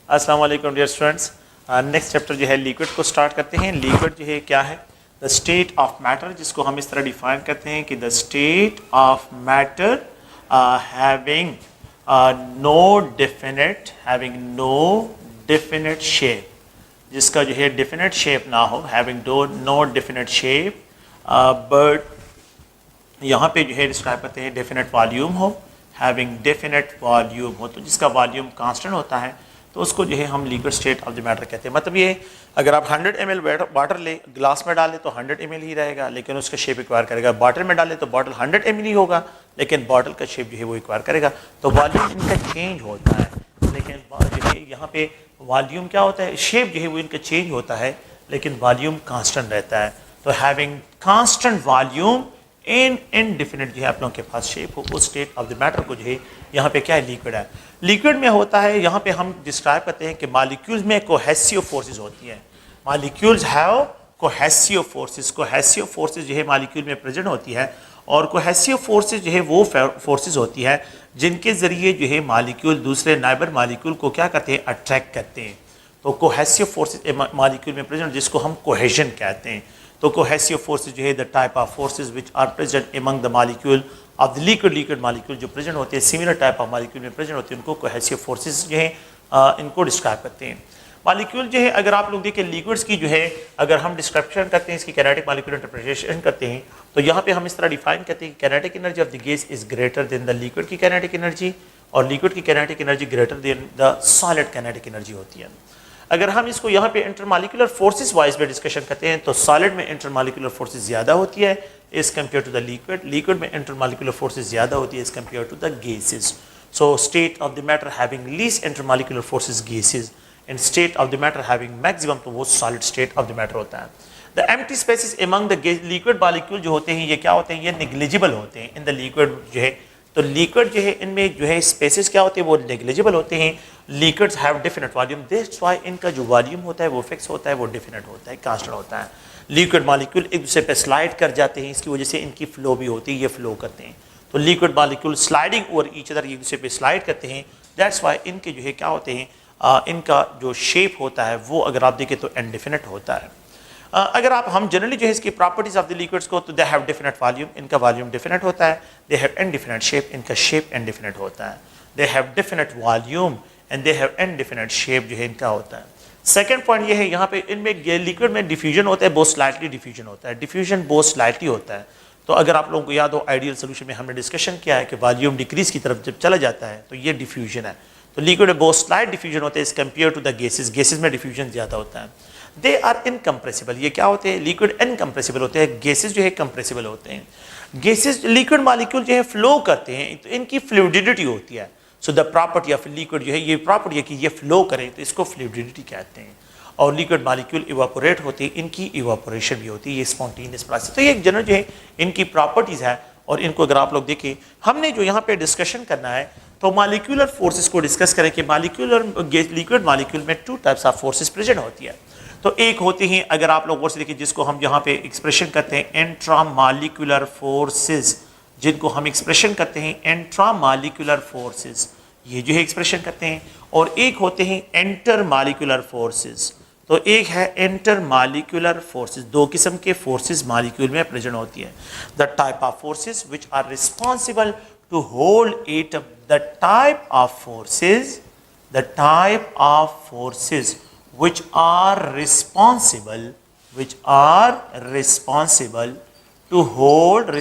अस्सलाम वालेकुम dear students. Next chapter जो है लिक्विड को स्टार्ट करते हैं। लिक्विड जो है क्या है? द स्टेट ऑफ मैटर, जिसको हम इस तरह डिफाइन करते हैं कि the state of matter having no definite shape, जिसका जो है डेफिनेट शेप ना हो, having no definite shape, but यहाँ पे जो है डिस्क्राइब करते हैं डेफिनेट वॉल्यूम हो, हैविंग डेफिनेट वॉल्यूम हो, तो जिसका वॉल्यूम कांस्टेंट होता है तो उसको जो है हम liquid state of the matter कहते हैं। मतलब ये अगर आप 100 ml वाटर ले, ग्लास में डालें तो 100 ml ही रहेगा, लेकिन उसका शेप एक्वायर करेगा। बॉटल में डालें तो बॉटल 100 ml ही होगा, लेकिन बॉटल का शेप जो है वो एक्वायर करेगा। तो वॉल्यूम इनका चेंज होता है, लेकिन जो है यहाँ पे वॉल्यूम क्या होता है, शेप जो है वो इनका चेंज होता है, लेकिन वॉल्यूम कांस्टेंट रहता है। तो हैविंग कांस्टेंट वॉल्यूम इन इनडेफिनेट जो है आप लोगों के पास शेप हो, उस स्टेट ऑफ द मैटर को जो है यहाँ पे क्या है, लिक्विड है। लिक्विड में होता है, यहाँ पे हम डिस्क्राइब करते हैं कि मॉलिक्यूल्स में कोहेसिव फोर्सेस होती हैं। Molecules have cohesive forces. Cohesive forces जो है मॉलिक्यूल में प्रेजेंट होती है, और कोहेसिव फोर्सेस जो है वो फोर्सेस होती है जिनके ज़रिए जो है मॉलिक्यूल दूसरे नाइबर मॉलिक्यूल को क्या करते हैं, अट्रैक्ट करते हैं। तो कोहेसिव फोर्सेस मॉलिक्यूल में प्रेजेंट, जिसको हम कोहेजन कहते हैं। तो कोहेसिव फोर्सेस जो है the type of forces which are present among the molecule of the liquid molecule जो प्रेजेंट होते हैं, सिमिलर टाइप ऑफ मॉलिक्यूल में प्रेजेंट होते हैं, उनको कोहेसिव फोर्सेस जो है इनको डिस्क्राइब करते हैं। मॉलिक्यूल जो है, अगर आप लोग देखें लिक्विड्स की जो है, अगर हम डिस्क्रिप्शन करते हैं, इसकी कैनेटिक मॉलिक्यूलर इंटरप्रिटेशन करते हैं, तो यहाँ पे हम इस तरह डिफाइन करते हैं कि kinetic energy of the gas is greater than the liquid की कैनेटिक एनर्जी, और लिक्विड की kinetic energy greater than the solid kinetic energy होती है। अगर हम इसको यहाँ पे इंटरमॉलिक्यूलर फोर्सेस वाइज में डिस्कशन करते हैं, तो सॉलिड में इंटरमॉलिक्यूलर फोर्सेस ज़्यादा होती है as compare to the liquid, liquid में इंटरमॉलिक्यूलर फोर्सेस ज़्यादा होती है as compare to the gases. So state of the matter having least intermolecular forces gases, and state of the matter having maximum, तो वो solid state of the matter होता है। The empty spaces among the liquid molecule जो होते हैं, ये क्या होते हैं, ये नेग्लिजिबल होते हैं इन द लिक्विड जो है। तो लिक्विड जो है इनमें जो है स्पेसेस क्या होते हैं, वो नेग्लिजिबल होते हैं। Liquids have definite volume, that's why इनका जो वॉल्यूम होता है वो फिक्स होता है, वो डेफिनेट होता है, कांस्टेंट होता है। लिक्विड मॉलिक्यूल एक दूसरे पे स्लाइड कर जाते हैं, इसकी वजह से इनकी फ्लो भी होती है, ये फ्लो करते हैं। तो liquid molecule sliding over each other, एक दूसरे पे स्लाइड करते हैं, दैट्स व्हाई इनके जो है क्या होते हैं, इनका जो शेप होता है वो अगर आप देखें तो इनडेफिनेट होता है। अगर आप हम जनरली जो है इसकी प्रॉपर्टीज ऑफ द लिक्विड्स को, तो दे हैव डेफिनेट वॉल्यूम, इनका वॉल्यूम डेफिनेट होता है। दे हैव इनडेफिनेट शेप, इनका शेप इनडेफिनेट होता है। They have definite volume and they have indefinite shape जो है इनका होता है। सेकंड पॉइंट ये है, यहाँ पे इनमें लिक्विड में डिफ्यूजन होता है, बहुत स्लाइटली डिफ्यूजन होता है। डिफ्यूजन बहुत स्लाइटली होता है। तो अगर आप लोगों को याद हो, आइडियल सोल्यूशन में हमने डिस्कशन किया है कि वॉल्यूम डिक्रीज की तरफ जब चला जाता है तो ये डिफ्यूजन है। तो लिक्विड में बहुत स्लाइट डिफ्यूजन होता है as compare to the gases, gases में डिफ्यूजन ज़्यादा होता है। दे आर इनकम्प्रेसिबल, ये क्या होते हैं, लिक्विड इनकम्प्रेसिबल होते हैं, गैसेस जो है कंप्रेसिबल होते हैं। गैसेस लिक्विड मॉलिक्यूल जो है फ्लो करते हैं, तो इनकी फ्लूइडिटी होती है। So the property of liquid जो है, ये प्रॉपर्टी है कि ये फ्लो करें, तो इसको फ्लूइडिटी कहते हैं। और लिक्विड मॉलिक्यूल इवापोरेट होते हैं, इनकी इवापोरेशन भी होती है, ये स्पॉन्टेनियस प्रोसेस। तो ये एक जनरल जो है इनकी प्रॉपर्टीज़ है, और इनको अगर आप लोग देखें, हमने जो यहाँ पे डिस्कशन करना है, तो मॉलिक्यूलर फोर्सेस को डिस्कस करें कि मॉलिक्यूलर लिक्विड मॉलिक्यूल में two types of forces present होती है। तो एक होती हैं, अगर आप लोग और से देखिए, जिसको हम यहाँ पे एक्सप्रेशन करते हैं इंट्रामॉलिक्यूलर फोर्सेस, जिनको हम एक्सप्रेशन करते हैं इंट्रामॉलिक्यूलर फोर्सेस, ये जो है एक्सप्रेशन करते हैं। और एक होते हैं इंटरमॉलिक्यूलर फोर्सेस। तो एक है इंटरमॉलिक्यूलर फोर्सेस, दो किस्म के फोर्सेस मॉलिक्यूल में प्रेजेंट होती है। The type of forces which are responsible to hold atom, the type of forces, the type of forces which are responsible to hold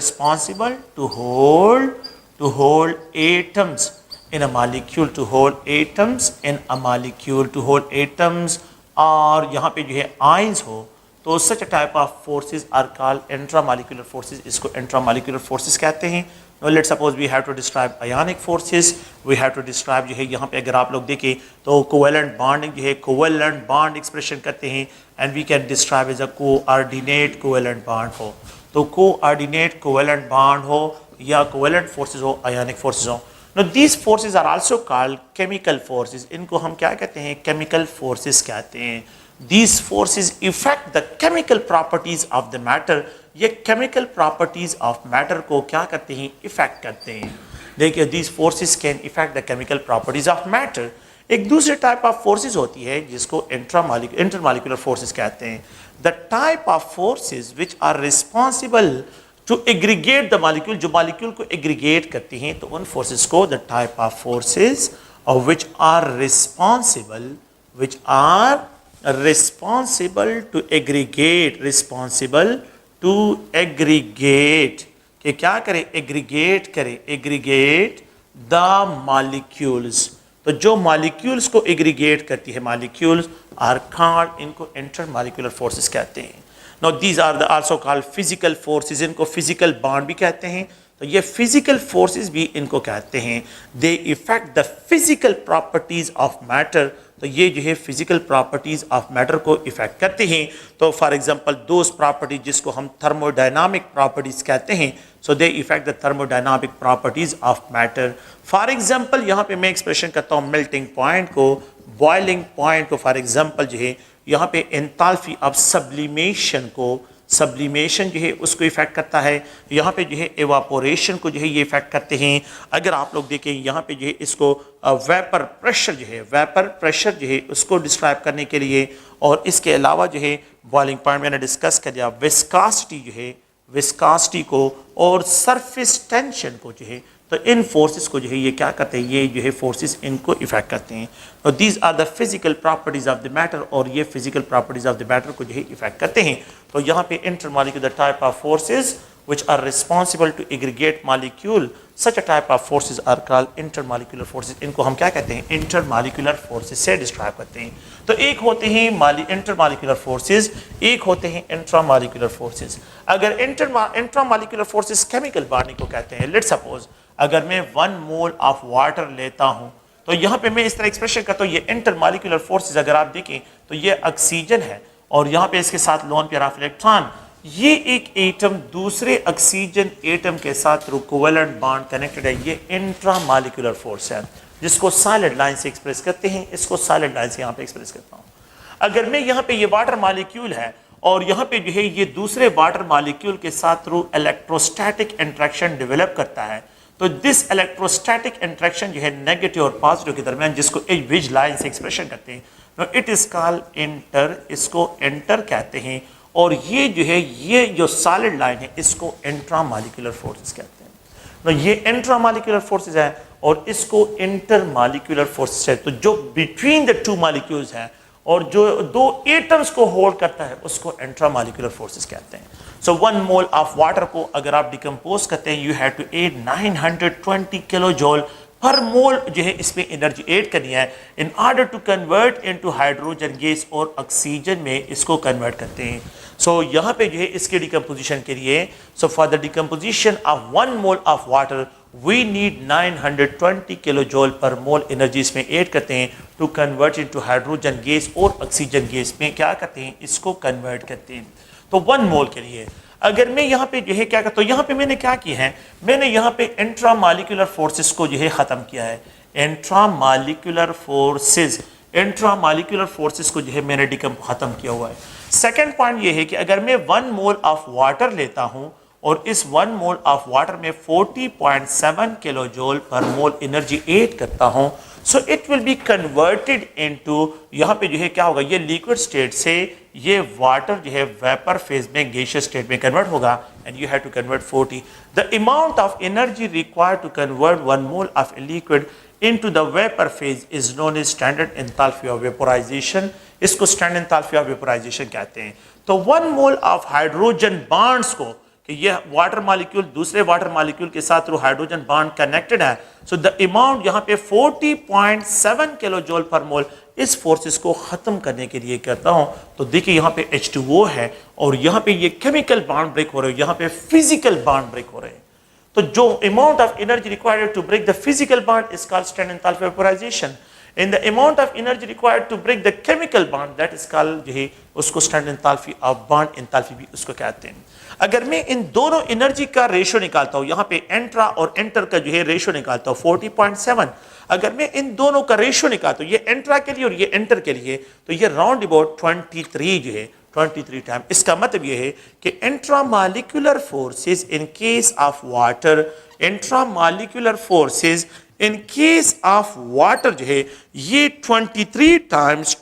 atoms in a molecule, to hold atoms in a molecule, to hold atoms, और यहाँ पे जो है ions हो, तो such a type of forces are called intramolecular forces, इसको intramolecular forces कहते हैं। Let's suppose we have to describe ionic forces, we have to describe जो है यहाँ पे अगर आप लोग देखें तो covalent bonding जो है, covalent bond expression करते हैं, and we can describe as a coordinate covalent bond हो, तो coordinate covalent bond हो या covalent forces हो, ionic forces हो। Now these forces are also called chemical forces, इनको हम क्या कहते हैं, chemical forces कहते हैं। These forces affect the chemical properties of the matter, ये chemical properties of matter को क्या करते हैं, इफेक्ट करते हैं। देखिए, these forces can affect the chemical properties of matter एक दूसरे टाइप ऑफ फोर्सेस होती है जिसको इंटरमॉलिक्यूलर फोर्सेस कहते हैं। The type of forces which are responsible to aggregate the molecule, जो मॉलिक्यूल को एग्रीगेट करती हैं, तो उन फोर्सेस को the type of forces which are responsible to aggregate, responsible to aggregate, कि क्या करे, एग्रीगेट द मॉलिक्यूल्स। तो जो मॉलिक्यूल्स को एग्रीगेट करती है, मॉलिक्यूल्स आर कॉल्ड, इनको इंटरमॉलिक्यूलर फोर्सेस कहते हैं। No these are the also called physical forces, इनको फिजिकल बॉन्ड भी कहते हैं। तो ये फिजिकल फोर्सेस भी इनको कहते हैं। They effect the physical properties of matter, तो ये जो है फिजिकल प्रॉपर्टीज ऑफ मैटर को इफेक्ट करते हैं। तो फॉर एग्जांपल दोज प्रॉपर्टीज जिसको हम थर्मोडायनामिक प्रॉपर्टीज कहते हैं, so they effect the thermodynamic properties of matter. For example यहाँ पे मैं एक्सप्रेशन करता हूँ मेल्टिंग पॉइंट को, बॉइलिंग पॉइंट को, फॉर एग्जांपल जो है यहाँ पे एंथैल्पी ऑफ सब्लिमेशन को, सब्लिमेशन जो है उसको इफेक्ट करता है। यहाँ पे जो है एवापोरेशन को जो है ये इफेक्ट करते हैं। अगर आप लोग देखें यहाँ पे जो है इसको वेपर प्रेशर जो है, वेपर प्रेशर जो है उसको डिस्क्राइब करने के लिए, और इसके अलावा जो है बॉइलिंग पॉइंट मैंने डिस्कस कर दिया, विस्कासिटी जो है, विस्कासिटी को और सरफेस टेंशन को जो है, तो इन फोर्सेस को जो है ये क्या करते हैं, ये जो है फोर्सेस इनको इफेक्ट करते हैं। तो these are the physical properties of the matter, और ये physical properties of the matter को जो है इफेक्ट करते हैं। तो यहाँ पे intermolecular type of forces which are responsible to aggregate molecule, such a type of forces are called intermolecular forces। इनको हम क्या कहते हैं, intermolecular forces से डिस्क्राइब करते हैं। तो एक होते हैं intermolecular forces, एक होते हैं intramolecular forces। अगर intramolecular forces chemical bonding को कहते हैं। लेट्स सपोज अगर मैं 1 मोल ऑफ वाटर लेता हूँ, तो यहाँ पे मैं इस तरह एक्सप्रेशन करता हूँ, ये इंटरमॉलिक्यूलर फोर्सेस अगर आप देखें तो ये ऑक्सीजन है, और यहाँ पे इसके साथ लोन पेयर ऑफ इलेक्ट्रॉन, ये एक एटम दूसरे ऑक्सीजन एटम के साथ थ्रू कोवेलेंट बॉन्ड कनेक्टेड है। ये इंट्रामॉलिक्यूलर फोर्स है जिसको सॉलिड लाइन से एक्सप्रेस करते हैं। इसको सॉलिड लाइन से यहाँ पे एक्सप्रेस करता हूँ। अगर मैं यहाँ पे ये वाटर मॉलिक्यूल है और यहाँ पे जो है ये दूसरे वाटर मॉलिक्यूल के साथ थ्रू इलेक्ट्रोस्टैटिक इंट्रैक्शन डेवलप करता है, तो दिस इलेक्ट्रोस्टैटिक इंट्रैक्शन जो है नेगेटिव और पॉजिटिव के दरमियान, जिसको एज लाइन से एक्सप्रेशन करते हैं, इट इज कॉल्ड इंटर, इसको इंटर कहते हैं। और ये जो है ये जो सॉलिड लाइन है इसको इंट्रामॉलिक्यूलर फोर्सेस कहते हैं। तो ये इंट्रामॉलिक्यूलर फोर्सेस है और इसको इंटरमॉलिक्यूलर फोर्सेस है। तो जो बिटवीन द टू मॉलिक्यूल्स है और जो दो एटम्स को होल्ड करता है उसको इंट्रामॉलिक्यूलर फोर्सेस कहते हैं। सो 1 मोल ऑफ वाटर को अगर आप डिकम्पोज करते हैं, you have to add 920 kilo joule per mole जो है इसमें एनर्जी ऐड करनी है in order to convert into hydrogen gas, और ऑक्सीजन में इसको कन्वर्ट करते हैं। सो यहाँ पे जो है इसके डिकम्पोजिशन के लिए, so for the decomposition of 1 mole of water we need 920 kilo joule per mole energy इसमें ऐड करते हैं to convert into hydrogen gas, और ऑक्सीजन गैस में क्या करते हैं, इसको कन्वर्ट करते हैं। तो 1 मोल के लिए अगर मैं यहाँ पे जो है क्या करता हूँ, यहाँ पे मैंने क्या किया है, मैंने यहाँ पे इंट्रामॉलिक्यूलर फोर्सेस को जो है ख़त्म किया है। इंट्रामॉलिक्यूलर फोर्सेस को जो है मैंने ख़त्म किया हुआ है। सेकेंड पॉइंट ये है कि अगर मैं 1 मोल ऑफ वाटर लेता हूँ और इस 1 मोल ऑफ वाटर में 40.7 kilo joule per mole energy add करता हूँ, so it will be converted into, यहाँ पे जो है क्या होगा, ये लिक्विड स्टेट से ये वाटर जो है वेपर फेज में गैसियस स्टेट में कन्वर्ट होगा, and you have to convert 40। The amount of energy required to convert 1 mole of liquid into the vapour phase is known as standard enthalpy of vaporisation. इसको standard enthalpy of vaporisation कहते हैं। तो 1 mole of hydrogen bonds को, कि ये water molecule दूसरे water molecule के साथ थ्रू हाइड्रोजन बॉन्ड कनेक्टेड है, सो द अमाउंट यहाँ पे 40.7 किलो जूल पर मोल, इस फोर्सेस को खत्म करने के लिए करता हूँ। तो देखिए यहाँ पे H2O है और यहाँ पे ये केमिकल बॉन्ड ब्रेक हो रहे हैं, यहाँ पे फिजिकल बॉन्ड ब्रेक हो रहे हैं। तो जो amount of energy required to break the physical bond is called standard enthalpy of vaporisation, and the amount of energy required to break the chemical bond that is called जो है उसको standard enthalpy of bond enthalpy भी उसको कहते हैं। अगर मैं इन दोनों एनर्जी का रेशियो निकालता हूँ, यहाँ पे एंट्रा और एंटर का जो है रेशियो निकालता हूँ 40.7, अगर मैं इन दोनों का रेशियो निकालता हूँ, ये एंट्रा के लिए और ये एंटर के लिए, तो ये राउंड अबाउट 23 जो है 23 टाइम। इसका मतलब ये है कि intramolecular forces in case of water, intramolecular forces in case of water जो है ये 23 टाइम्स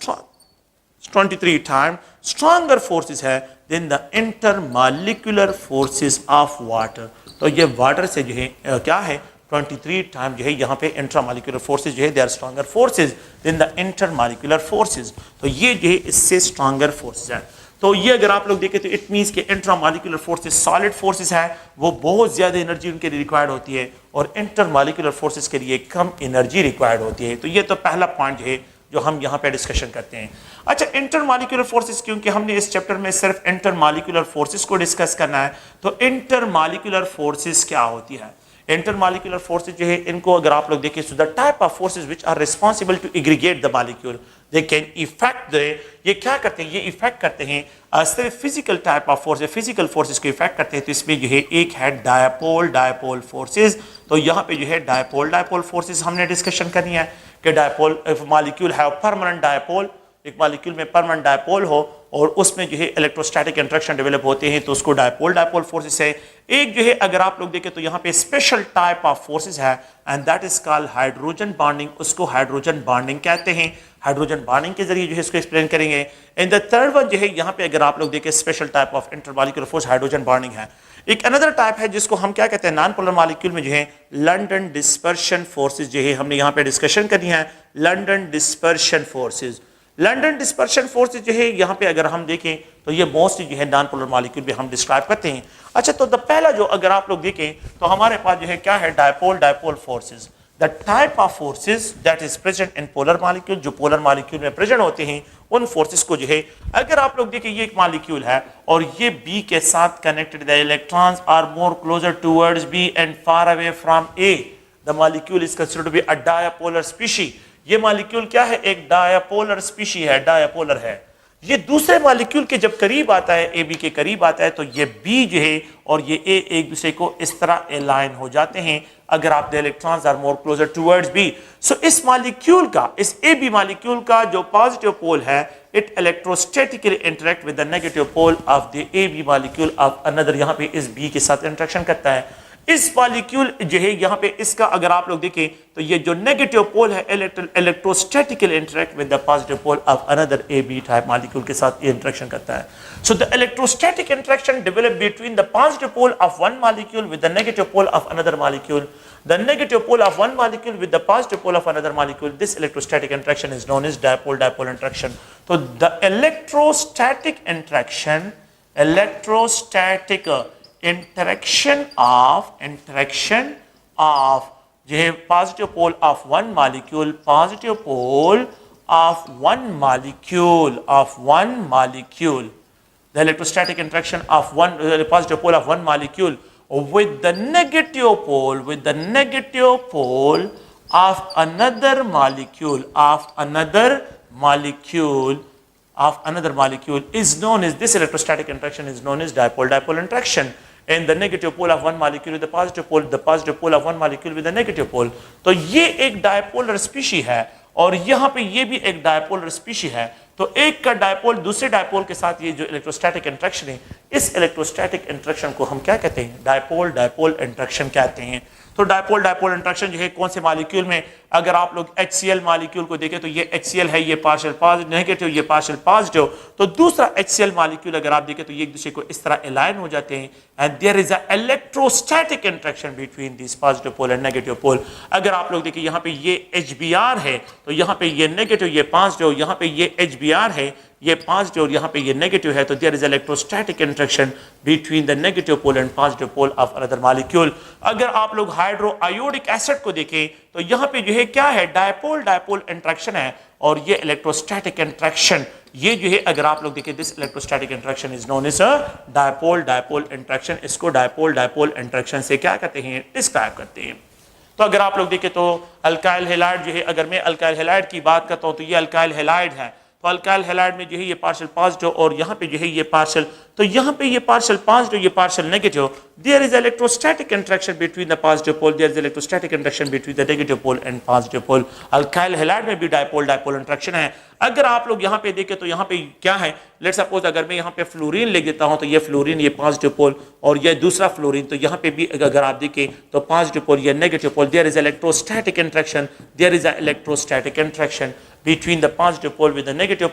स्ट्रॉन्गर फोर्सेस है than the intermolecular forces of water. तो ये वाटर से जो है क्या है 23 टाइम जो है यहाँ पे इंट्रामॉलिक्यूलर फोर्सेस जो है they are stronger forces than the intermolecular forces. तो ये जो है इससे स्ट्रॉन्गर फोर्सेस है। तो ये अगर आप लोग देखें तो इट मीन्स के इंट्रामॉलिक्यूलर फोर्सेस सॉलिड फोर्सेस हैं, वो बहुत ज़्यादा एनर्जी उनके लिए रिक्वायर्ड होती है और इंटरमॉलिक्यूलर फोर्सेस के लिए कम एनर्जी रिक्वायर्ड होती है। तो ये तो पहला पॉइंट जो है जो हम यहाँ पे डिस्कशन करते हैं। अच्छा, इंटरमॉलिक्यूलर फोर्सेस, क्योंकि हमने इस चैप्टर में सिर्फ इंटरमॉलिक्यूलर फोर्सेस को डिस्कस करना है, तो इंटरमॉलिक्यूलर फोर्सेस क्या होती है? इंटरमॉलिक्यूलर फोर्सेस जो है इनको अगर आप लोग देखें, so the type of forces which are responsible to aggregate the molecule, they can affect the, ये क्या करते हैं, ये इफेक्ट करते हैं सिर्फ physical type of force, physical forces को इफेक्ट करते हैं। तो इसमें जो है एक है डायपोल फोर्सेस। तो यहाँ पे जो है डायपोल फोर्सेस हमने डिस्कशन करनी है कि dipole, if molecule have permanent dipole, एक मॉलिक्यूल में परमानेंट डायपोल हो और उसमें जो है इलेक्ट्रोस्टैटिक इंटरेक्शन डेवलप होते हैं तो उसको डायपोल फोर्सेस है। एक जो है अगर आप लोग देखें तो यहाँ पे स्पेशल टाइप ऑफ फोर्सेस है and that is called hydrogen bonding, उसको हाइड्रोजन बॉन्डिंग कहते हैं। हाइड्रोजन बॉन्डिंग के जरिए जो है इसको एक्सप्लेन करेंगे। एंड द थर्ड वन जो है यहाँ पे अगर आप लोग देखें special type of intermolecular force hydrogen bonding है। एक अनदर टाइप है जिसको हम क्या कहते हैं, नॉन पोलर मॉलिक्यूल में जो है लंडन डिस्पर्शन फोर्सेस जो है हमने यहाँ पे डिस्कशन करनी है। London dispersion forces, London dispersion forces जो है यहाँ पे अगर हम देखें तो ये मोस्टली जो है नॉन पोलर मॉलिक्यूल में हम डिस्क्राइब करते हैं। अच्छा, तो द पहला जो अगर आप लोग देखें तो हमारे पास जो है क्या है, dipole forces. The type of forces that is present in polar molecule, जो पोलर मॉलिक्यूल में प्रेजेंट होते हैं उन फोर्सेस को जो है अगर आप लोग देखें, ये एक मॉलिक्यूल है और ये बी के साथ connected, the electrons are more closer towards B and far away from A, the molecule is considered to be a dipolar species. ये मॉलिक्यूल क्या है, एक डायपोलर स्पीशी है, डायपोलर है। ये दूसरे मॉलिक्यूल के जब करीब आता है, ए बी के करीब आता है, तो ये बी जो है और ये ए एक दूसरे को इस तरह अलाइन हो जाते हैं अगर आप the electrons are more closer towards B. So इस मॉलिक्यूल का, इस ए बी मॉलिक्यूल का जो पॉजिटिव पोल है, it electrostatically interact with the negative pole of the A B molecule of another, यहाँ पे इस बी के साथ इंटरेक्शन करता है। इस मॉलिक्यूल जो है यहाँ पे इसका अगर आप लोग देखें तो ये जो नेगेटिव पोल है electrostatically interact with the positive pole of another A B type molecule के साथ ये इंटरेक्शन करता है। So the electrostatic interaction develop between the positive pole of one molecule with the negative pole of another molecule, the negative pole of one molecule with the positive pole of another molecule, this electrostatic interaction is known as dipole interaction. तो the electrostatic interaction, electrostatic interaction of जो है positive pole of one molecule, positive pole of one molecule, the electrostatic interaction of the positive pole of one molecule with the negative pole of another molecule is known as, this electrostatic interaction is known as dipole interaction. And the negative pole of one molecule with the positive pole of one molecule with the negative pole. तो ये एक dipolar species है और यहाँ पे ये भी एक डायपोलर स्पीशी है। तो एक का डायपोल दूसरे डायपोल के साथ ये जो इलेक्ट्रोस्टैटिक इंटरेक्शन है, इस इलेक्ट्रोस्टैटिक इंटरेक्शन को हम क्या कहते हैं, डायपोल इंटरेक्शन कहते हैं। तो डायपोल इंटरेक्शन जो है कौन से मॉलिक्यूल में, अगर आप लोग HCl मॉलिक्यूल को देखें तो ये HCl है, ये पार्शियल पॉजिटिव नेगेटिव, ये पार्शियल पॉजिटिव। तो दूसरा HCl मॉलिक्यूल अगर आप देखें तो ये एक दूसरे को इस तरह अलाइन हो जाते हैं and there is a electrostatic interaction between this positive pole and negative pole. अगर आप लोग देखें यहाँ पे ये HBr है तो यहाँ पे ये नेगेटिव, ये पॉजिटिव, यहाँ पे ये HBr है, ये पॉजिटिव और यहाँ पे ये नेगेटिव है। तो there is electrostatic interaction between the negative pole and positive pole of another molecule. अगर आप लोग हाइड्रोआयोडिक एसिड को देखें तो यहाँ पे जो है क्या है, डायपोल इंटरेक्शन है और ये इलेक्ट्रोस्टैटिक इंटरेक्शन, ये जो है अगर आप लोग देखें this electrostatic interaction is known as dipole interaction. इसको डायपोल इंटरेक्शन से क्या कहते हैं, डिस्क्राइब करते हैं। तो अगर आप लोग देखें तो अल्काइल हैलाइड जो है, अगर मैं अल्काइल हैलाइड की बात करता हूँ तो ये अल्काइल हैलाइड है। तो अल्काइल हैलाइड में जो है ये पार्शियल पॉजिटिव और यहाँ पे जो है ये पार्शियल, तो यहाँ पे ये पार्शियल पॉजिटिव, ये partial negative, there is electrostatic interaction between the positive pole, there is electrostatic interaction between the negative pole and positive pole. Alkyl halide में भी डायपोल डायपोल इंटरेक्शन है। अगर आप लोग यहाँ पे देखें तो यहाँ पे क्या है, लेट्स सपोज अगर मैं यहाँ पे फ्लोरीन लिख देता हूँ तो ये फ्लोरीन, ये पॉजिटिव पोल, और ये दूसरा फ्लोरीन, तो यहाँ पे भी अगर आप देखें तो पॉजिटिव पोल, ये negative pole, there is electrostatic interaction, there is electrostatic interaction between the positive pole with the negative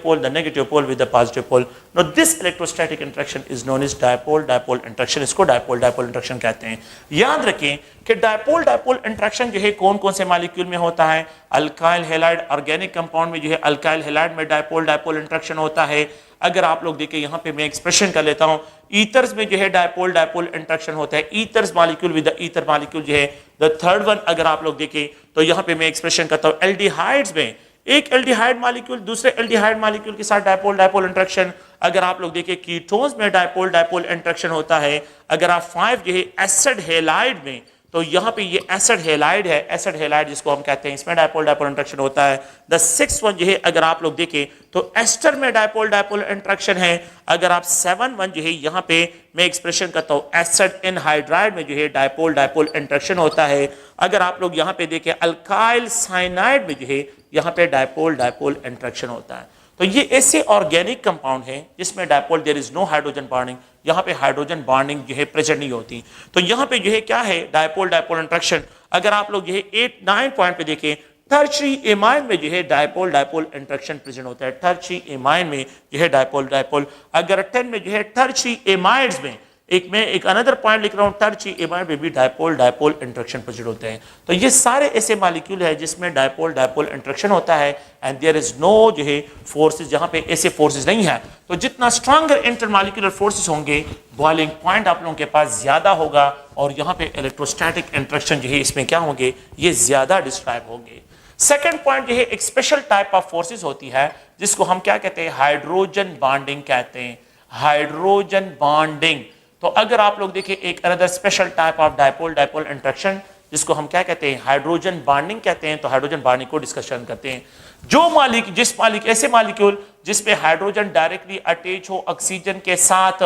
pole with the positive pole. Now this electrostatic interaction is known as dipole-dipole interaction. इसको dipole-dipole interaction कहते हैं। याद रखें कि dipole-dipole interaction जो है कौन कौन से मॉलिक्यूल में होता है। अल्काइल हैलाइड ऑर्गेनिक कंपाउंड में जो है अल्काइल हैलाइड में dipole-dipole interaction होता है। अगर आप लोग देखें यहाँ पे मैं एक्सप्रेशन कर लेता हूँ, ईथर्स में जो है dipole-dipole interaction होता है, ethers molecule with the ether molecule जो है। द थर्ड वन अगर आप लोग देखें तो यहाँ पे मैं एक्सप्रेशन करता हूँ, एल्डिहाइड्स में एक एल्डिहाइड मॉलिक्यूल दूसरे एल्डिहाइड मॉलिक्यूल के साथ डायपोल डायपोल इंटरेक्शन। अगर आप लोग देखें कीटोन्स में डायपोल डायपोल इंटरेक्शन होता है। अगर आप 5 जो है एसिड हैलाइड में, तो यहाँ पे ये एसिड हैलाइड है, एसिड हैलाइड जिसको हम कहते हैं, इसमें डायपोल डायपोल इंटरेक्शन होता है। द 6th वन जो है अगर आप लोग देखें तो एस्टर में डायपोल डायपोल इंटरेक्शन है। अगर आप 7 वन जो है यहाँ पे मैं एक्सप्रेशन करता हूँ, एसिड एनहाइड्राइड में जो है डायपोल डायपोल इंटरेक्शन होता है। अगर आप लोग यहाँ पे देखें अल्काइल साइनाइड में जो है यहाँ पे डायपोल डायपोल इंटरेक्शन होता है। तो ये ऐसे ऑर्गेनिक कंपाउंड है जिसमें dipole, there is no hydrogen bonding, यहाँ पे हाइड्रोजन बॉन्डिंग जो है प्रेजेंट नहीं होती। तो यहाँ पे जो है क्या है, डायपोल डायपोल इंटरेक्शन। अगर आप लोग जो है 8-9 पॉइंट पे देखें, टर्शियरी एमाइन में जो है डायपोल डायपोल इंटरेक्शन प्रेजेंट होता है, टर्शियरी एमाइन में जो है डायपोल डायपोल। अगर 10 में जो है टर्शियरी एमाइड्स में, एक अनदर पॉइंट लिख रहा हूं, टर्शियरी एमाइड में भी डायपोल डायपोल इंटरेक्शन प्रेजेंट होते हैं। तो ये सारे ऐसे मॉलिक्यूल है जिसमें डायपोल डायपोल इंटरेक्शन होता है एंड देयर इज नो जो है फोर्सेस, जहां पे ऐसे फोर्सेस नहीं है। तो जितना स्ट्रॉन्गर इंटरमॉलिक्यूलर फोर्सेस होंगे, बॉइलिंग पॉइंट आप लोगों के पास ज्यादा होगा और यहाँ पे इलेक्ट्रोस्टैटिक इंटरेक्शन जो है इसमें क्या होंगे, ये ज्यादा डिस्क्राइब होंगे। सेकेंड पॉइंट जो है एक स्पेशल टाइप ऑफ फोर्सेस होती है जिसको हम क्या कहते हैं, हाइड्रोजन बॉन्डिंग कहते हैं, हाइड्रोजन बॉन्डिंग। तो अगर आप लोग देखें एक another special type of dipole dipole interaction जिसको हम क्या कहते हैं, हाइड्रोजन बॉन्डिंग कहते हैं। तो हाइड्रोजन बॉन्डिंग को डिस्कशन करते हैं। ऐसे मॉलिक्यूल जिसपे हाइड्रोजन डायरेक्टली अटैच हो ऑक्सीजन के साथ,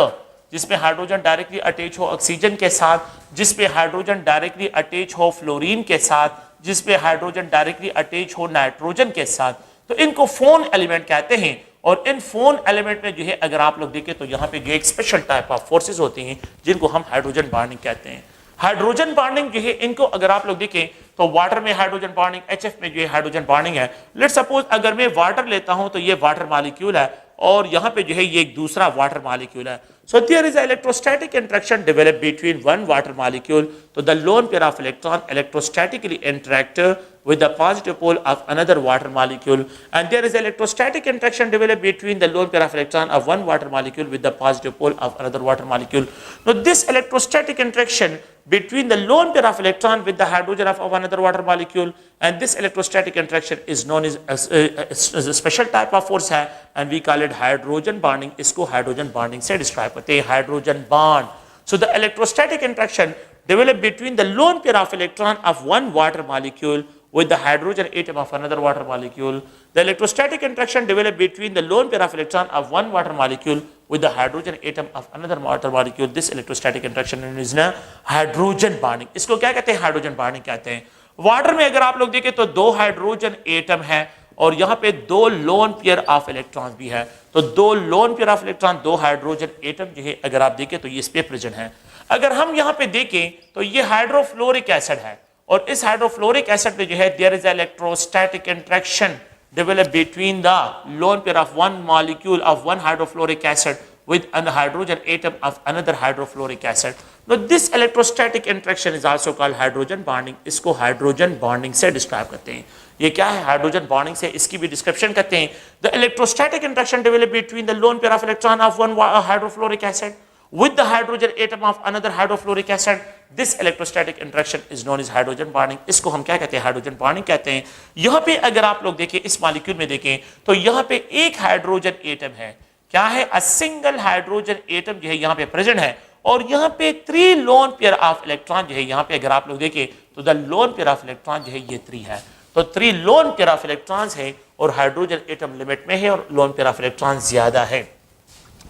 जिसमें हाइड्रोजन डायरेक्टली अटैच हो ऑक्सीजन के साथ, जिसपे हाइड्रोजन डायरेक्टली अटैच हो फ्लोरीन के साथ, जिसपे हाइड्रोजन डायरेक्टली अटैच हो नाइट्रोजन के साथ, तो इनको फोन एलिमेंट कहते हैं। और इन फोन एलिमेंट में जो है अगर आप लोग देखें तो यहाँ पे जो एक स्पेशल टाइप ऑफ फोर्सेस होती हैं जिनको हम हाइड्रोजन बॉन्डिंग कहते हैं। हाइड्रोजन बॉन्डिंग जो है इनको अगर आप लोग देखें तो वाटर में हाइड्रोजन बॉन्डिंग, HF में जो है हाइड्रोजन बॉन्डिंग है। लेट्स सपोज अगर मैं वाटर लेता हूं तो ये वाटर मॉलिक्यूल है और यहाँ पे जो है ये एक दूसरा वाटर मॉलिक्यूल है। So there is electrostatic interaction developed between one water molecule. So the lone pair of electron electrostatically interact with the positive pole of another water molecule, and there is electrostatic interaction developed between the lone pair of electron of one water molecule with the positive pole of another water molecule. Now this electrostatic interaction between the lone pair of electron with the hydrogen of another water molecule, and this electrostatic interaction is known as a special type of force है and we call it hydrogen bonding. इसको hydrogen bonding से describe करते हैं, hydrogen bond. So the electrostatic interaction developed between the lone pair of electron of one water molecule with the hydrogen atom of another water molecule. The electrostatic interaction developed between the lone pair of electron of one water molecule with the hydrogen atom of another water molecule. This electrostatic interaction is na hydrogen bonding. इसको क्या कहते हैं, hydrogen bonding कहते हैं। Water में अगर आप लोग देखें तो 2 हाइड्रोजन एटम है और यहाँ पे 2 लोन पेयर ऑफ इलेक्ट्रॉन्स भी है। तो 2 loan pair of electron, 2 hydrogen atom जो है अगर आप देखें तो ये इस पे प्रेजेंट है। अगर हम यहाँ पे देखें तो ये हाइड्रोफ्लोरिक एसिड है और इस हाइड्रोफ्लोरिक एसिड में जो है there is electrostatic interaction developed between the lone pair of one molecule of one hydrofluoric acid with a hydrogen atom of another hydrofluoric acid. Now this electrostatic interaction is also called hydrogen bonding. इसको hydrogen bonding से describe करते हैं। ये क्या है, hydrogen bonding से इसकी भी description करते हैं। The electrostatic interaction developed between the lone pair of electron of one hydrofluoric acid with the hydrogen atom of another hydrofluoric acid. This electrostatic interaction is known as hydrogen bonding. इसको हम क्या कहते हैं, hydrogen bonding कहते हैं। यहाँ पे अगर आप लोग देखें, इस मॉलिक्यूल में देखें तो यहाँ पे एक हाइड्रोजन एटम है, क्या है, अ सिंगल हाइड्रोजन एटम जो है यहाँ पे प्रेजेंट है और यहाँ पे 3 लोन पेयर ऑफ इलेक्ट्रॉन जो है यहाँ पे अगर आप लोग देखें तो the lone pair of electron जो है ये 3 है। तो 3 लोन पेयर ऑफ इलेक्ट्रॉन्स है और हाइड्रोजन एटम लिमिट में है और लोन पेयर ऑफ इलेक्ट्रॉन ज्यादा है।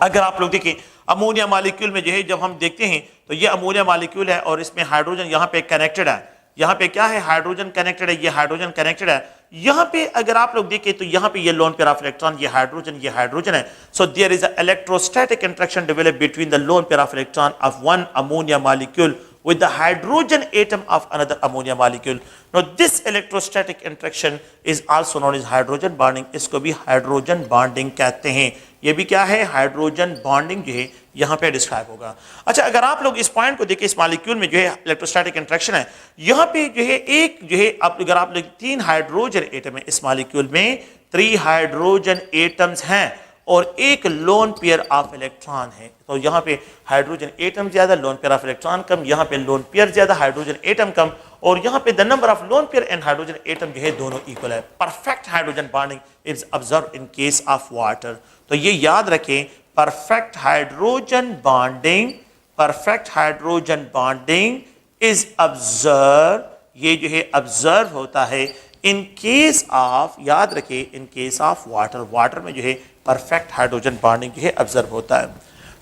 अगर आप लोग देखें अमोनिया मॉलिक्यूल में जो है जब हम देखते हैं तो ये अमोनिया मॉलिक्यूल है और इसमें हाइड्रोजन यहाँ पे कनेक्टेड है, यहाँ पे क्या है, हाइड्रोजन कनेक्टेड है, ये हाइड्रोजन कनेक्टेड है। यहाँ पे अगर आप लोग देखें तो यहाँ पे ये लोन पेयर ऑफ इलेक्ट्रॉन, ये हाइड्रोजन है। So there is a electrostatic interaction develop between the lone pair of electron of one ammonia molecule with the hydrogen atom of another ammonia molecule. Now this electrostatic interaction is also known as hydrogen bonding, इसको भी hydrogen bonding कहते हैं। ये भी क्या है, hydrogen bonding जो है यहाँ पे डिस्क्राइब होगा। अच्छा, अगर आप लोग इस पॉइंट को देखें, इस मॉलिक्यूल में जो है इलेक्ट्रोस्टैटिक इंटरेक्शन है, यहाँ पे जो है एक जो है अगर आप लोग 3 हाइड्रोजन एटम है इस मॉलिक्यूल में, 3 हाइड्रोजन एटम्स हैं और एक लोन पेयर ऑफ इलेक्ट्रॉन है। तो यहाँ पे हाइड्रोजन एटम ज्यादा, लोन पेयर ऑफ इलेक्ट्रॉन कम, यहाँ पे लोन पेयर ज्यादा, हाइड्रोजन एटम कम, और यहाँ पे the number of lone pair and hydrogen atom जो है दोनों इक्वल है। Perfect hydrogen bonding is observe in case of water. तो ये याद रखें, perfect hydrogen bonding, perfect hydrogen bonding is observe, ये जो है ऑब्जर्व होता है इन केस ऑफ, याद रखें, इन केस ऑफ वाटर। वाटर में जो है परफेक्ट हाइड्रोजन बॉन्डिंग जो है ऑब्जर्व होता है।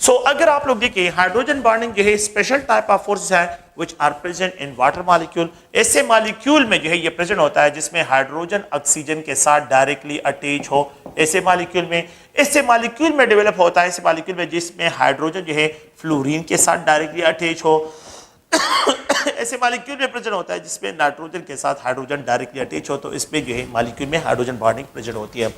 सो अगर आप लोग देखिए, हाइड्रोजन बॉन्डिंग जो है स्पेशल टाइप ऑफ फोर्सेस है which are present in water molecule. ऐसे मॉलिक्यूल में जो है ये प्रेजेंट होता है जिसमें हाइड्रोजन ऑक्सीजन के साथ डायरेक्टली अटैच हो। ऐसे मॉलिक्यूल में डेवलप होता है, ऐसे मॉलिक्यूल में जिसमें हाइड्रोजन जो है फ्लोरीन के साथ डायरेक्टली अटैच हो। ऐसे मॉलिक्यूल में प्रेजेंट होता है जिसमें नाइट्रोजन के साथ हाइड्रोजन डायरेक्टली अटैच हो, तो इसमें जो है मॉलिक्यूल में हाइड्रोजन बॉन्डिंग प्रेजेंट होती है।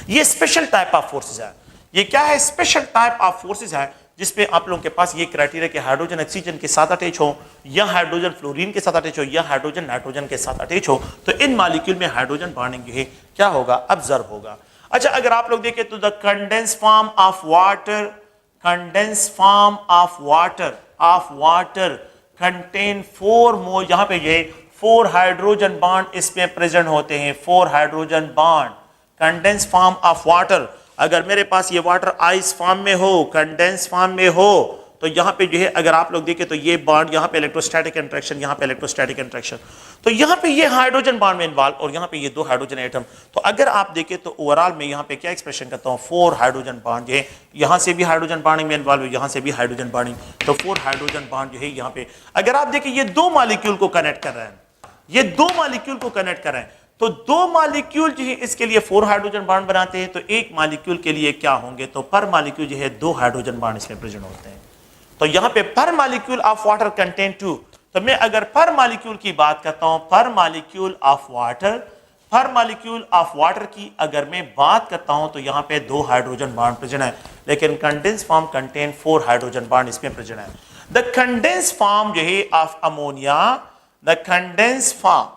ये स्पेशल टाइप ऑफ फोर्सेस है। ये क्या है, स्पेशल टाइप ऑफ फोर्सेस है जिसमें आप लोगों के पास ये क्राइटेरिया कि हाइड्रोजन ऑक्सीजन के साथ अटैच हो, या हाइड्रोजन फ्लोरीन के साथ अटैच हो, या हाइड्रोजन नाइट्रोजन के साथ अटैच हो, तो इन मॉलिक्यूल में हाइड्रोजन बॉन्डिंग जो है क्या होगा, ऑब्जर्व होगा। अच्छा, अगर आप लोग देखें तो the condense form of water, condense form of water contain 4 मोल, यहाँ पे जो है 4 हाइड्रोजन बॉन्ड इसमें प्रेजेंट होते हैं, 4 hydrogen bond. Condense form of water, अगर मेरे पास ये वाटर आइस फॉर्म में हो, कंडेंस फॉर्म में हो, तो यहाँ पे जो है अगर आप लोग देखें तो ये बॉन्ड, यहाँ पे इलेक्ट्रोस्टैटिक इंटरेक्शन, यहाँ पे इलेक्ट्रोस्टैटिक इंटरेक्शन, तो यहाँ पे ये हाइड्रोजन बॉन्ड में इन्वॉल्व और यहाँ पे ये 2 हाइड्रोजन एटम। तो अगर आप देखें तो ओवरऑल में यहाँ पे क्या एक्सप्रेशन करता हूँ, 4 हाइड्रोजन बॉन्ड जो है, यहाँ से भी हाइड्रोजन बॉन्डिंग में इन्वॉल्व है, यहाँ से भी हाइड्रोजन बॉन्डिंग, तो 4 हाइड्रोजन बॉन्ड जो है यहाँ पे। अगर आप देखें ये 2 मॉलिक्यूल को कनेक्ट कर रहे हैं, ये 2 मॉलिक्यूल को कनेक्ट कर रहे हैं, तो 2 मॉलिक्यूल जो है इसके लिए 4 हाइड्रोजन बॉन्ड बनाते हैं, तो एक मॉलिक्यूल के लिए क्या होंगे, तो पर मॉलिक्यूल जो है 2 हाइड्रोजन बॉन्ड इसमें प्रेजेंट होते हैं। तो यहां पे पर मॉलिक्यूल ऑफ वाटर कंटेन 2। तो मैं अगर पर मॉलिक्यूल की बात करता हूं, पर मॉलिक्यूल ऑफ वाटर की अगर मैं बात करता हूं, तो यहां पे 2 हाइड्रोजन बॉन्ड प्रेजेंट है, लेकिन condense form contain 4 hydrogen bond इसमें प्रेजेंट है। द कंडेंस फॉर्म जो है of ammonia, the condense form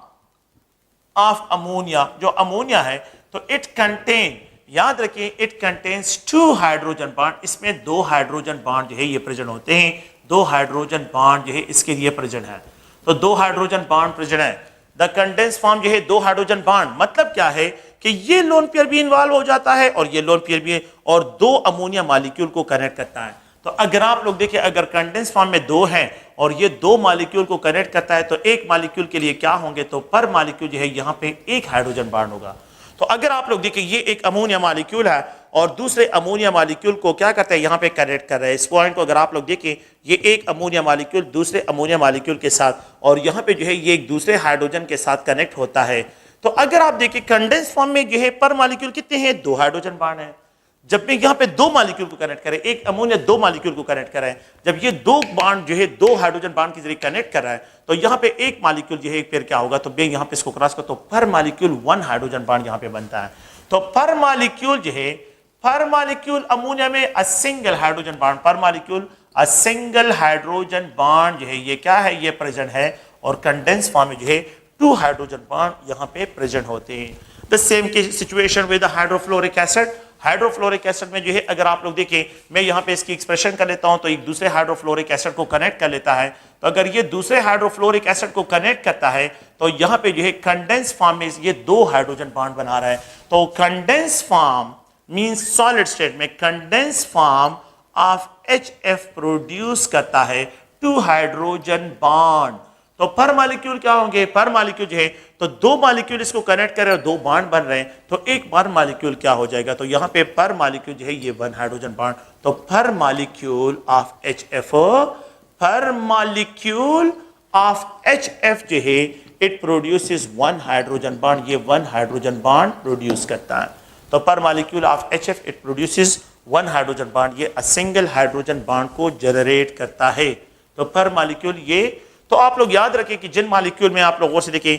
of ammonia, जो अमोनिया है, तो इट कंटेन, याद रखिए, इट कंटेन्स 2 हाइड्रोजन बॉन्ड, इसमें 2 हाइड्रोजन बॉन्ड जो है ये प्रेजेंट होते हैं, 2 हाइड्रोजन बॉन्ड जो है इसके लिए प्रेजेंट है, तो 2 हाइड्रोजन बॉन्ड प्रेजेंट है। द कंडेंस फॉर्म जो है 2 हाइड्रोजन बॉन्ड, मतलब क्या है कि ये लोन पेयर भी इन्वॉल्व हो जाता है और ये लोन पेयर भी है, और 2 अमोनिया मॉलिक्यूल को कनेक्ट करता है। तो अगर आप लोग देखें, अगर कंडेंस फॉर्म में 2 हैं और ये 2 मॉलिक्यूल को कनेक्ट करता है, तो एक मॉलिक्यूल के लिए क्या होंगे, तो पर मॉलिक्यूल जो है यहाँ पे 1 हाइड्रोजन बॉन्ड होगा। तो अगर आप लोग देखें, ये एक अमोनिया मॉलिक्यूल है और दूसरे अमोनिया मॉलिक्यूल को क्या करता है, यहाँ पे कनेक्ट कर रहा है। इस पॉइंट को अगर आप लोग देखें, ये एक अमोनिया मॉलिक्यूल दूसरे अमोनिया मॉलिक्यूल के साथ, और यहाँ पे जो है ये एक दूसरे हाइड्रोजन के साथ कनेक्ट होता है। तो अगर आप देखें कंडेंस फॉर्म में जो है पर मॉलिक्यूल कितने हैं, 2 हाइड्रोजन बॉन्ड है। जब मैं यहाँ पे 2 मॉलिक्यूल को कनेक्ट करें, एक अमोनिया 2 मॉलिक्यूल को कनेक्ट कर रहा है, जब ये 2 बॉन्ड जो है 2 हाइड्रोजन बॉन्ड के जरिए कनेक्ट कर रहा है, तो यहाँ पे एक मॉलिक्यूल जो है एक पेयर क्या होगा, तो मैं यहाँ पे इसको क्रॉस कर, तो पर मॉलिक्यूल 1 हाइड्रोजन बॉन्ड यहाँ पे बनता है। तो पर मॉलिक्यूल जो है, पर मॉलिक्यूल अमोनिया में अ सिंगल हाइड्रोजन बॉन्ड, पर molecule a single hydrogen bond जो है ये क्या है, ये प्रेजेंट है, और कंडेंस फॉर्म में जो है 2 हाइड्रोजन बॉन्ड यहाँ पे प्रेजेंट होते हैं। द सेम की situation with hydrofluoric acid, hydrofluoric acid में जो है अगर आप लोग देखें, मैं यहाँ पे इसकी एक्सप्रेशन कर लेता हूं, तो एक दूसरे हाइड्रोफ्लोरिक एसिड को कनेक्ट कर लेता है। तो अगर ये दूसरे हाइड्रोफ्लोरिक एसिड को कनेक्ट करता है, तो यहाँ पे जो है कंडेंस फॉर्म में ये 2 हाइड्रोजन बॉन्ड बना रहा है। तो condense form means solid state में condense form of HF produce करता है 2 हाइड्रोजन बॉन्ड। तो पर मॉलिक्यूल क्या होंगे, पर मॉलिक्यूल जो है तो दो मॉलिक्यूल इसको कनेक्ट कर रहे हैं और दो बॉन्ड बन रहे हैं, तो एक पर मॉलिक्यूल क्या हो जाएगा, तो यहाँ पे पर मॉलिक्यूल जो है ये वन हाइड्रोजन बॉन्ड, तो पर मॉलिक्यूल ऑफ HFO, पर मॉलिक्यूल ऑफ HF जो है it produces one hydrogen bond, ये वन हाइड्रोजन बॉन्ड प्रोड्यूस करता है। तो पर molecule of HF it produces one hydrogen bond, ये सिंगल हाइड्रोजन बॉन्ड को जनरेट करता है। तो पर मॉलिक्यूल ये, तो आप लोग याद रखें कि जिन मॉलिक्यूल में आप लोगों से देखें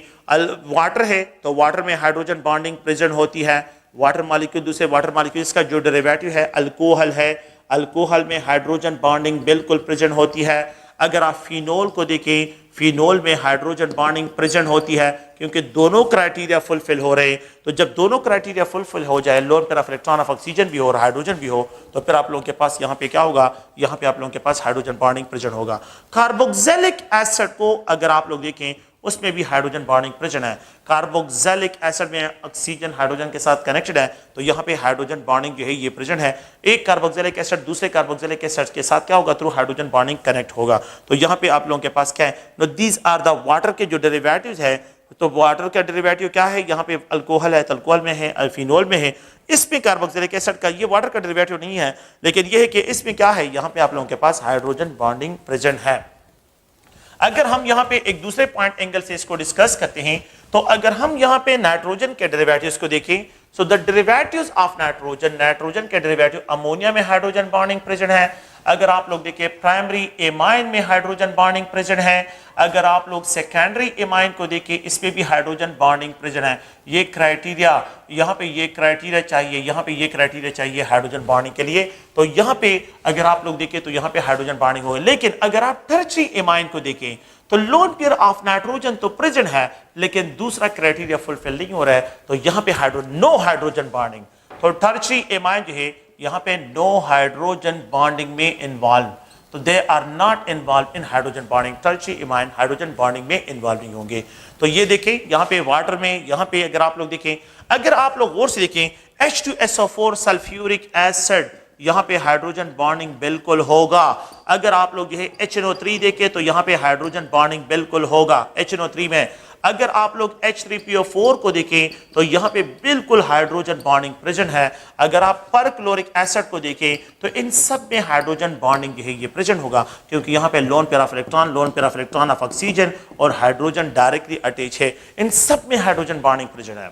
वाटर है तो वाटर में हाइड्रोजन बॉन्डिंग प्रेजेंट होती है, वाटर मॉलिक्यूल दूसरे वाटर मॉलिक्यूल, इसका जो डेरिवेटिव है अल्कोहल है, अल्कोहल में हाइड्रोजन बॉन्डिंग बिल्कुल प्रेजेंट होती है। अगर आप फिनोल को देखें, फिनोल में हाइड्रोजन बॉन्डिंग प्रेजेंट होती है, क्योंकि दोनों क्राइटेरिया फुलफिल हो रहे हैं। तो जब दोनों क्राइटेरिया फुलफिल हो जाए, loan pair of electron of oxygen भी हो और हाइड्रोजन भी हो, तो फिर आप लोगों के पास यहाँ पे क्या होगा, यहाँ पे आप लोगों के पास हाइड्रोजन बॉन्डिंग प्रेजेंट होगा। कार्बोक्सिलिक एसिड को अगर आप लोग देखें उसमें भी हाइड्रोजन बॉन्डिंग प्रेजेंट है। कार्बोक्सिलिक एसिड में ऑक्सीजन हाइड्रोजन के साथ कनेक्टेड है, तो यहाँ पे हाइड्रोजन बॉन्डिंग जो है ये प्रेजेंट है। एक कार्बोक्सिलिक एसिड दूसरे कार्बोक्सिलिक एसिड के साथ क्या होगा, थ्रू हाइड्रोजन बॉन्डिंग कनेक्ट होगा। तो यहाँ पे आप लोगों के पास क्या है, no these are the water के जो डेरिवेटिव्स है, तो वाटर का डेरिवेटिव क्या है, यहाँ पे अल्कोहल है तो अल्कोहल में है, अल्फिनोल में है। इसमें कार्बोक्सिलिक एसिड का ये वाटर का डेरिवेटिव नहीं है, लेकिन ये है कि इसमें क्या है, यहाँ पे आप लोगों के पास हाइड्रोजन बॉन्डिंग प्रेजेंट है। अगर हम यहाँ पे एक दूसरे पॉइंट एंगल से इसको डिस्कस करते हैं, तो अगर हम यहाँ पे नाइट्रोजन के डेरिवेटिव्स को देखें, so the derivatives of nitrogen, nitrogen के डेरिवेटिव, अमोनिया में हाइड्रोजन बॉन्डिंग प्रेजेंट है। अगर आप लोग देखिए प्राइमरी एमाइन में हाइड्रोजन बॉन्डिंग प्रेजेंट है। अगर आप लोग सेकेंडरी एमाइन को देखिए इसमें भी हाइड्रोजन बॉन्डिंग प्रेजेंट है। ये क्राइटेरिया, यहाँ पे ये क्राइटेरिया चाहिए, यहाँ पे ये क्राइटेरिया चाहिए हाइड्रोजन बॉन्डिंग के लिए, तो यहाँ पे अगर आप लोग देखें तो यहाँ पे हाइड्रोजन बॉन्डिंग होगा। लेकिन अगर आप टर्शियरी एमाइन को देखें तो लोन पेयर ऑफ नाइट्रोजन तो प्रेजेंट है, लेकिन दूसरा क्राइटेरिया फुलफिल नहीं हो रहा है, तो यहाँ पे नो हाइड्रोजन बॉन्डिंग। तो टर्शियरी एमाइन जो है यहाँ पे नो हाइड्रोजन बॉन्डिंग में इन्वॉल्व, तो they are not involve in hydrogen bonding. Tertiary amine hydrogen bonding में इन्वॉल्व नहीं होंगे। तो ये देखें यहाँ पे वाटर में, यहाँ पे अगर आप लोग देखें, अगर आप लोग गौर से देखें H2SO4 सल्फ्यूरिक एसिड, यहाँ पे हाइड्रोजन बॉन्डिंग बिल्कुल होगा। अगर आप लोग ये HNO3 देखें तो यहाँ पे हाइड्रोजन बॉन्डिंग बिल्कुल होगा HNO3 में। अगर आप लोग H3PO4 को देखें तो यहाँ पे बिल्कुल हाइड्रोजन बॉन्डिंग प्रेजेंट है। अगर आप पर क्लोरिक एसिड को देखें तो इन सब में हाइड्रोजन बॉन्डिंग जो है ये प्रेजेंट होगा, क्योंकि यहाँ पे loan pair of electron, loan pair of electron of oxygen और हाइड्रोजन डायरेक्टली अटैच है, इन सब में हाइड्रोजन बॉन्डिंग प्रेजेंट है।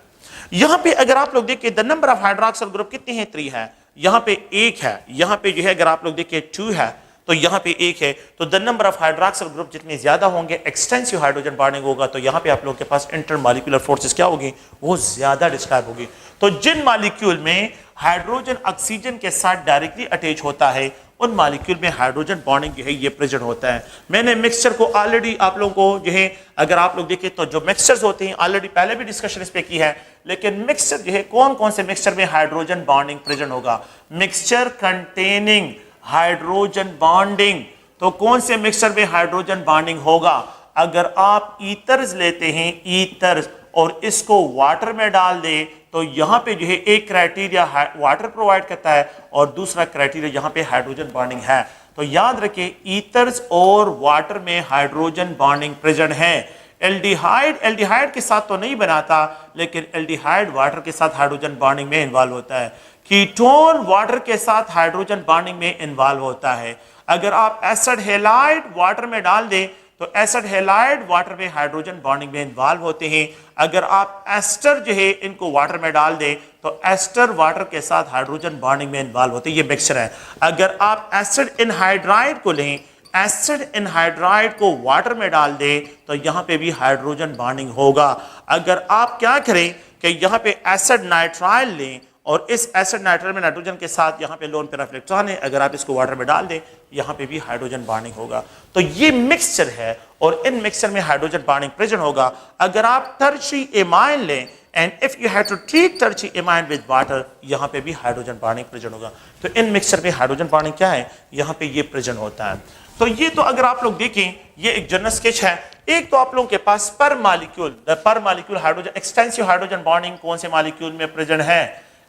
यहाँ पे अगर आप लोग देखें the number of hydroxyl group कितने हैं, 3 है, यहाँ पे 1 है, यहाँ पे जो है अगर आप लोग देखें 2 है, तो यहाँ पे 1 है। तो the number of hydroxyl group जितने ज्यादा होंगे एक्सटेंसिव हाइड्रोजन बॉन्डिंग होगा, तो यहाँ पे आप लोगों के पास इंटरमॉलिक्यूलर फोर्सेस क्या होगी, वो ज्यादा डिस्क्राइब होगी। तो जिन मॉलिक्यूल में हाइड्रोजन ऑक्सीजन के साथ डायरेक्टली अटैच होता है उन मॉलिक्यूल में हाइड्रोजन बॉन्डिंग जो है ये प्रेजेंट होता है। मैंने मिक्सचर को ऑलरेडी आप लोगों को जो है अगर आप लोग देखें तो जो मिक्सचर्स होते हैं ऑलरेडी पहले भी डिस्कशन इस पे की है, लेकिन मिक्सचर जो है कौन कौन से मिक्सचर में हाइड्रोजन बॉन्डिंग प्रेजेंट होगा, मिक्सचर कंटेनिंग हाइड्रोजन बॉन्डिंग। तो कौन से मिक्सचर में हाइड्रोजन बॉन्डिंग होगा, अगर आप ईथर्स लेते हैं, ईथर्स, और इसको वाटर में डाल दे तो यहाँ पे जो है एक क्राइटेरिया वाटर प्रोवाइड करता है और दूसरा क्राइटेरिया यहाँ पे हाइड्रोजन बॉन्डिंग है। तो याद रखिए ईथर्स और वाटर में हाइड्रोजन बॉन्डिंग प्रेजेंट है। एल्डिहाइड के साथ तो नहीं बनाता, लेकिन एल्डिहाइड वाटर के साथ हाइड्रोजन बॉन्डिंग में इन्वॉल्व होता है। कीटोन वाटर के साथ हाइड्रोजन बॉन्डिंग में इन्वॉल्व होता है। अगर आप एसिड हैलाइड वाटर में डाल दें तो एसिड हैलाइड वाटर में हाइड्रोजन बॉन्डिंग में इन्वॉल्व होते हैं। अगर आप एस्टर जो है इनको वाटर में डाल दें तो एस्टर वाटर के साथ हाइड्रोजन बॉन्डिंग में इन्वॉल्व होते हैं। ये मिक्सचर है। अगर आप एसिड एनहाइड्राइड को लें, एसिड एनहाइड्राइड को वाटर में डाल दें तो यहाँ पे भी हाइड्रोजन बॉन्डिंग होगा। अगर आप क्या करें कि यहाँ पे एसिड नाइट्राइल लें और इस एसिड नाइट्राइल में नाइट्रोजन के साथ यहाँ पे लोन पेयर ऑफ इलेक्ट्रॉन है, अगर आप इसको वाटर में डाल दें यहाँ पे भी हाइड्रोजन बॉन्डिंग होगा। तो ये मिक्सचर है और इन मिक्सचर में हाइड्रोजन बॉन्डिंग प्रेजेंट होगा। अगर आप टर्शियरी एमाइन लें and if you have to treat tertiary amine with water, यहाँ पे भी हाइड्रोजन बॉन्डिंग प्रेजेंट होगा। तो इन मिक्सचर में हाइड्रोजन बॉन्डिंग क्या है, यहाँ पे ये प्रेजेंट होता है। तो ये तो अगर आप लोग देखें ये एक जनरल स्केच है। एक तो आप लोगों के पास पर molecule hydrogen extensive hydrogen bonding कौन से मॉलिक्यूल में प्रेजेंट है,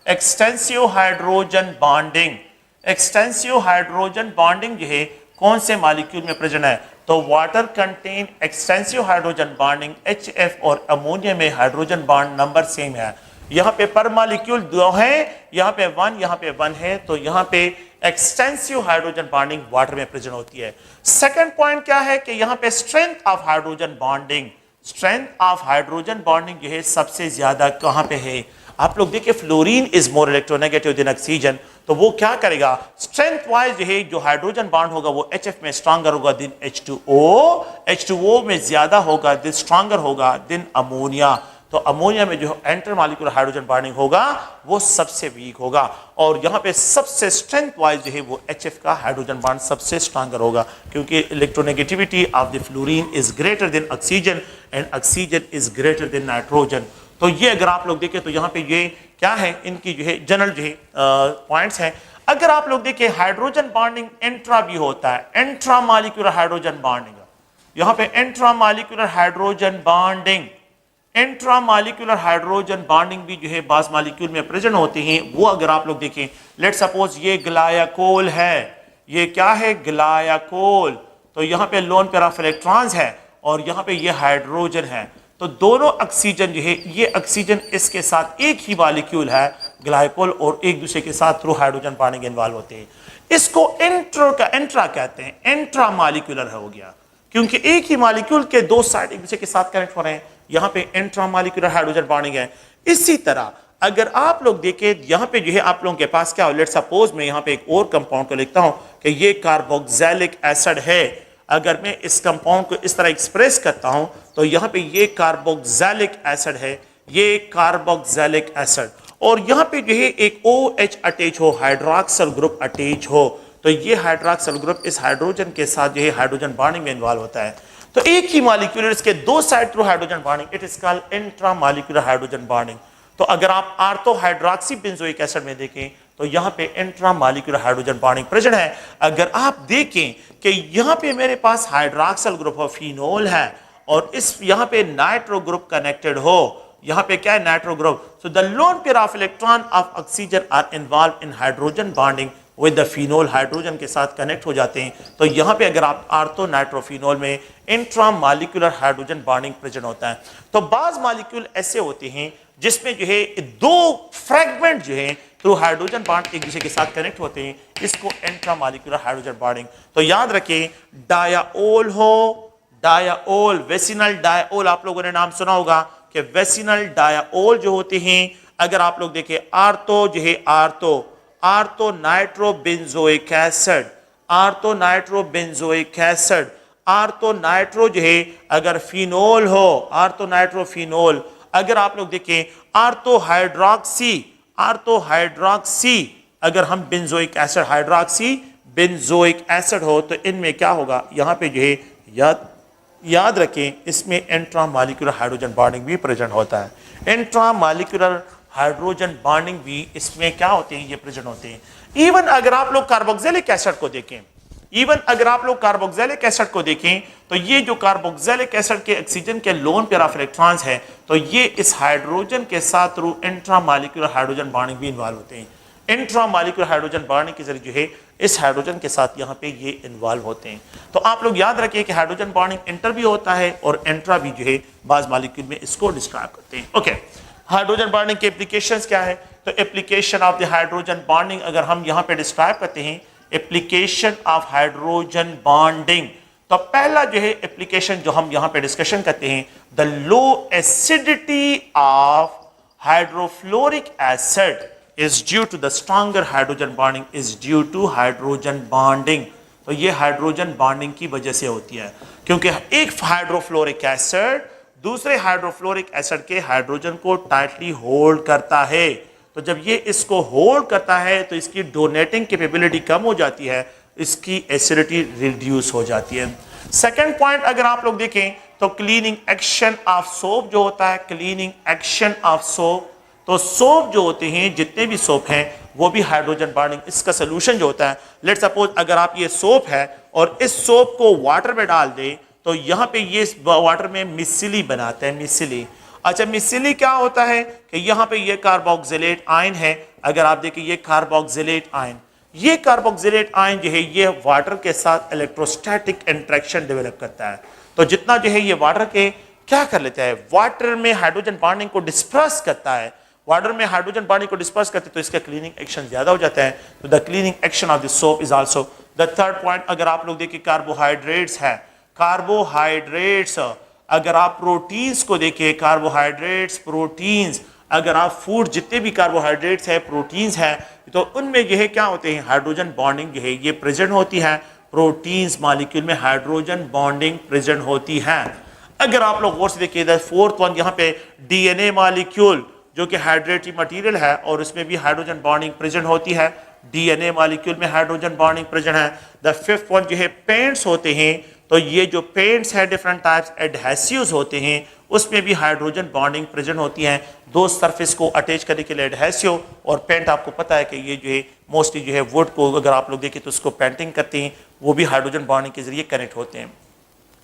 extensive hydrogen bonding. Extensive hydrogen bonding जो है कौन से मॉलिक्यूल में प्रेजेंट है, तो water contain extensive hydrogen bonding, HF और अमोनिया में हाइड्रोजन बॉन्ड नंबर सेम है। यहाँ पे पर मॉलिक्यूल 2 है, यहाँ पे 1, यहाँ पे 1 है, तो यहाँ पे एक्सटेंसिव हाइड्रोजन बॉन्डिंग वाटर में प्रेजेंट होती है। सेकंड पॉइंट क्या है कि यहाँ पे strength of hydrogen bonding, strength of hydrogen bonding जो है सबसे ज्यादा कहाँ पे है? आप लोग देखिए fluorine is more electronegative than oxygen, तो वो क्या करेगा? स्ट्रेंथ वाइज जो है जो हाइड्रोजन बॉन्ड होगा वो HF में स्ट्रॉन्गर होगा देन H2O, H2O में ज्यादा होगा देन स्ट्रॉन्गर होगा देन अमोनिया। तो अमोनिया में जो इंटर मॉलिक्यूलर हाइड्रोजन बॉन्डिंग होगा वो सबसे वीक होगा, और यहाँ पे सबसे स्ट्रेंथ वाइज जो है वो HF का हाइड्रोजन बॉन्ड सबसे स्ट्रॉन्गर होगा, क्योंकि electronegativity of the fluorine is greater than oxygen and oxygen is greater than nitrogen. तो ये अगर आप लोग देखें तो यहाँ पे ये क्या है, इनकी जो है जनरल जो है पॉइंट्स हैं। अगर आप लोग देखें हाइड्रोजन बॉन्डिंग इंट्रा भी होता है, इंट्रा मॉलिक्यूलर हाइड्रोजन बॉन्डिंग, यहाँ पे intra molecular hydrogen bonding, intra molecular hydrogen bonding भी जो है बास मॉलिक्यूल में प्रेजेंट होते हैं। वो अगर आप लोग देखें, लेट सपोज ये ग्लाइकोल है, ये क्या है? ग्लाइकोल। तो यहाँ पे लोन पेयर ऑफ इलेक्ट्रॉन्स है और यहाँ पे ये हाइड्रोजन है, तो दोनों ऑक्सीजन जो है, ये ऑक्सीजन इसके साथ एक ही मॉलिक्यूल है ग्लाइकोल, और एक दूसरे के साथ थ्रू हाइड्रोजन बॉन्डिंग इन्वॉल्व होते हैं। इसको इंट्रा कहते हैं, इंट्रा मॉलिक्यूलर हो गया, क्योंकि एक ही मॉलिक्यूल के दो साइड एक दूसरे के साथ कनेक्ट हो रहे हैं, यहाँ पे इंट्रा मॉलिक्यूलर हाइड्रोजन बॉन्डिंग है। इसी तरह अगर आप लोग देखें यहाँ पे जो है आप लोगों के पास क्या हो, लेट सपोज मैं यहाँ पे एक और कंपाउंड को लिखता हूँ कि ये कार्बोक्सिलिक एसिड है। अगर मैं इस कंपाउंड को इस तरह एक्सप्रेस करता हूँ तो यहाँ पे ये कार्बोक्सिलिक एसिड है, ये कार्बोक्सिलिक एसिड, और यहाँ पे जो है एक OH अटैच हो, हाइड्रोक्सिल ग्रुप अटैच हो, तो ये हाइड्रोक्सिल ग्रुप इस हाइड्रोजन के साथ जो है हाइड्रोजन बॉन्डिंग में इन्वॉल्व होता है। तो एक ही मॉलिक्यूल इसके दो side through hydrogen bonding, it is called intra molecular hydrogen bonding. तो अगर आप आर्थो हाइड्रोक्सी बेंजोइक एसिड में देखें तो यहाँ पे intra molecular hydrogen bonding present है। अगर आप देखें कि यहाँ पे मेरे पास हाइड्रोक्सिल ग्रुप ऑफ फिनोल है और इस यहाँ पे नाइट्रो ग्रुप कनेक्टेड हो, यहाँ पे क्या है? Nitro group. So the lone pair of electron of oxygen are involve in hydrogen bonding with the phenol, hydrogen के साथ कनेक्ट हो जाते हैं। तो यहाँ पे अगर आप आर्थो नाइट्रोफिनोल में intra molecular hydrogen bonding present होता है। तो बाज मॉलिक्यूल ऐसे होते हैं जिसमें जो है दो फ्रैगमेंट जो है थ्रू हाइड्रोजन बॉन्ड एक दूसरे के साथ कनेक्ट होते हैं, इसको इंट्रा मॉलिक्यूलर हाइड्रोजन बॉन्डिंग। तो याद रखें, डायाओल हो, डायाओल, वेसिनल डायाओल, आप लोगों ने नाम सुना होगा कि वेसिनल डायाओल जो होते हैं, अगर आप लोग देखें आर्थो जो है ortho nitrobenzoic acid, ortho nitrobenzoic acid, ortho nitro जो है अगर फिनोल हो, आर्थो नाइट्रोफिनोल, अगर आप लोग देखें आर्थो हाइड्रोक्सी, अगर हम benzoic acid, hydroxy benzoic acid हो, तो इनमें क्या होगा? यहाँ पे जो है याद रखें, इसमें इंट्रा मॉलिक्यूलर हाइड्रोजन बॉन्डिंग भी प्रेजेंट होता है। इंट्रा मॉलिक्यूलर हाइड्रोजन बॉन्डिंग भी इसमें क्या होते हैं? ये प्रेजेंट होते हैं। इवन अगर आप लोग कार्बोक्सिलिक एसिड को देखें, तो ये जो कार्बोक्सिलिक एसिड के ऑक्सीजन के लोन पेयर ऑफ इलेक्ट्रॉन्स है, तो ये इस हाइड्रोजन के साथ through intra molecular hydrogen bonding भी इन्वॉल्व होते हैं। इंट्रा मॉलिक्यूलर हाइड्रोजन बॉन्डिंग के जरिए जो है इस हाइड्रोजन के साथ यहाँ पे ये इन्वॉल्व होते हैं। तो आप लोग याद रखिए कि हाइड्रोजन बॉन्डिंग इंटर भी होता है और इंट्रा भी जो है बाज मॉलिक्यूल में इसको डिस्क्राइब करते हैं। ओके, हाइड्रोजन बॉन्डिंग के एप्लीकेशंस क्या है? तो application of the hydrogen bonding अगर हम यहाँ पे डिस्क्राइब करते हैं, एप्लीकेशन ऑफ हाइड्रोजन बॉन्डिंग, तो पहला जो है एप्लीकेशन जो हम यहाँ पे डिस्कशन करते हैं, the low acidity of hydrofluoric acid is due to the stronger hydrogen bonding is due to hydrogen bonding। तो ये हाइड्रोजन बॉन्डिंग की वजह से होती है, क्योंकि एक हाइड्रोफ्लोरिक एसिड दूसरे हाइड्रोफ्लोरिक एसिड के हाइड्रोजन को टाइटली होल्ड करता है। तो जब ये इसको होल्ड करता है तो इसकी डोनेटिंग कैपेबिलिटी कम हो जाती है, इसकी एसिडिटी रिड्यूस हो जाती है। सेकेंड पॉइंट अगर आप लोग देखें तो क्लीनिंग एक्शन ऑफ सोप जो होता है, क्लीनिंग एक्शन ऑफ सोप, तो सोप जो होते हैं, जितने भी सोप हैं वो भी हाइड्रोजन बॉन्डिंग, इसका सोल्यूशन जो होता है, लेट सपोज अगर आप ये सोप है और इस सोप को वाटर में डाल दें तो यहाँ पे ये वाटर में मिसिली बनाते हैं, मिसिली। अच्छा, मिसिली क्या होता है कि यहाँ पे ये कार्बोक्सिलेट आयन है, अगर आप देखें ये कार्बोक्सिलेट आयन, ये कार्बोक्सिलेट आयन जो है ये वाटर के साथ इलेक्ट्रोस्टैटिक इंटरेक्शन डेवलप करता है। तो जितना जो है ये वाटर के क्या कर लेता है, वाटर में हाइड्रोजन बॉन्डिंग को डिस्पर्स करता है, वाटर में हाइड्रोजन बॉन्डिंग को डिस्पर्स करते तो इसका क्लीनिंग एक्शन ज्यादा हो जाता है। तो the cleaning action of the soap is also the third point. अगर आप लोग देखिए कार्बोहाइड्रेट्स है, कार्बोहाइड्रेट्स अगर आप प्रोटीन्स को देखिए, कार्बोहाइड्रेट्स प्रोटीन्स, अगर आप फूड जितने भी कार्बोहाइड्रेट्स है प्रोटीन्स है तो उनमें यह है क्या होते हैं, हाइड्रोजन बॉन्डिंग जो है ये प्रेजेंट होती है, प्रोटीन्स मॉलिक्यूल में हाइड्रोजन बॉन्डिंग प्रेजेंट होती है। अगर आप लोग गौर से देखिए फोर्थ वन यहाँ पे डीएनए मॉलिक्यूल जो कि हाइड्रेटिव मटेरियल है और उसमें भी हाइड्रोजन बॉन्डिंग प्रेजेंट होती है, डीएनए मॉलिक्यूल में हाइड्रोजन बॉन्डिंग प्रेजेंट है। द फिफ्थ वन जो है पेंट्स होते हैं, तो ये जो पेंट्स है डिफरेंट टाइप्स एडहेसिव्स होते हैं उसमें भी हाइड्रोजन बॉन्डिंग प्रेजेंट होती है। दो सरफेस को अटैच करने के लिए एडहेसिव और पेंट, आपको पता है कि ये जो है मोस्टली जो है वुड को अगर आप लोग देखें तो उसको पेंटिंग करते हैं, वो भी हाइड्रोजन बॉन्डिंग के जरिए कनेक्ट होते हैं।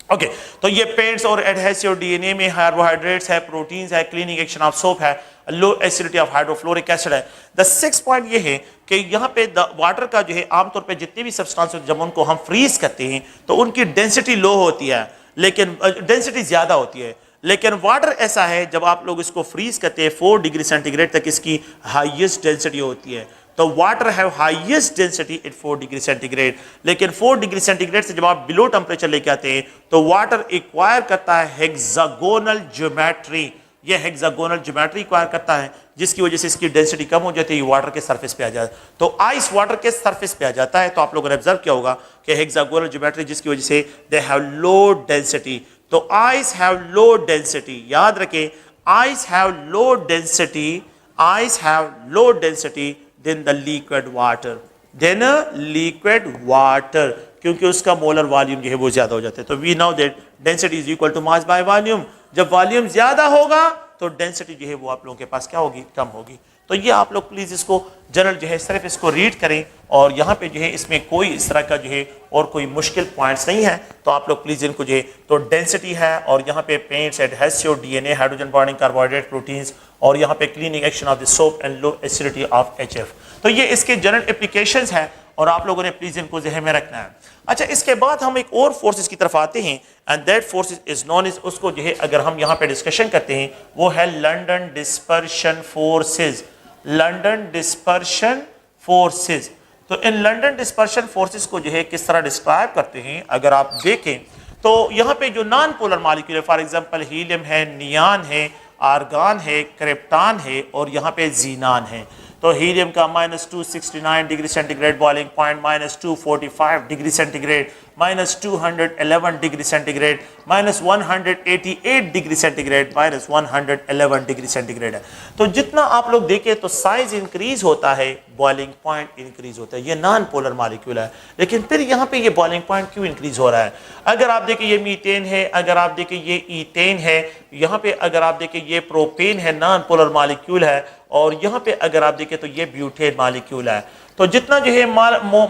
ओके तो ये पेंट्स और एडहेसिव, डीएनए में कार्बोहाइड्रेट्स है, प्रोटीन्स है, क्लीनिंग एक्शन ऑफ सोप है, लो एसिडिटी ऑफ हाइड्रोफ्लोरिक एसिड है। द सिक्स पॉइंट ये है कि यहाँ पे वाटर का जो है आमतौर पे जितने भी सब्सटेंस जब उनको हम फ्रीज करते हैं तो उनकी डेंसिटी लो होती है, लेकिन डेंसिटी ज्यादा होती है, लेकिन वाटर ऐसा है जब आप लोग इसको फ्रीज करते हैं 4 डिग्री सेंटीग्रेड तक इसकी हाईएस्ट डेंसिटी होती है। तो water have highest density at 4 degree centigrade, लेकिन 4 डिग्री सेंटीग्रेड से जब आप बिलो टेम्परेचर लेके आते हैं तो वाटर एक्वायर करता है हेक्सागोनल ज्योमेट्री, ये हेक्सागोनल ज्योमेट्री एक्वायर करता है जिसकी वजह से इसकी डेंसिटी कम हो जाती है, वाटर के सरफेस पे आ जाता है। तो आइस वाटर के सरफेस पे आ जाता है, तो आप लोगों ने ऑब्जर्व किया होगा कि हेक्सागोनल ज्योमेट्री जिसकी वजह से दे हैव लो डेंसिटी। तो आइस हैव लो डेंसिटी, याद रखें ice have low density, ice have low density than the liquid water, than liquid water, क्योंकि उसका मोलर वॉल्यूम जो है वो ज्यादा हो जाता है। तो we know that density is equal to mass by volume, जब वॉल्यूम ज्यादा होगा तो डेंसिटी जो है वो आप लोगों के पास क्या होगी, कम होगी। तो ये आप लोग प्लीज इसको जनरल जो है सिर्फ इसको रीड करें और यहाँ पे जो है इसमें कोई इस तरह का जो है और कोई मुश्किल पॉइंट्स नहीं है, तो आप लोग प्लीज इनको जो है तो डेंसिटी है और यहाँ पे paints, adhesive, DNA, hydrogen bonding, carbohydrate, proteins और यहाँ पे cleaning action of the soap and low acidity of HF। तो ये इसके जनरल एप्लीकेशंस हैं और आप लोगों ने प्लीज इनको ज़हन में रखना है। अच्छा इसके बाद हम एक और फोर्सेस की तरफ आते हैं and that forces is known is, उसको जो है अगर हम यहाँ पे डिस्कशन करते हैं वो है London dispersion forces, London dispersion forces. तो इन लंदन डिस्पर्शन फोर्सेस को जो है किस तरह डिस्क्राइब करते हैं, अगर आप देखें तो यहाँ पे जो नॉन पोलर मॉलिक्यूल है, फॉर एग्जांपल हीलियम है, नियान है, आर्गान है, क्रिप्टॉन है और यहाँ पे जीनान है। तो हीलियम का -269 degree centigrade boiling point, -245 degree centigrade, -211 degree centigrade, -188 degree centigrade, -111 degree centigrade है। तो जितना आप लोग देखें तो साइज इंक्रीज होता है, बॉइलिंग पॉइंट इंक्रीज होता है। ये नॉन पोलर मॉलिक्यूल है, लेकिन फिर यहाँ पे ये बॉइलिंग पॉइंट क्यों इंक्रीज हो रहा है? अगर आप देखें ये मीथेन है, अगर आप देखें ये ईथेन है, यहाँ पे अगर आप देखें ये प्रोपेन है, नॉन पोलर मॉलिक्यूल है, और यहाँ पे अगर आप देखें तो ये ब्यूटेन मॉलिक्यूल है। तो जितना जो है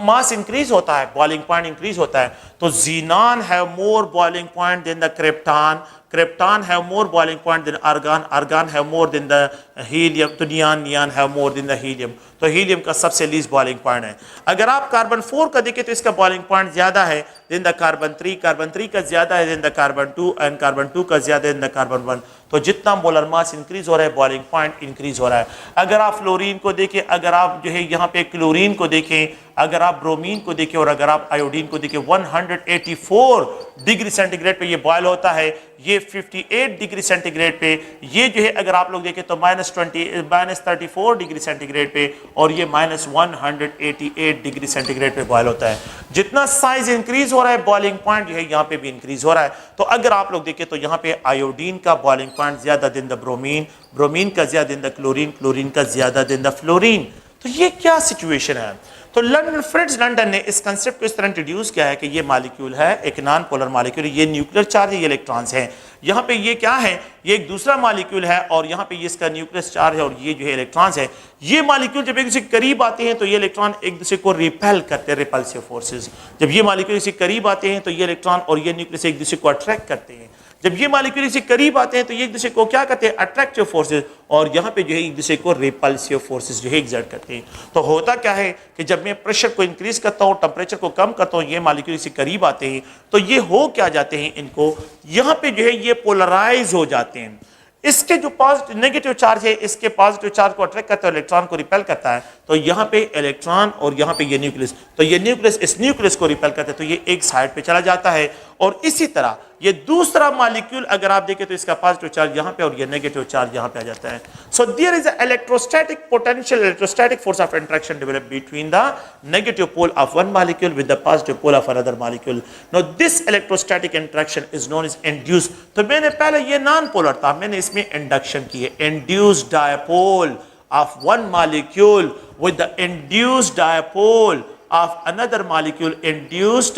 मास इंक्रीज होता है, बॉइलिंग पॉइंट इंक्रीज होता है। तो xenon have more boiling point than the krypton, krypton have more boiling point than argon, argon have more than the helium, तो neon, neon have more than the helium. तो helium का सबसे least boiling point है। अगर आप carbon 4 का देखें तो इसका बॉइलिंग पॉइंट ज्यादा है देन द कार्बन 3, कार्बन 3 का ज्यादा है than the carbon 2 and carbon 2 का ज्यादा है देन द कार्बन 1। तो जितना मोलर मास इंक्रीज हो रहा है, बॉइलिंग पॉइंट इंक्रीज हो रहा है। अगर आप फ्लोरीन को देखें, अगर आप जो है यहाँ पे क्लोरीन को देखें, अगर आप ब्रोमीन को देखें और अगर आप आयोडीन को देखें, 184 डिग्री सेंटीग्रेड पे ये बॉयल होता है, ये 58 डिग्री सेंटीग्रेड पे, ये जो है अगर आप लोग देखें तो -34 डिग्री सेंटीग्रेड पे, और ये -188 डिग्री सेंटीग्रेड पे बॉयल होता है। जितना साइज इंक्रीज हो रहा है, बॉइलिंग पॉइंट जो है यहाँ पे भी इंक्रीज हो रहा है। तो अगर आप लोग देखें तो यहाँ पे आयोडीन का बॉइलिंग पॉइंट ज्यादा देन द ब्रोमीन, ब्रोमीन का ज्यादा देन द क्लोरीन, क्लोरीन का ज्यादा देन द फ्लोरीन। तो ये क्या सिचुएशन है? तो लंदन, फ्रिट्ज लंदन ने इस कंसेप्ट को इस तरह इंट्रोड्यूस किया है कि ये मॉलिक्यूल है एक नॉन पोलर मॉलिक्यूल, ये न्यूक्लियर चार्ज है, ये इलेक्ट्रॉन्स हैं। यहाँ पे ये क्या है, ये एक दूसरा मॉलिक्यूल है और यहाँ पे ये इसका न्यूक्लियस चार्ज है और ये जो है इलेक्ट्रॉन्स है। ये मॉलिक्यूल जब एक दूसरे के करीब आते हैं तो ये इलेक्ट्रॉन एक दूसरे को रिपेल करते हैं, रिपल्सिव फोर्सेस। जब ये मॉलिक्यूल इसके करीब आते हैं तो ये इलेक्ट्रॉन और ये न्यूक्लियस एक दूसरे को अट्रैक्ट करते हैं। जब ये मालिक्यूल इसी करीब आते हैं तो ये एक दूसरे को क्या करते हैं, अट्रैक्टिव फोर्सेस, और यहाँ पे जो है एक दूसरे को रिपल्सिव फोर्सेस जो है एग्जर्ट करते हैं। तो होता क्या है कि जब मैं प्रेशर को इंक्रीज करता हूँ, टेम्परेचर को कम करता हूँ, ये मालिक्यूल इसी करीब आते हैं तो ये हो क्या जाते हैं, इनको यहाँ पे जो है ये पोलराइज हो जाते हैं। इसके जो पॉजिटिव नेगेटिव चार्ज है, इसके पॉजिटिव चार्ज को अट्रैक्ट करता है, इलेक्ट्रॉन को रिपेल करता है, तो यहाँ पे इलेक्ट्रॉन और यहाँ पे ये न्यूक्लियस, तो ये न्यूक्लियस इस न्यूक्लियस को रिपेल करता है, तो ये एक साइड पे चला जाता है। और इसी तरह ये दूसरा मॉलिक्यूल अगर आप देखें तो इसका पॉजिटिव चार्ज यहाँ पे और ये नेगेटिव चार्ज यहाँ पे आ जाता है। So there is a electrostatic potential, electrostatic force of interaction develop between the negative pole of one molecule with the positive pole of another molecule. Now this electrostatic interaction is known as induce. तो मैंने पहले ये non polar था, मैंने इसमें induction की है। Induced dipole of one molecule with the induced dipole of another molecule, induced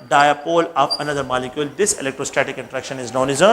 dipole of another molecule, this electrostatic interaction is known as a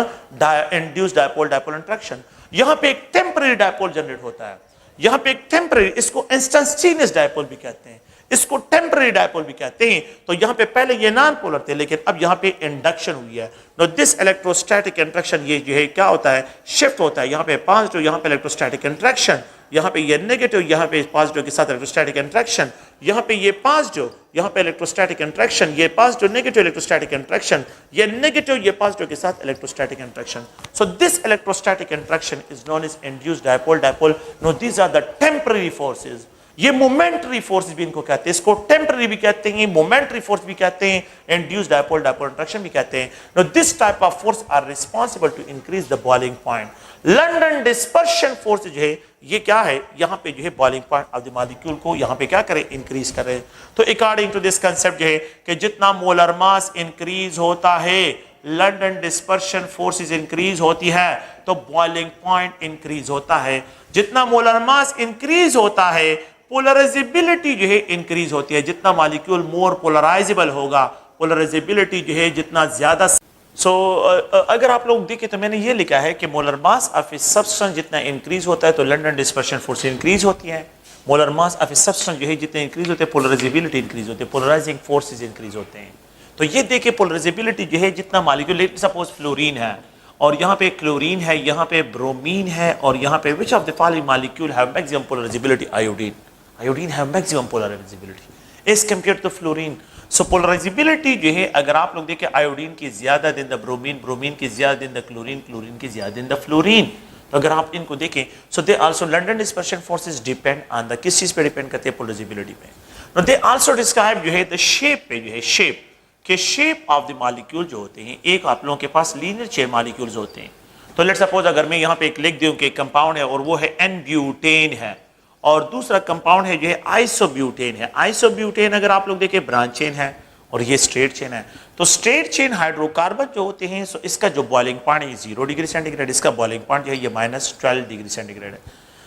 induced dipole interaction। यहाँ पे एक temporary dipole generate होता है, यहाँ पे एक temporary, इसको instantaneous dipole भी कहते हैं, इसको टेम्पररी डायपोल भी कहते हैं। तो यहाँ पे पहले ये नॉन पोलर थे, लेकिन अब यहाँ पे इंडक्शन हुई है। नो दिस इलेक्ट्रोस्टैटिक इंटरेक्शन, ये जो है क्या होता है, शिफ्ट होता है। यहाँ पे पॉजिटिव, यहाँ पे इलेक्ट्रोस्टैटिक इंटरेक्शन, यहाँ पे ये नेगेटिव, यहाँ पे पॉजिटिव के साथ इलेक्ट्रोस्टैटिक इंटरेक्शन, यहाँ पे ये पॉजिटिव, यहाँ पे इलेक्ट्रोस्टैटिक इंटरेक्शन, ये पॉजिटिव नेगेटिव इलेक्ट्रोस्टैटिक इंटरेक्शन, ये नेगेटिव ये पॉजिटिव के साथ electrostatic interaction. So this electrostatic interaction is known as induced dipole dipole. No these are the temporary forces. ये मोमेंटरी फोर्स भी इनको कहते हैं, इसको टेम्पररी भी कहते हैं, मोमेंटरी फोर्स भी कहते हैं, इंड्यूस्ड डायपोल डायपोल इंटरेक्शन भी कहते हैं। No this type of force are responsible to increase the boiling point. London dispersion force जो है ये क्या है, यहाँ पे जो है boiling point of the molecule को यहाँ पे क्या करें, इंक्रीज करें। तो अकॉर्डिंग टू दिस कंसेप्ट जो है कि जितना मोलर मास इंक्रीज होता है, लंडन डिस्पर्शन फोर्सेस इंक्रीज होती है, तो बॉइलिंग पॉइंट इंक्रीज होता है। जितना मोलर मास इंक्रीज होता है, पोलराइजेबिलिटी जो है इंक्रीज होती है। जितना मॉलिक्यूल मोर पोलराइजेबल होगा, पोलराइजेबिलिटी जो है जितना ज्यादा। अगर आप लोग देखें तो मैंने ये लिखा है कि molar mass of a substance जितना इंक्रीज होता है तो लंडन डिस्पर्शन फोर्स इंक्रीज होती है। Molar mass of a substance जो है जितने इंक्रीज होते हैं, पोलराइजेबिलिटी इंक्रीज होती है, पोलराइजिंग फोर्सेस इंक्रीज होते हैं। तो ये देखिए पोलराइजेबिलिटी जो है जितना मॉलिक्यूल, सपोज फ्लोरीन है और यहाँ पे क्लोरीन है, यहाँ पे ब्रोमीन है और यहाँ पे which of the following molecule have maximum polarizability? Iodine. Iodine है maximum polarizability as compare to fluorine. So polarizability जो है अगर आप लोग देखें, आयोडीन की ज्यादा दिन द ब्रोमीन, ब्रोमीन की ज्यादा दिन द क्लोरीन, क्लोरीन की ज्यादा दिन द फ्लोरीन। तो अगर आप इनको देखें, so they also London dispersion forces depend on the, किस चीज पे डिपेंड करते हैं? पोलराइजेबिलिटी पे। नो दे आल्सो डिस्क्राइब जो है द शेप पे, जो है शेप के शेप ऑफ द मॉलिक्यूल जो होते हैं। एक आप लोगों के पास लीनियर चेन मॉलिक्यूल्स होते हैं। तो लेट्स सपोज अगर मैं यहाँ पे एक लिख दूं कि कंपाउंड है और वो है एन-ब्यूटेन है, और दूसरा कंपाउंड है जो है आइसोब्यूटेन है। आइसोब्यूटेन अगर आप लोग देखें ब्रांच चेन है और ये स्ट्रेट चेन है। तो स्ट्रेट चेन हाइड्रोकार्बन जो होते हैं, सो इसका जो बॉइलिंग पॉइंट है 0 डिग्री सेंटीग्रेड, इसका बॉइलिंग पॉइंट जो है ये -12 डिग्री सेंटीग्रेड है।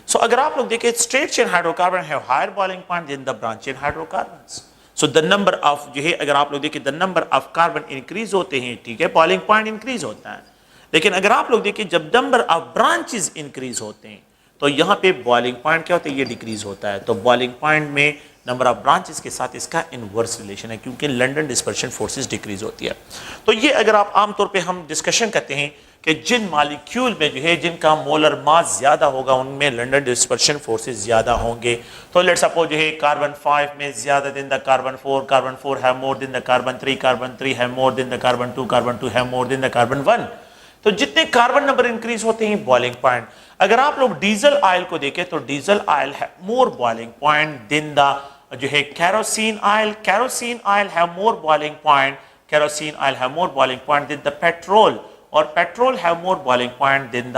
सो अगर आप लोग देखें स्ट्रेट चेन हाइड्रोकार्बन है higher boiling point than the branch chain hydrocarbon. So the number of जो है अगर आप लोग देखें the number of carbon increase होते हैं, ठीक है, बॉइलिंग पॉइंट इंक्रीज होता है। लेकिन अगर आप लोग देखें जब नंबर ऑफ ब्रांचेस इंक्रीज होते हैं तो यहाँ पे बॉइलिंग पॉइंट क्या होता है, ये डिक्रीज होता है। तो बॉइलिंग पॉइंट में नंबर ऑफ ब्रांचेस के साथ इसका इनवर्स रिलेशन है, क्योंकि लंडन डिस्पर्शन फोर्सेस डिक्रीज होती है। तो ये अगर आप आमतौर पे हम डिस्कशन करते हैं कि जिन मॉलिक्यूल में जो है जिनका मोलर मास ज्यादा होगा उनमें लंडन डिस्पर्शन फोर्सेस ज्यादा होंगे। तो लेट्स सपोज जो है कार्बन 5 में ज्यादा दिन द कार्बन 4, कार्बन 4 है मोर दिन द कार्बन 3, कार्बन 3 है मोर दिन द कार्बन 2, कार्बन 2 है मोर दिन द कार्बन 1। तो जितने कार्बन नंबर इंक्रीज होते हैं बॉइलिंग पॉइंट। अगर आप लोग डीजल ऑयल को देखें तो डीजल ऑयल है more boiling point than the जो है कैरोसिन ऑयल। कैरोसिन ऑयल है more boiling point, kerosene oil है more boiling point than the petrol, और पेट्रोल है more boiling point than the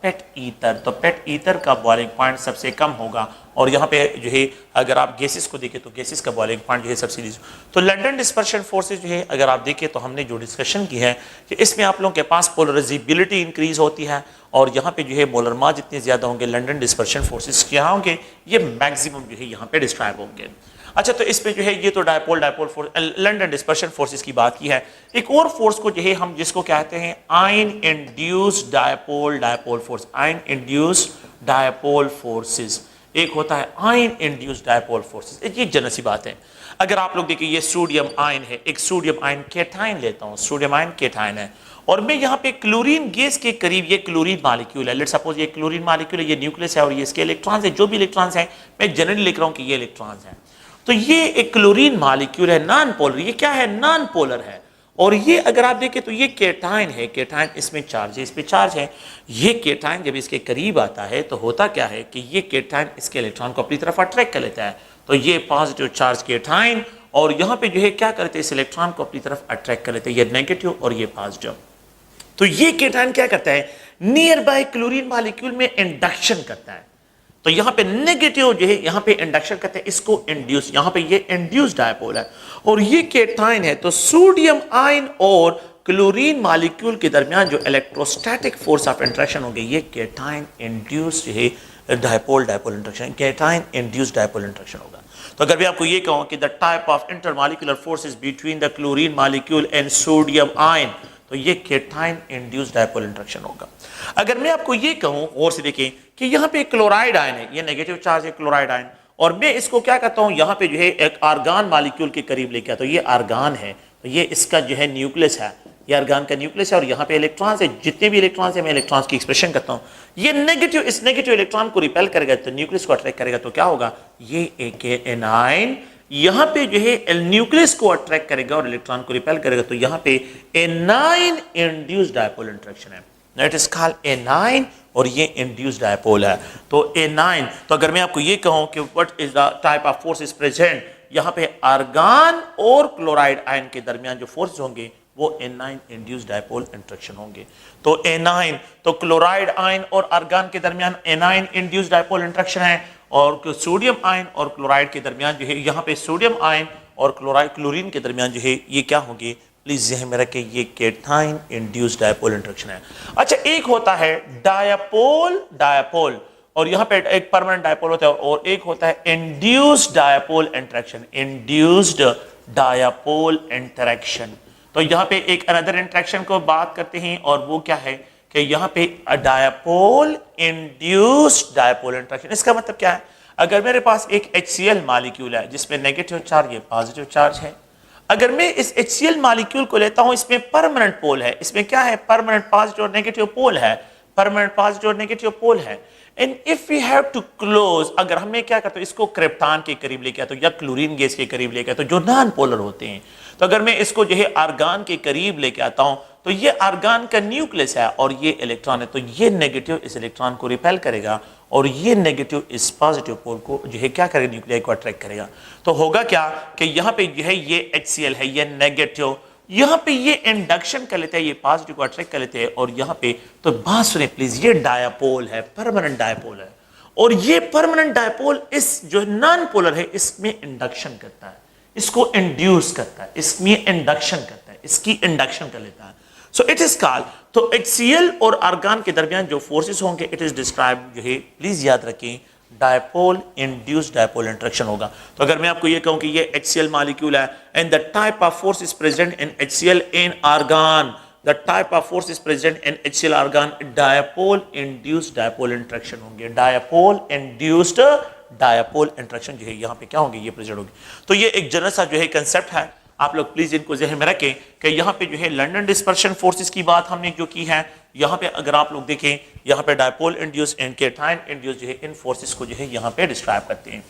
pet ether. तो पेट ईथर का boiling point सबसे कम होगा। और यहाँ पे जो है अगर आप गैसेस को देखें तो गैसेस का बॉइलिंग पॉइंट जो है सबसे लीस्ट। तो लंडन डिस्पर्शन फोर्सेस जो है अगर आप देखें तो हमने जो डिस्कशन की है कि इसमें आप लोगों के पास पोलराइजेबिलिटी इंक्रीज होती है, और यहाँ पे जो है मोलर मास जितने ज्यादा होंगे लंडन डिस्पर्शन फोर्सेस क्या होंगे, ये मैक्सिमम जो है यहाँ पे डिस्क्राइब होंगे। अच्छा, तो इसमें जो है ये तो dipole dipole force, London dispersion forces की बात की है। एक और फोर्स को जो है हम जिसको कहते हैं ion induced dipole dipole force, ion induced dipole forces. एक होता है आयन इंड्यूस्ड डायपोल फोर्सेस। ये जनरल सी बात है। अगर आप लोग देखिए ये सोडियम आयन है, एक सोडियम आयन केटाइन लेता हूं, सोडियम आयन केटाइन है, और मैं यहाँ पे क्लोरीन गैस के करीब, ये क्लोरीन मॉलिक्यूल है, लेट्स सपोज ये क्लोरीन मॉलिक्यूल है, ये न्यूक्लियस है और ये इसके इलेक्ट्रॉन्स है, जो भी इलेक्ट्रॉन्स हैं मैं जनरली लिख रहा हूँ कि ये इलेक्ट्रॉन्स हैं। तो ये एक क्लोरीन मॉलिक्यूल है, नॉन पोलर, ये क्या है, नॉन पोलर है। और ये अगर आप देखें तो ये केटाइन है, केटाइन इसमें चार्ज है, इस पे चार्ज है। ये केटाइन जब इसके करीब आता है तो होता क्या है कि ये केटाइन इसके इलेक्ट्रॉन को अपनी तरफ अट्रैक्ट कर लेता है। तो ये पॉजिटिव चार्ज केटाइन और यहाँ पे जो है क्या करते हैं, इस इलेक्ट्रॉन को अपनी तरफ अट्रैक्ट कर लेते हैं, ये नेगेटिव और ये पॉजिटिव। तो ये केटाइन क्या करता है, नियर बाय क्लोरीन मॉलिक्यूल में इंडक्शन करता है। तो यहां पे नेगेटिव जो है यहां पे इंडक्शन करते हैं, इसको इंड्यूस, यहां पे ये इंड्यूस डायपोल है और ये केटाइन है। तो सोडियम आयन और क्लोरीन मॉलिक्यूल के दरमियान जो इलेक्ट्रोस्टैटिक फोर्स ऑफ इंटरेक्शन होगी, ये केटाइन इंड्यूस जो है dipole dipole interaction, cation induce dipole interaction होगा। तो अगर मैं आपको ये कहूं कि the type of intermolecular forces between the chlorine molecule and sodium ion, तो ये केटाइन इंड्यूस्ड डायपोल इंटरेक्शन होगा। अगर मैं आपको ये कहूं, और से देखें कि यहाँ पे क्लोराइड आयन है, ये नेगेटिव चार्ज है क्लोराइड आयन, और मैं इसको क्या करता हूं, यहाँ पे जो है एक आर्गान मॉलिक्यूल के करीब लेके आता हूं, ये आर्गान है, तो ये इसका जो है न्यूक्लियस है, ये आर्गान का न्यूक्लियस है और यहाँ पे इलेक्ट्रॉन्स है, जितने भी इलेक्ट्रॉन्स है मैं इलेक्ट्रॉन्स की एक्सप्रेशन करता हूँ। ये नेगेटिव, इस नेगेटिव इलेक्ट्रॉन को रिपेल करेगा तो न्यूक्लियस को अट्रैक्ट करेगा, तो क्या होगा, ये एक एनाइन यहां पे जो है न्यूक्लियस को अट्रैक्ट करेगा और इलेक्ट्रॉन को रिपेल करेगा, तो यहां पे एनाइन इंड्यूस्ड डायपोल इंटरेक्शन है, दैट इज कॉल्ड एनाइन, और ये इंड्यूस्ड डायपोल है। तो एनाइन, तो अगर मैं आपको ये कहूं कि what is the type of force is present, यहां पे आर्गान और क्लोराइड आयन के दरमियान जो फोर्स होंगे वो एनाइन इंड्यूस्ड डायपोल इंटरेक्शन होंगे। तो एनाइन, तो क्लोराइड आयन और आर्गान के दरमियान एनाइन इंड्यूस्ड डायपोल इंटरेक्शन है, और सोडियम आयन और क्लोराइड के दरमियान जो है यहाँ पे सोडियम आयन और क्लोरीन के दरमियान जो है ये क्या होंगे, प्लीज ज़हन में रखें, ये केटाइन इंड्यूस्ड डायपोल इंटरेक्शन है। अच्छा, एक होता है डायपोल डायपोल, और यहाँ पे एक परमानेंट डायपोल होता है, और एक होता है induced dipole interaction, induced dipole interaction. तो यहाँ पे एक अनदर इंटरेक्शन को बात करते हैं, और वो क्या है कि यहाँ पे डायपोल इंड्यूस्ड डायपोल इंटरेक्शन। इसका मतलब क्या है, अगर मेरे पास एक HCl मॉलिक्यूल है जिसमें नेगेटिव चार्ज, ये पॉजिटिव चार्ज है, अगर मैं इस HCl मॉलिक्यूल को लेता हूं, इसमें परमानेंट पोल है, इसमें क्या है, परमानेंट पॉजिटिव और नेगेटिव पोल है, परमानेंट पॉजिटिव और नेगेटिव पोल है। And if we have to close, अगर हमें क्या करते हैं, इसको क्रिप्टॉन के करीब लेके आते, या क्लोरीन गैस के करीब लेके आते, जो नॉन पोलर होते हैं, तो अगर मैं इसको जो है आर्गान के करीब लेके आता हूं, तो ये आर्गान का न्यूक्लियस है और ये इलेक्ट्रॉन है, तो ये नेगेटिव इस इलेक्ट्रॉन को रिपेल करेगा और ये नेगेटिव इस पॉजिटिव पोल को जो है क्या करेगा, न्यूक्लियाई को अट्रैक्ट करेगा। तो होगा क्या कि यहाँ पे जो है ये HCl है, ये नेगेटिव, यहाँ पे ये इंडक्शन कर लेते हैं, ये पॉजिटिव को अट्रैक्ट कर लेते हैं, और यहाँ पे, तो बात सुने प्लीज, ये डायपोल है, परमानेंट डायपोल है, और ये परमानेंट डायपोल इस जो नॉन पोलर है इसमें इंडक्शन करता है, इसको इंड्यूस करता है, इसमें इंडक्शन करता है, इसकी इंडक्शन कर लेता है। सो इट इज कॉल्ड, तो HCl और आर्गान के दरमियान जो फोर्सेस होंगे, इट इज डिस्क्राइब जो है, प्लीज याद रखें, डायपोल इंड्यूस्ड डायपोल इंटरेक्शन होगा। तो अगर मैं आपको ये कहूं कि ये HCl मॉलिक्यूल है and the type of force is present in HCl in argon, the type of force is present in HCl argon, dipole induced dipole interaction होंगे, डायपोल इंड्यूस्ड डायपोल इंटरेक्शन जो है यहाँ पे क्या होंगे, ये प्रेजेंट होगी। तो ये एक जनरल सा जो है कंसेप्ट है, आप लोग प्लीज इनको ज़हन में रखें कि यहाँ पे जो है लंदन डिस्पर्शन फोर्सेस की बात हमने जो की है, यहाँ पे अगर आप लोग देखें, यहाँ पे dipole induce and cation induce जो है इन फोर्सेस को जो है यहाँ पे डिस्क्राइब करते हैं।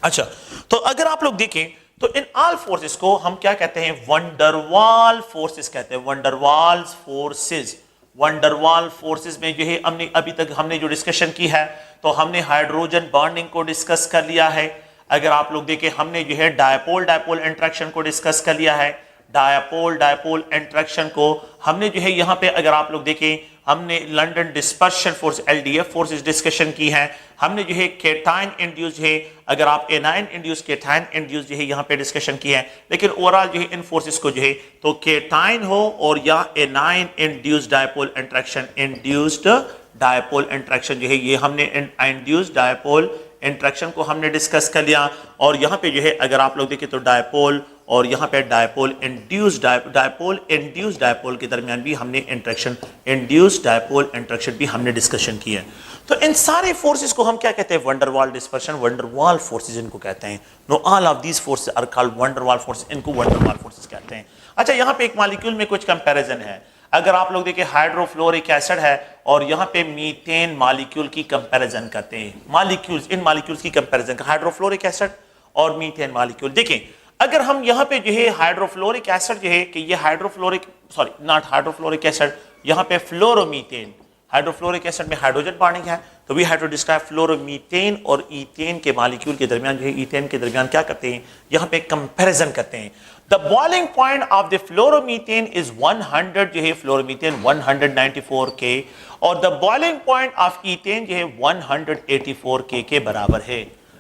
अच्छा, तो अगर आप लोग देखें तो इन ऑल फोर्सेस को हम क्या कहते हैं, वंडरवाल फोर्सेस कहते हैं, वंडरवाल फोर्सेस। वंडरवाल फोर्सेस में जो है हमने अभी तक हमने जो डिस्कशन की है, तो हमने हाइड्रोजन बॉन्डिंग को डिस्कस कर लिया है। अगर आप लोग देखें, हमने जो है डायपोल डायपोल इंटरेक्शन को डिस्कस कर लिया है, डायपोल डायपोल इंटरेक्शन को हमने जो है यहाँ पे अगर आप लोग देखें, हमने London dispersion force LDF forces discussion की है, हमने जो है केटाइन इंड्यूस है, अगर आप एनाइन इंड्यूस केटाइन इंड्यूस जो है यहाँ पे डिस्कशन की है, लेकिन ओवरऑल जो है इन फोर्सेस को जो है तो केटाइन हो और या A9 induce dipole interaction, induced dipole interaction जो है ये हमने इंड्यूस्ड डायपोल इंटरेक्शन को हमने डिस्कस कर लिया। और यहाँ पे जो है अगर आप लोग देखें तो डायपोल और यहाँ पे डायपोल इंड्यूस्ड डायपोल के दरमियान भी हमने इंटरेक्शन, इंड्यूस्ड डायपोल इंटरेक्शन भी हमने डिस्कशन की है। तो इन सारे फोर्सेस को हम क्या कहते हैं, वंडरवाल डिस्पर्शन, वंडरवाल फोर्सेस इनको कहते हैं। No all of these forces are called van der Waals forces, इनको वंडरवाल फोर्सेस कहते हैं। अच्छा, यहाँ पे एक मॉलिक्यूल में कुछ कंपैरिजन है। अगर आप लोग देखिए हाइड्रोफ्लोरिक एसिड है और यहाँ पे मीथेन मॉलिक्यूल की कंपैरिजन करते हैं, मॉलिक्यूल्स, इन मॉलिक्यूल्स की कंपैरिजन, हाइड्रोफ्लोरिक एसिड और मीथेन मॉलिक्यूल। देखें अगर हम यहाँ पे जो है हाइड्रोफ्लोरिक एसिड जो है कि ये hydrofluoric, sorry not hydrofluoric acid, यहाँ पे फ्लोरोमीथेन, हाइड्रोफ्लोरिक एसिड में हाइड्रोजन बॉन्डिंग है, तो we have to describe fluoromethane और ईथेन के मॉलिक्यूल के दरमियान जो है, ईथेन के दरमियान क्या करते हैं, यहाँ पे कंपैरिजन करते हैं। The boiling point of the fluoromethane is 100 जो है, फ्लोरोमीथेन 194 के, और the boiling point of ethane जो है 184 के बराबर है,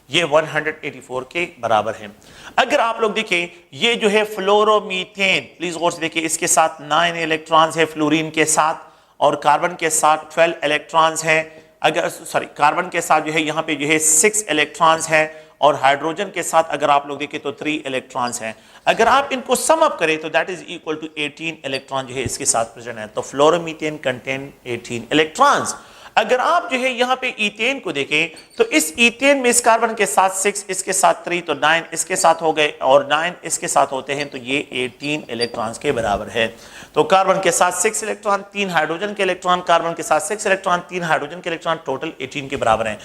ये 184 के बराबर है। अगर आप लोग देखें ये जो है फ्लोरोमीथेन, प्लीज गौर से देखिए, इसके साथ 9 इलेक्ट्रॉन्स है फ्लोरीन के साथ, और कार्बन के साथ 12 इलेक्ट्रॉन्स है, अगर सॉरी कार्बन के साथ जो है यहाँ पे जो है 6 इलेक्ट्रॉन्स है, और हाइड्रोजन के साथ अगर आप लोग देखें तो 3 इलेक्ट्रॉन्स हैं। अगर आप इनको सम अप करें तो that is equal to 18 electron जो है इसके साथ प्रेजेंट है। तो फ्लोरोमीथेन कंटेन 18 इलेक्ट्रॉन्स। अगर आप जो है यहाँ पे ईथेन को देखें तो इस ईथेन में इस कार्बन के साथ 6, इसके साथ 3, तो 9 इसके साथ हो गए, और 9 इसके साथ होते हैं, तो ये 18 इलेक्ट्रॉन्स के बराबर है। तो कार्बन के साथ 6 इलेक्ट्रॉन, 3 हाइड्रोजन के इलेक्ट्रॉन, कार्बन के साथ 6 इलेक्ट्रॉन, 3 हाइड्रोजन के इलेक्ट्रॉन, टोटल 18 के बराबर हैं।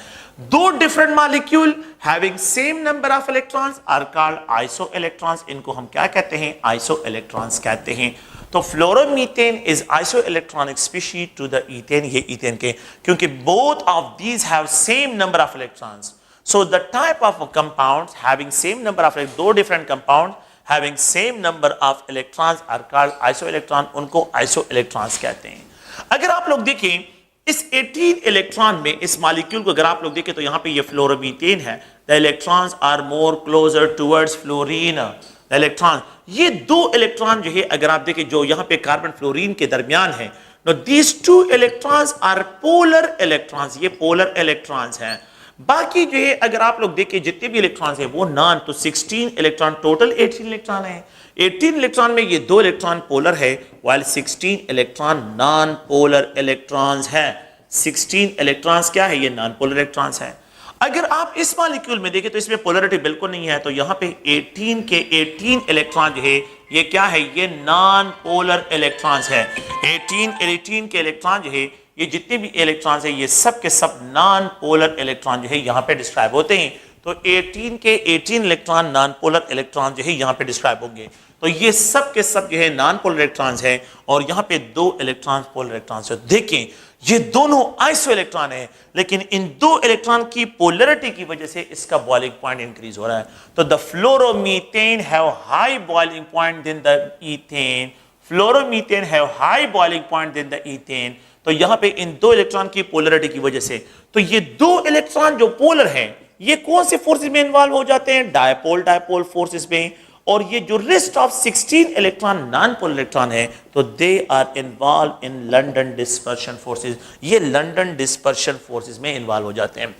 दो different molecule having same number of electrons are called iso electrons. इनको हम क्या कहते हैं, आइसो इलेक्ट्रॉन्स कहते हैं। तो fluoromethane is isoelectronic species to the ethane, ये ईथेन के, क्योंकि both of these have same number of electrons. So the type of compounds having same number of, दो different compound having same number of electrons are called isoelectron, उनको isoelectrons कहते हैं। अगर आप लोग देखें इस 18 इलेक्ट्रॉन में इस मॉलिक्यूल को अगर आप लोग देखें तो यहाँ पे ये फ्लोरोमीथेन है, the electrons are more closer towards fluorine, electron, ये दो इलेक्ट्रॉन जो है अगर आप देखें जो यहाँ पे कार्बन फ्लोरीन के दरमियान है, these two electrons are polar electrons, ये पोलर इलेक्ट्रॉन्स हैं। बाकी जो है अगर आप लोग देखें जितने भी इलेक्ट्रॉन्स हैं वो नॉन, तो 16 इलेक्ट्रॉन, टोटल 18 इलेक्ट्रॉन है। 18 इलेक्ट्रॉन में ये 2 इलेक्ट्रॉन पोलर है, while 16 electron non polar electrons है। 16 इलेक्ट्रॉन्स क्या है, ये नॉन पोलर इलेक्ट्रॉन्स है। अगर आप इस मॉलिक्यूल में देखें तो इसमें पोलरिटी बिल्कुल नहीं है, तो यहाँ पे 18 के 18 इलेक्ट्रॉन जो है ये क्या है, ये नॉन पोलर इलेक्ट्रॉन्स है। 18 के इलेक्ट्रॉन जो है ये जितने भी इलेक्ट्रॉन्स है ये सब के सब नॉन पोलर इलेक्ट्रॉन जो है यहाँ पे डिस्क्राइब होते हैं। तो 18 के 18 इलेक्ट्रॉन नॉन पोलर इलेक्ट्रॉन जो है यहाँ पे डिस्क्राइब होंगे। तो ये सब के सब जो है नॉन पोलर इलेक्ट्रॉन्स हैं, और यहाँ पे 2 इलेक्ट्रॉन पोलर इलेक्ट्रॉन्स है। देखें ये दोनों आइसो इलेक्ट्रॉन है, लेकिन इन 2 इलेक्ट्रॉन की पोलरिटी की वजह से इसका बॉइलिंग पॉइंट इंक्रीज हो रहा है। तो the fluoromethane have high boiling point than the ethane, fluoromethane have high boiling point than the ethane. तो यहाँ पे इन 2 इलेक्ट्रॉन की पोलरिटी की वजह से, तो ये 2 इलेक्ट्रॉन जो पोलर हैं ये कौन से फोर्सेस में इन्वॉल्व हो जाते हैं, डायपोल डायपोल फोर्सेस में। और ये जो rest of 16 electron non polar electron है तो they are involve in London dispersion forces, ये लंडन डिस्पर्शन फोर्सेस में इन्वॉल्व हो जाते हैं।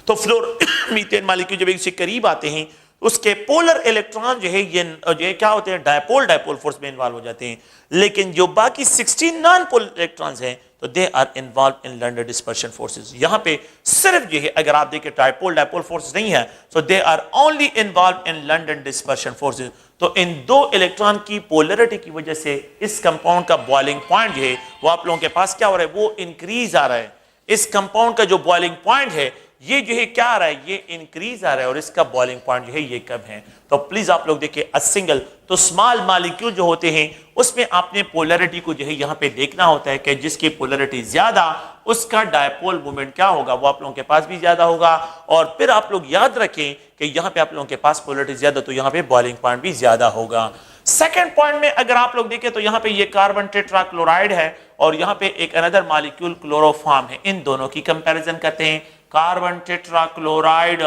तो फ्लोरोमीथेन मॉलिक्यूल जब इससे करीब आते हैं उसके पोलर इलेक्ट्रॉन जो है ये क्या होते हैं, डायपोल डायपोल फोर्स में इन्वॉल्व हो जाते हैं। लेकिन जो बाकी 16 नॉन पोलर इलेक्ट्रॉन्स हैं तो they are involve in London dispersion forces. यहां पे सिर्फ जो है अगर आप देखें डायपोल डायपोल फोर्सेस नहीं है, so they are only involve in London dispersion forces. तो इन 2 इलेक्ट्रॉन की पोलरिटी की वजह से इस कंपाउंड का बॉइलिंग पॉइंट जो है वो आप लोगों के पास क्या हो रहा है, वो इंक्रीज आ रहा है। इस कंपाउंड का जो बॉइलिंग पॉइंट है ये जो है क्या आ रहा है, ये इंक्रीज आ रहा है, और इसका बॉइलिंग पॉइंट जो है ये कम है। तो प्लीज आप लोग देखिए अ सिंगल, तो स्मॉल मॉलिक्यूल जो होते हैं उसमें आपने पोलरिटी को जो है यहाँ पे देखना होता है कि जिसकी पोलरिटी ज्यादा उसका डायपोल मोमेंट क्या होगा, वो आप लोगों के पास भी ज्यादा होगा। और फिर आप लोग याद रखें कि यहाँ पे आप लोगों के पास पोलरिटी ज्यादा तो यहाँ पे बॉइलिंग पॉइंट भी ज्यादा होगा। सेकेंड पॉइंट में अगर आप लोग देखें तो यहाँ पे ये कार्बन टेट्राक्लोराइड है और यहाँ पे एक अनदर मॉलिक्यूल क्लोरोफॉर्म है। इन दोनों की कंपैरिजन करते हैं, कार्बन टेट्राक्लोराइड,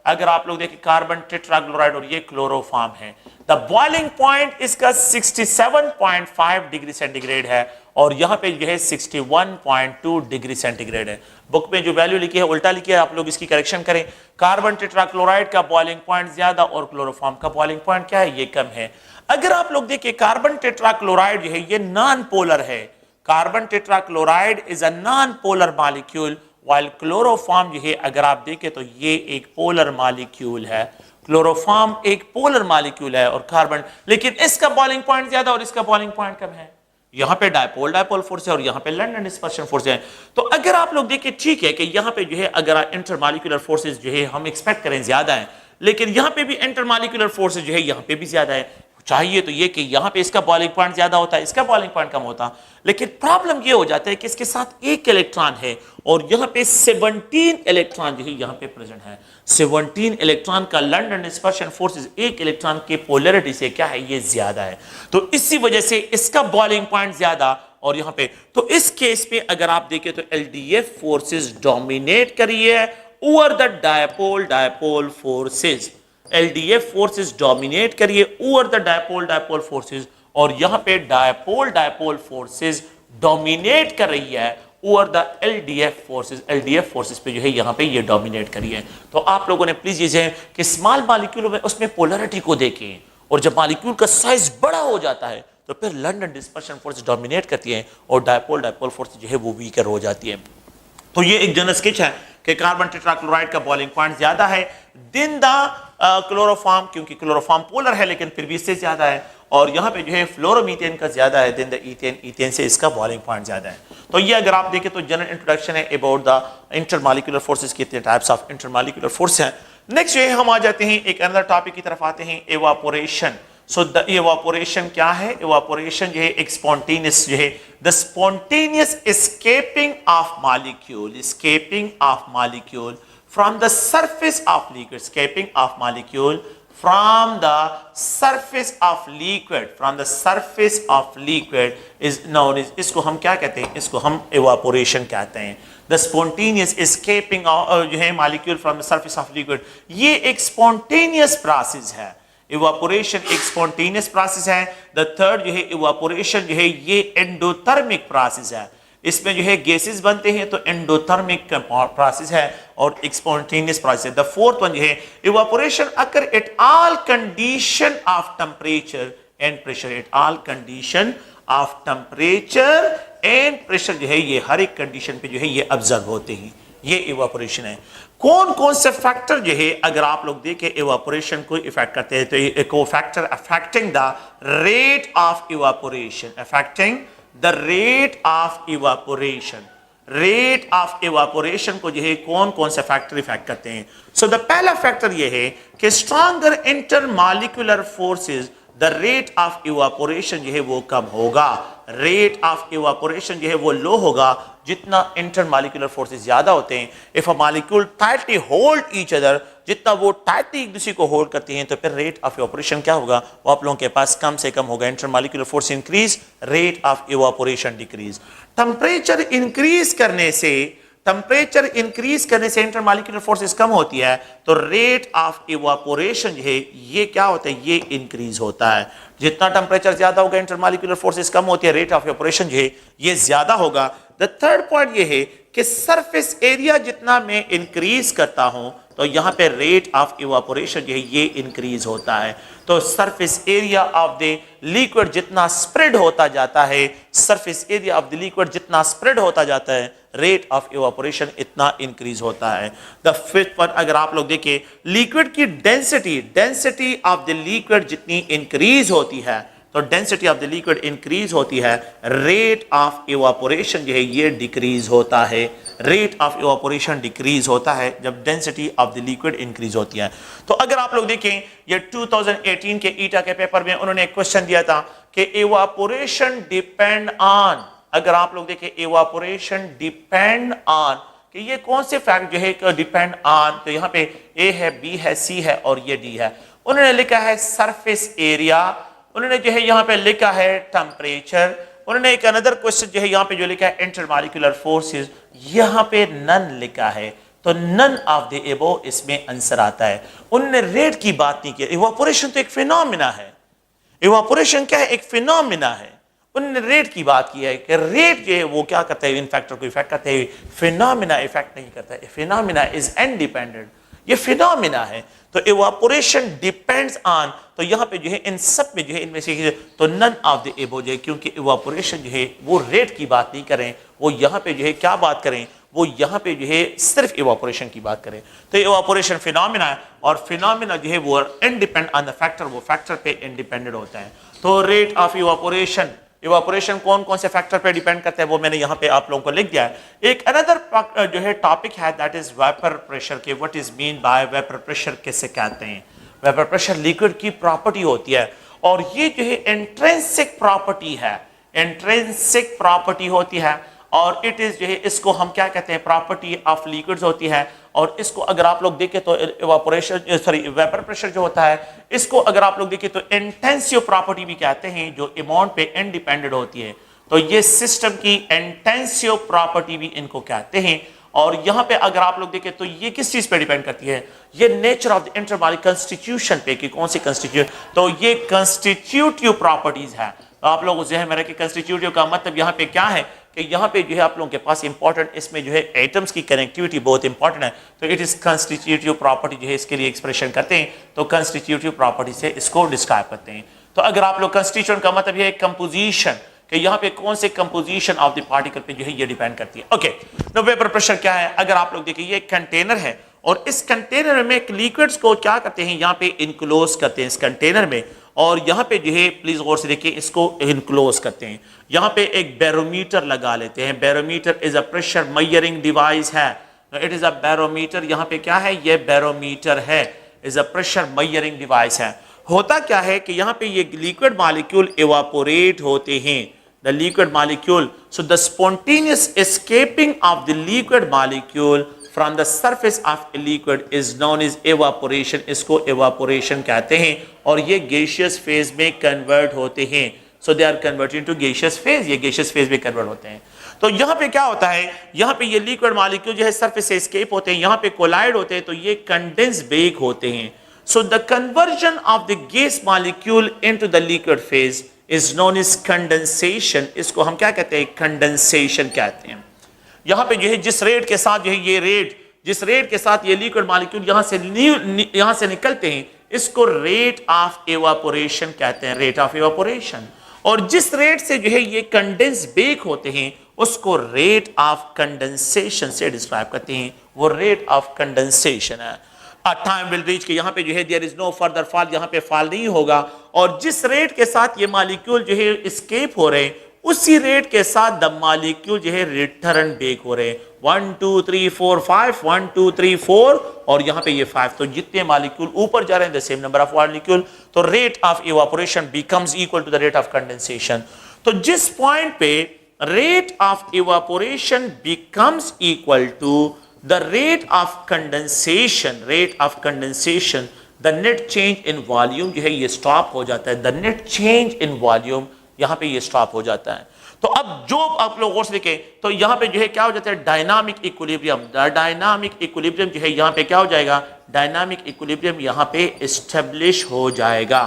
अगर आप लोग देखें कार्बन टेट्राक्लोराइड और ये क्लोरोफॉर्म है, द बॉइलिंग पॉइंट इसका 67.5 डिग्री सेंटीग्रेड है और यहाँ पे जो है 61.2 डिग्री सेंटीग्रेड है। बुक में जो वैल्यू लिखी है उल्टा लिखी है, आप लोग इसकी करेक्शन करें। कार्बन टेट्राक्लोराइड का बॉइलिंग पॉइंट ज्यादा और क्लोरोफॉर्म का बॉइलिंग पॉइंट क्या है, ये कम है। अगर आप लोग देखिए कार्बन टेट्राक्लोराइड जो है ये नॉन पोलर है, carbon tetrachloride is a non polar molecule, while chloroform जो है अगर आप देखें तो ये एक पोलर मॉलिक्यूल है। क्लोरोफॉर्म एक पोलर मॉलिक्यूल है और कार्बन, लेकिन इसका बॉइलिंग पॉइंट ज्यादा और इसका बॉइलिंग पॉइंट कम है। यहाँ पे डायपोल डायपोल फोर्स है और यहाँ पे लंडन डिस्पर्शन फोर्स है। तो अगर आप लोग देखिए ठीक है कि यहाँ पे जो है अगर इंटरमॉलिक्यूलर फोर्सेस जो है हम एक्सपेक्ट करें ज्यादा है, लेकिन यहाँ पे भी इंटरमॉलिक्यूलर फोर्सेस जो है यहाँ पे भी ज्यादा है। चाहिए तो ये कि यहाँ पे इसका बॉइलिंग पॉइंट ज्यादा होता है, इसका बॉइलिंग पॉइंट कम होता, लेकिन प्रॉब्लम ये हो जाता है कि इसके साथ एक इलेक्ट्रॉन है और यहाँ पे 17 इलेक्ट्रॉन जो है यहाँ पे प्रेजेंट है। 17 इलेक्ट्रॉन का लंदन डिस्पर्शन फोर्सेस एक इलेक्ट्रॉन के पोलैरिटी से क्या है, ये ज्यादा है, तो इसी वजह से इसका बॉइलिंग पॉइंट ज्यादा। और यहाँ पे तो इस केस में अगर आप देखें तो एलडीएफ फोर्सेस डोमिनेट करी है over the dipole dipole forces. LDF forces dominate करिए over the dipole dipole forces, और यहां पे डायपोल डायपोल फोर्सेस डोमिनेट कर रही है over the LDF forces. LDF forces पे जो है यहां पे ये डोमिनेट करिए। तो आप लोगों ने प्लीज ये कि स्मॉल मॉलिक्यूल में उसमें पोलैरिटी को देखें, और जब मॉलिक्यूल का साइज बड़ा हो जाता है तो फिर लंदन डिस्पर्शन फोर्स डोमिनेट करती है और डायपोल डायपोल फोर्स जो है वो वीकर हो जाती है। तो ये एक जनरल स्केच है कि कार्बन टेट्राक्लोराइड का बॉइलिंग पॉइंट ज्यादा है दिन द क्लोरोफॉर्म, क्योंकि क्लोरोफॉर्म पोलर है लेकिन फिर भी इससे ज्यादा है, और यहाँ पे जो है फ्लोरोमीथेन का ज्यादा है दिन द ईथेन, ईथेन से इसका बॉइलिंग पॉइंट ज्यादा है। तो ये अगर आप देखें तो जनरल इंट्रोडक्शन है अबाउट द इंटरमॉलिक्यूलर फोर्सेस, कितने टाइप्स ऑफ इंटरमॉलिक्यूलर फोर्स हैं। नेक्स्ट जो है हम आ जाते हैं एक अनदर टॉपिक की तरफ आते हैं, इवापोरेशन। सो द इवापोरेशन क्या है? इवापोरेशन जो है एक स्पॉन्टेनियस जो है the spontaneous escaping of molecule, escaping of molecule from the surface of liquid, escaping of molecule from the surface of liquid, from the surface of liquid is known as, इसको हम क्या कहते हैं? इसको हम evaporation कहते हैं। the spontaneous escaping जो है molecule from the surface of liquid, ये एक spontaneous process है। evaporation एक spontaneous process है। the third जो है evaporation जो है ये endothermic process है, इसमें जो है गैसेस बनते हैं तो एंडोथर्मिक प्रोसेस है और एक स्पॉन्टेनियस प्रोसेस है। द फोर्थ वन जो है evaporation occur at all condition of temperature and pressure, at all condition of temperature and pressure जो है ये हर एक कंडीशन पे जो है ये ऑब्जर्व होते हैं, ये इवापोरेशन है। कौन कौन से फैक्टर जो है अगर आप लोग देखें इवापोरेशन को इफेक्ट करते हैं, तो एक factor affecting the rate of evaporation, affecting the rate of evaporation, rate of evaporation को जो है कौन कौन से फैक्टर इफेक्ट करते हैं। सो द पहला फैक्टर ये है कि stronger intermolecular forces, the rate of evaporation जो है वो कम होगा, रेट ऑफ इवापोरेशन जो है वो लो होगा जितना इंटरमॉलिक्यूलर फोर्सेस ज्यादा होते हैं। If a molecule tightly hold each other, जितना वो टाइटली एक दूसरे को होल्ड करती हैं तो फिर रेट ऑफ इवापोरेशन क्या होगा, वो आप लोगों के पास कम से कम होगा। Intermolecular force increase, rate of evaporation decrease. Temperature increase करने से, टेम्परेचर इंक्रीज करने से इंटरमॉलिक्यूलर फोर्सेस कम होती है तो रेट ऑफ इवापोरेशन जो है ये क्या होता है, ये इंक्रीज होता है। जितना टेम्परेचर ज्यादा होगा इंटरमॉलिक्यूलर फोर्सेस कम होती है, रेट ऑफ इवापोरेशन जो है ये ज्यादा होगा। द थर्ड पॉइंट ये है कि सरफेस एरिया जितना मैं इंक्रीज करता हूं तो यहां पे रेट ऑफ इवापोरेशन जो है ये इंक्रीज होता है। तो surface area of the liquid जितना स्प्रेड होता जाता है, surface area of the liquid जितना स्प्रेड होता जाता है, रेट ऑफ इवापोरेशन इतना इंक्रीज होता है। द फिफ्थ वन अगर आप लोग देखें, लिक्विड की density, density of the liquid जितनी इंक्रीज होती है तो density of the liquid increase होती है, रेट ऑफ इवापोरेशन जो है ये डिक्रीज होता है, रेट ऑफ इवापोरेशन डिक्रीज होता है जब density of the liquid increase होती है। तो अगर आप लोग देखें ये 2018 के ईटा के पेपर में उन्होंने एक क्वेश्चन दिया था कि इवापोरेशन डिपेंड ऑन, अगर आप लोग देखें इवापोरेशन डिपेंड ऑन कि ये कौन से फैक्ट जो है डिपेंड ऑन, तो यहाँ पे ए है, बी है, सी है और ये डी है। उन्होंने लिखा है सरफेस एरिया, उन्होंने जो है यहाँ पे लिखा है टेम्परेचर, उन्होंने एक अनदर क्वेश्चन जो है यहाँ पे जो लिखा है इंटरमॉलिक्यूलर फोर्सेस, यहाँ पे नन लिखा है तो नन ऑफ द अबव इसमें आंसर आता है। उन्होंने रेट की बात नहीं की। इवापोरेशन तो एक फिनोमिना है, इवापोरेशन क्या है, एक फिनोमिना है। उन्होंने रेट की बात की है कि रेट जो है वो क्या करता है, इन फैक्टर को इफेक्ट करता है, फिनोमिना इफेक्ट नहीं करता है। फिनोमिना इज इंडिपेंडेंट, ये फिनोमिना है। तो इवापोरेशन डिपेंड्स ऑन, तो यहाँ पे जो है इन सब में जो है इनमें से तो नन ऑफ द एबो जो है, क्योंकि इवापोरेशन जो है वो रेट की बात नहीं करें, वो यहाँ पे जो है क्या बात करें, वो यहाँ पे जो है सिर्फ इवापोरेशन की बात करें। तो इवापोरेशन फिनोमिना है और फिनोमिना जो है वो इंडिपेंडेंट ऑन द फैक्टर, वो फैक्टर पे इंडिपेंडेंट होता है। तो रेट ऑफ इवापोरेशन इवापोरेशन कौन कौन से फैक्टर पे डिपेंड करता है वो मैंने यहाँ पे आप लोगों को लिख दिया है। एक अनदर जो है टॉपिक है दैट इज वेपर प्रेशर के what is mean by vapour pressure किसे कहते हैं। वेपर प्रेशर लिक्विड की प्रॉपर्टी होती है और ये जो है इंट्रिंसिक प्रॉपर्टी है, इंट्रिंसिक प्रॉपर्टी होती है और इट इज जो है इसको हम क्या कहते हैं प्रॉपर्टी ऑफ लिक्विड्स होती है। और इसको अगर आप लोग देखें तो इवापोरेशन सॉरी वेपर प्रेशर जो होता है इसको अगर आप लोग देखें तो इंटेंसिव प्रॉपर्टी भी कहते हैं जो अमाउंट पे इंडिपेंडेंट होती है। तो ये सिस्टम की इंटेंसिव प्रॉपर्टी भी इनको कहते हैं। और यहाँ पे अगर आप लोग देखें तो ये किस चीज पे डिपेंड करती है, ये nature of the intermolecular constitution पे कि कौन सी कंस्टिट्यूट, तो ये कंस्टिट्यूटिव प्रॉपर्टीज है। तो आप लोग ज़हन में रखें कंस्टिट्यूटिव का मतलब यहाँ पे क्या है कि यहाँ पे जो है आप लोगों के पास इंपॉर्टेंट इसमें जो है एटम्स की कनेक्टिविटी बहुत इंपॉर्टेंट है। तो इट इज कंस्टिट्यूटिव प्रॉपर्टी जो है इसके लिए एक्सप्रेशन करते हैं तो कंस्टिट्यूटिव प्रॉपर्टी से इसको डिस्क्राइब करते हैं। तो अगर आप लोग कंस्टिट्यूएंट का मतलब ये है कंपोजिशन कि यहाँ पे कौन से कंपोजिशन ऑफ द पार्टिकल पे जो है ये डिपेंड करती है। ओके, नो वेपर प्रेशर क्या है, अगर आप लोग देखिए ये कंटेनर है और इस कंटेनर में लिक्विड्स को क्या करते हैं यहाँ पे इनक्लोज करते हैं इस कंटेनर में और यहाँ पे जो है प्लीज गौर से देखिए इसको इनक्लोज करते हैं। यहाँ पे एक बैरोमीटर लगा लेते हैं। Barometer is a pressure measuring device है। इट इज अ बैरोमीटर, यहाँ पे क्या है ये बैरोमीटर है, is a pressure measuring device है। होता क्या है कि यहाँ पे ये लिक्विड मॉलिक्यूल इवापोरेट होते हैं, the liquid molecule, so the spontaneous escaping of the liquid molecule from the surface of a liquid is known as evaporation, इसको evaporation कहते हैं और ये gaseous phase में convert होते हैं। so they are converted into gaseous phase, ये gaseous phase में convert होते हैं। तो यहाँ पे क्या होता है, यहाँ पे ये liquid molecule जो है surface से escape होते हैं, यहाँ पे collide होते हैं तो ये condense break होते हैं। so the conversion of the gas molecule into the liquid phase is known as condensation, इसको हम क्या कहते हैं condensation कहते हैं। यहाँ पे जो है जिस रेट के साथ जो है ये रेट, जिस रेट के साथ ये लिक्विड मॉलिक्यूल यहाँ से निकलते हैं इसको रेट ऑफ इवापोरेशन कहते हैं, रेट ऑफ इवापोरेशन। और जिस रेट से जो है ये कंडेंस बेक होते हैं उसको रेट ऑफ कंडेंसेशन से डिस्क्राइब करते हैं, वो रेट ऑफ कंडेंसेशन है। अ टाइम विल रीच कि यहाँ पे जो है there is no further fall, यहाँ पे फॉल नहीं होगा और जिस रेट के साथ ये मॉलिक्यूल जो है एस्केप हो रहे हैं उसी रेट के साथ द मॉलिक्यूल जो है रिटर्न बेक हो रहे हैं 1 2 3 4 5 1 2 3 4 और यहाँ पे ये 5। तो जितने मॉलिक्यूल ऊपर जा रहे हैं the same number of molecule, तो rate of evaporation becomes equal to the rate of condensation. तो जिस पॉइंट पे rate of evaporation becomes equal to the rate of condensation, rate of condensation, the net change in volume जो है ये stop हो जाता है। The net change in volume यहां पे ये स्टॉप हो जाता है। तो अब जो आप लोग गौर से देखें तो यहां पे जो है क्या हो जाता है डायनामिक इक्विलिब्रियम, डायनामिक इक्विलिब्रियम जो है यहां पे क्या हो जाएगा, डायनामिक इक्विलिब्रियम यहां पे एस्टेब्लिश हो जाएगा।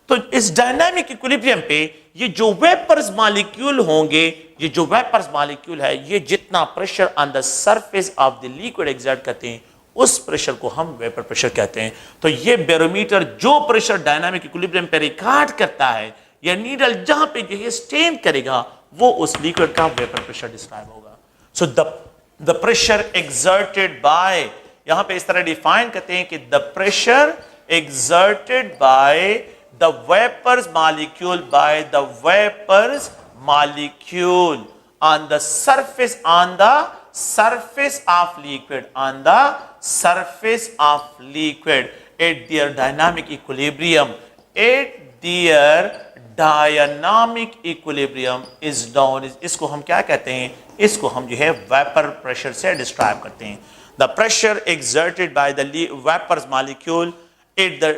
तो इस डायनामिक इक्विलिब्रियम पे ये जो वेपर्स मॉलिक्यूल होंगे, ये जो वेपर्स मॉलिक्यूल है ये जितना pressure on the surface of the liquid exert करते हैं उस प्रेशर को हम वेपर प्रेशर कहते हैं। तो ये बैरोमीटर जो प्रेशर डायनामिक इक्विलिब्रियम पे रिकॉर्ड करता है या नीडल जहां पे जो है स्टेन करेगा वो उस लिक्विड का वेपर प्रेशर डिस्क्राइब होगा। So the pressure exerted by, यहां पे इस तरह डिफाइन करते हैं कि the pressure exerted by the vapours molecule, by the vapours molecule on the surface, on the surface of liquid, on the surface of liquid at their dynamic equilibrium, at their dynamic equilibrium is known as, इसको हम क्या कहते हैं, इसको हम जो है vapour pressure से डिस्क्राइब करते हैं। the pressure exerted by the vapors molecule at the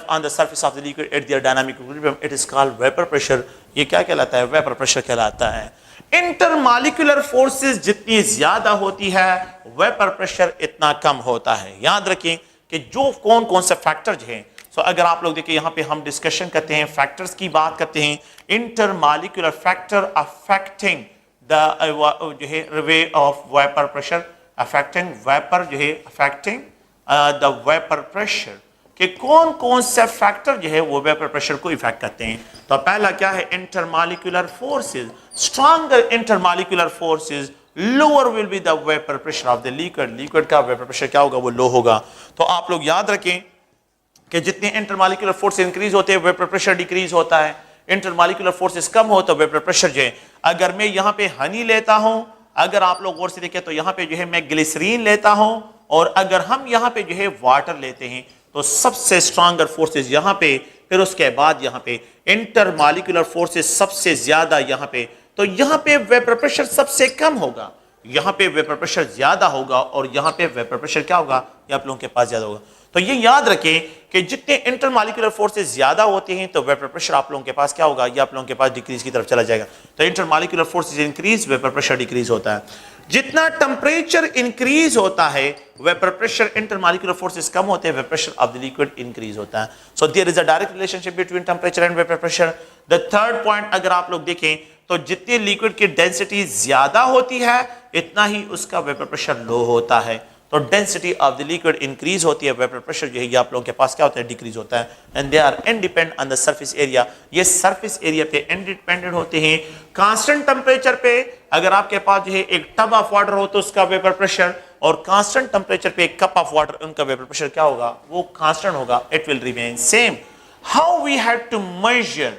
on the surface of the liquid at their dynamic equilibrium, it is called vapor pressure। ये क्या कहलाता है, वेपर प्रेशर कहलाता है। इंटरमॉलिक्यूलर फोर्सेस जितनी ज्यादा होती है वेपर प्रेशर इतना कम होता है। याद रखें कि जो कौन कौन से फैक्टर्स हैं, सो अगर आप लोग देखिए यहाँ पे हम डिस्कशन करते हैं फैक्टर्स की बात करते हैं। इंटरमॉलिक्यूलर फैक्टर अफेक्टिंग द जो है way of vapour pressure, affecting vapour जो है अफेक्टिंग द वेपर प्रेशर कि कौन कौन से फैक्टर जो है वो वेपर प्रेशर को इफेक्ट करते हैं। तो पहला क्या है, intermolecular forces. Stronger intermolecular forces lower will be the vapour pressure of the liquid, liquid का वेपर प्रेशर क्या होगा, वो लो होगा। तो आप लोग याद रखें कि जितने इंटरमॉलिक्यूलर फोर्स इंक्रीज होते हैं वेपर प्रेशर डिक्रीज होता है। इंटरमॉलिक्यूलर फोर्सेस कम हो तो वेपर प्रेशर जो है, अगर मैं यहाँ पे हनी लेता हूं, अगर आप लोग गौर से देखें तो यहाँ पे जो है मैं ग्लिसरीन लेता हूं, और अगर हम यहाँ पे जो है वाटर लेते हैं तो सबसे स्ट्रॉन्गर फोर्सेस यहाँ पे, फिर उसके बाद यहाँ पे इंटरमॉलिक्यूलर फोर्सेस सबसे ज्यादा यहाँ पे, तो यहाँ पे वेपर प्रेशर सबसे कम होगा, यहाँ पे वेपर प्रेशर ज्यादा होगा, और यहाँ पे वेपर प्रेशर क्या होगा, ये आप लोगों के पास ज्यादा होगा। तो ये याद रखें कि जितने इंटरमॉलिक्यूलर फोर्सेस ज्यादा होते हैं तो वेपर प्रेशर आप लोगों के पास क्या होगा, ये आप लोगों के पास डिक्रीज की तरफ चला जाएगा। तो intermolecular forces increase, vapour pressure decrease होता है। जितना टेंपरेचर इंक्रीज होता है वेपर प्रेशर, इंटरमॉलिक्यूलर फोर्सेस कम होते हैं, vapour pressure of the liquid increase होता है। So there is a direct relationship between temperature and vapour pressure. The third point अगर आप लोग देखें तो जितनी लिक्विड की डेंसिटी ज्यादा होती है इतना ही उसका वेपर प्रेशर लो होता है। तो density of the liquid increase होती है, वेपर प्रेशर जो है ये आप लोगों के पास क्या होता है, डिक्रीज होता है। And they are independent on the surface area, ये सरफेस एरिया पे इंडिपेंडेंट होते हैं। कांस्टेंट टेंपरेचर पे अगर आपके पास जो है एक टब ऑफ वाटर हो तो उसका वेपर प्रेशर, और कांस्टेंट टेंपरेचर पे एक कप ऑफ वाटर, उनका वेपर प्रेशर क्या होगा, वो कांस्टेंट होगा, it will remain same. How we had to measure,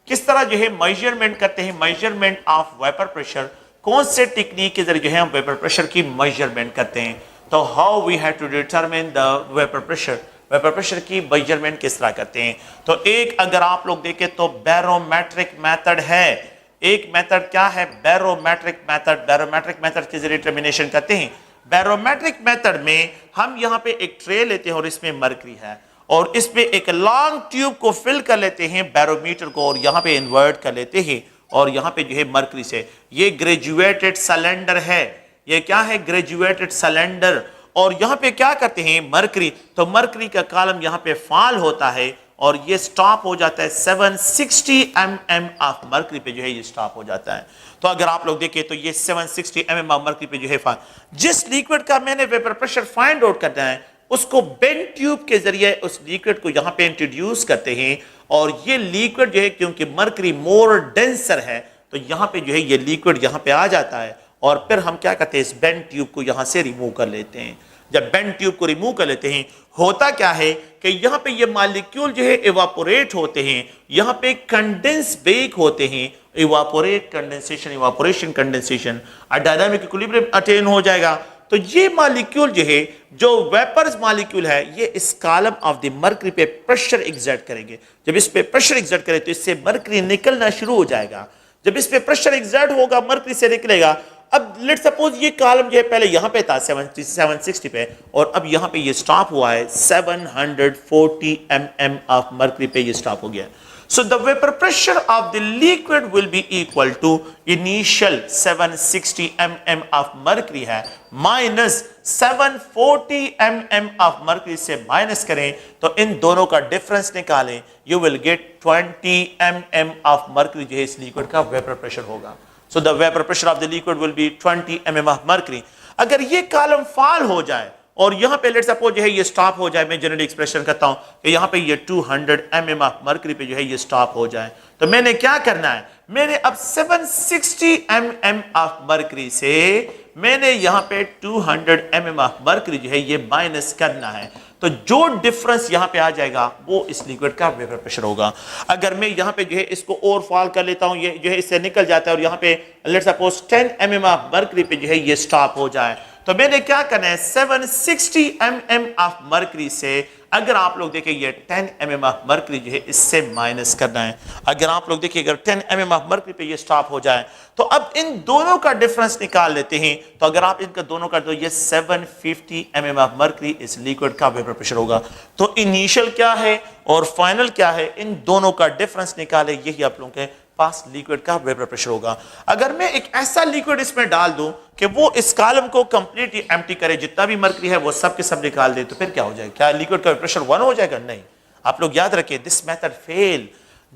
किस तरह जो है मेजरमेंट करते हैं, मेजरमेंट ऑफ वेपर प्रेशर, कौन से टेक्निक के जरिए जो है हम वेपर प्रेशर की मेजरमेंट करते हैं। तो how we have to determine the vapour pressure, vapour pressure की मेजरमेंट किस तरह करते हैं। तो एक अगर आप लोग देखें तो बैरोमेट्रिक मेथड है, एक मेथड क्या है, बैरोमेट्रिक मेथड। बैरोमेट्रिक मेथड के जरिए डिटरमिनेशन करते हैं। बैरोमेट्रिक मेथड में हम यहाँ पे एक ट्रे लेते हैं और इसमें मरकरी है, और इस पे एक लॉन्ग ट्यूब को फिल कर लेते हैं बैरोमीटर को, और यहाँ पे इन्वर्ट कर लेते हैं, और यहाँ पे जो है मरकरी से, ये ग्रेजुएटेड सिलेंडर है, ये क्या है, ग्रेजुएटेड सिलेंडर। और यहाँ पे क्या करते हैं, मरकरी, तो मरकरी का कॉलम यहाँ पे फॉल होता है और ये स्टॉप हो जाता है 760 mm ऑफ मरकरी पे जो है ये स्टॉप हो जाता है। तो अगर आप लोग देखें तो ये 760 mm ऑफ मरकरी पे जो है फॉल, जिस लिक्विड का मैंने वेपर प्रेशर फाइंड आउट करना है उसको बेंड ट्यूब के जरिए उस लिक्विड को यहाँ पे इंट्रोड्यूस करते हैं, और ये लिक्विड जो है क्योंकि मरकरी मोर डेंसर है तो यहाँ पे जो है ये लिक्विड यहाँ पे आ जाता है, और फिर हम क्या करते हैं, इस बेंड ट्यूब को यहाँ से रिमूव कर लेते हैं। जब बेंड ट्यूब को रिमूव कर लेते हैं होता क्या है कि यहाँ पे ये मॉलिक्यूल जो है इवापोरेट होते हैं, यहाँ पे कंडेंस बेक होते हैं, इवापोरेट कंडेंसेशन, इवापोरेशन कंडेंसेशन, और डायनामिक इक्विलिब्रियम अटेन हो जाएगा। तो ये मॉलिक्यूल जो है, जो वेपर्स मॉलिक्यूल है, ये इस कॉलम ऑफ द मरकरी पे प्रेशर एग्जर्ट करेंगे। जब इस पे प्रेशर एग्जर्ट करें तो इससे मरकरी निकलना शुरू हो जाएगा। जब इस पे प्रेशर एग्जर्ट होगा मरकरी से निकलेगा। अब लेट सपोज ये कॉलम जो है पहले यहाँ पे था 760 पे, और अब यहाँ पे ये स्टॉप हुआ है 740 mm ऑफ मरकरी पे ये स्टॉप हो गया। So the vapor pressure of the liquid will be equal to initial 760 mm of mercury है minus 740 mm of mercury से माइनस करें तो इन दोनों का डिफरेंस निकालें, you will get 20 mm of mercury जो है इस लिक्विड का वेपर प्रेशर होगा। So the vapor pressure of the liquid will be 20 mm of mercury। अगर ये कॉलम फॉल हो जाए और यहाँ पे लेट सपोज जो है ये स्टॉप हो जाए, मैं जनरल एक्सप्रेशन करता हूँ कि यहाँ पे ये 200 mm ऑफ मरकरी पे जो है ये स्टॉप हो जाए, तो मैंने क्या करना है, मैंने अब 760 mm ऑफ मरकरी से मैंने यहाँ पे 200 mm ऑफ मरकरी जो है ये माइनस करना है। तो जो डिफरेंस यहाँ पे आ जाएगा वो इस लिक्विड का वेपर प्रेशर होगा। अगर मैं यहाँ पे जो है इसको और फॉल कर लेता हूँ, ये जो है इससे निकल जाता है और यहाँ पे let suppose 10 mm of mercury पे जो है ये स्टॉप हो जाए, तो मैंने क्या करना है 760 mm ऑफ मरकरी से अगर आप लोग देखें ये 10 mm ऑफ मरकरी जो है इससे माइनस करना है। अगर आप लोग देखिए अगर 10 mm ऑफ मरकरी पे ये स्टॉप हो जाए तो अब इन दोनों का डिफरेंस निकाल लेते हैं। तो अगर आप इनका दोनों का तो ये 750 mm ऑफ मरकरी इस लिक्विड का वेपर प्रेशर होगा। तो इनिशियल क्या है और फाइनल क्या है, इन दोनों का डिफरेंस निकाले, यही आप लोगों के पास लिक्विड का वेपर प्रेशर होगा। अगर मैं एक ऐसा लिक्विड इसमें डाल दूं कि वो इस कॉलम को कंप्लीटली एम्प्टी करे, जितना भी मरकरी है वो सब के सब निकाल दे, तो फिर क्या हो जाएगा, क्या लिक्विड का प्रेशर 1 हो जाएगा? नहीं। आप लोग याद रखिए, this method fail.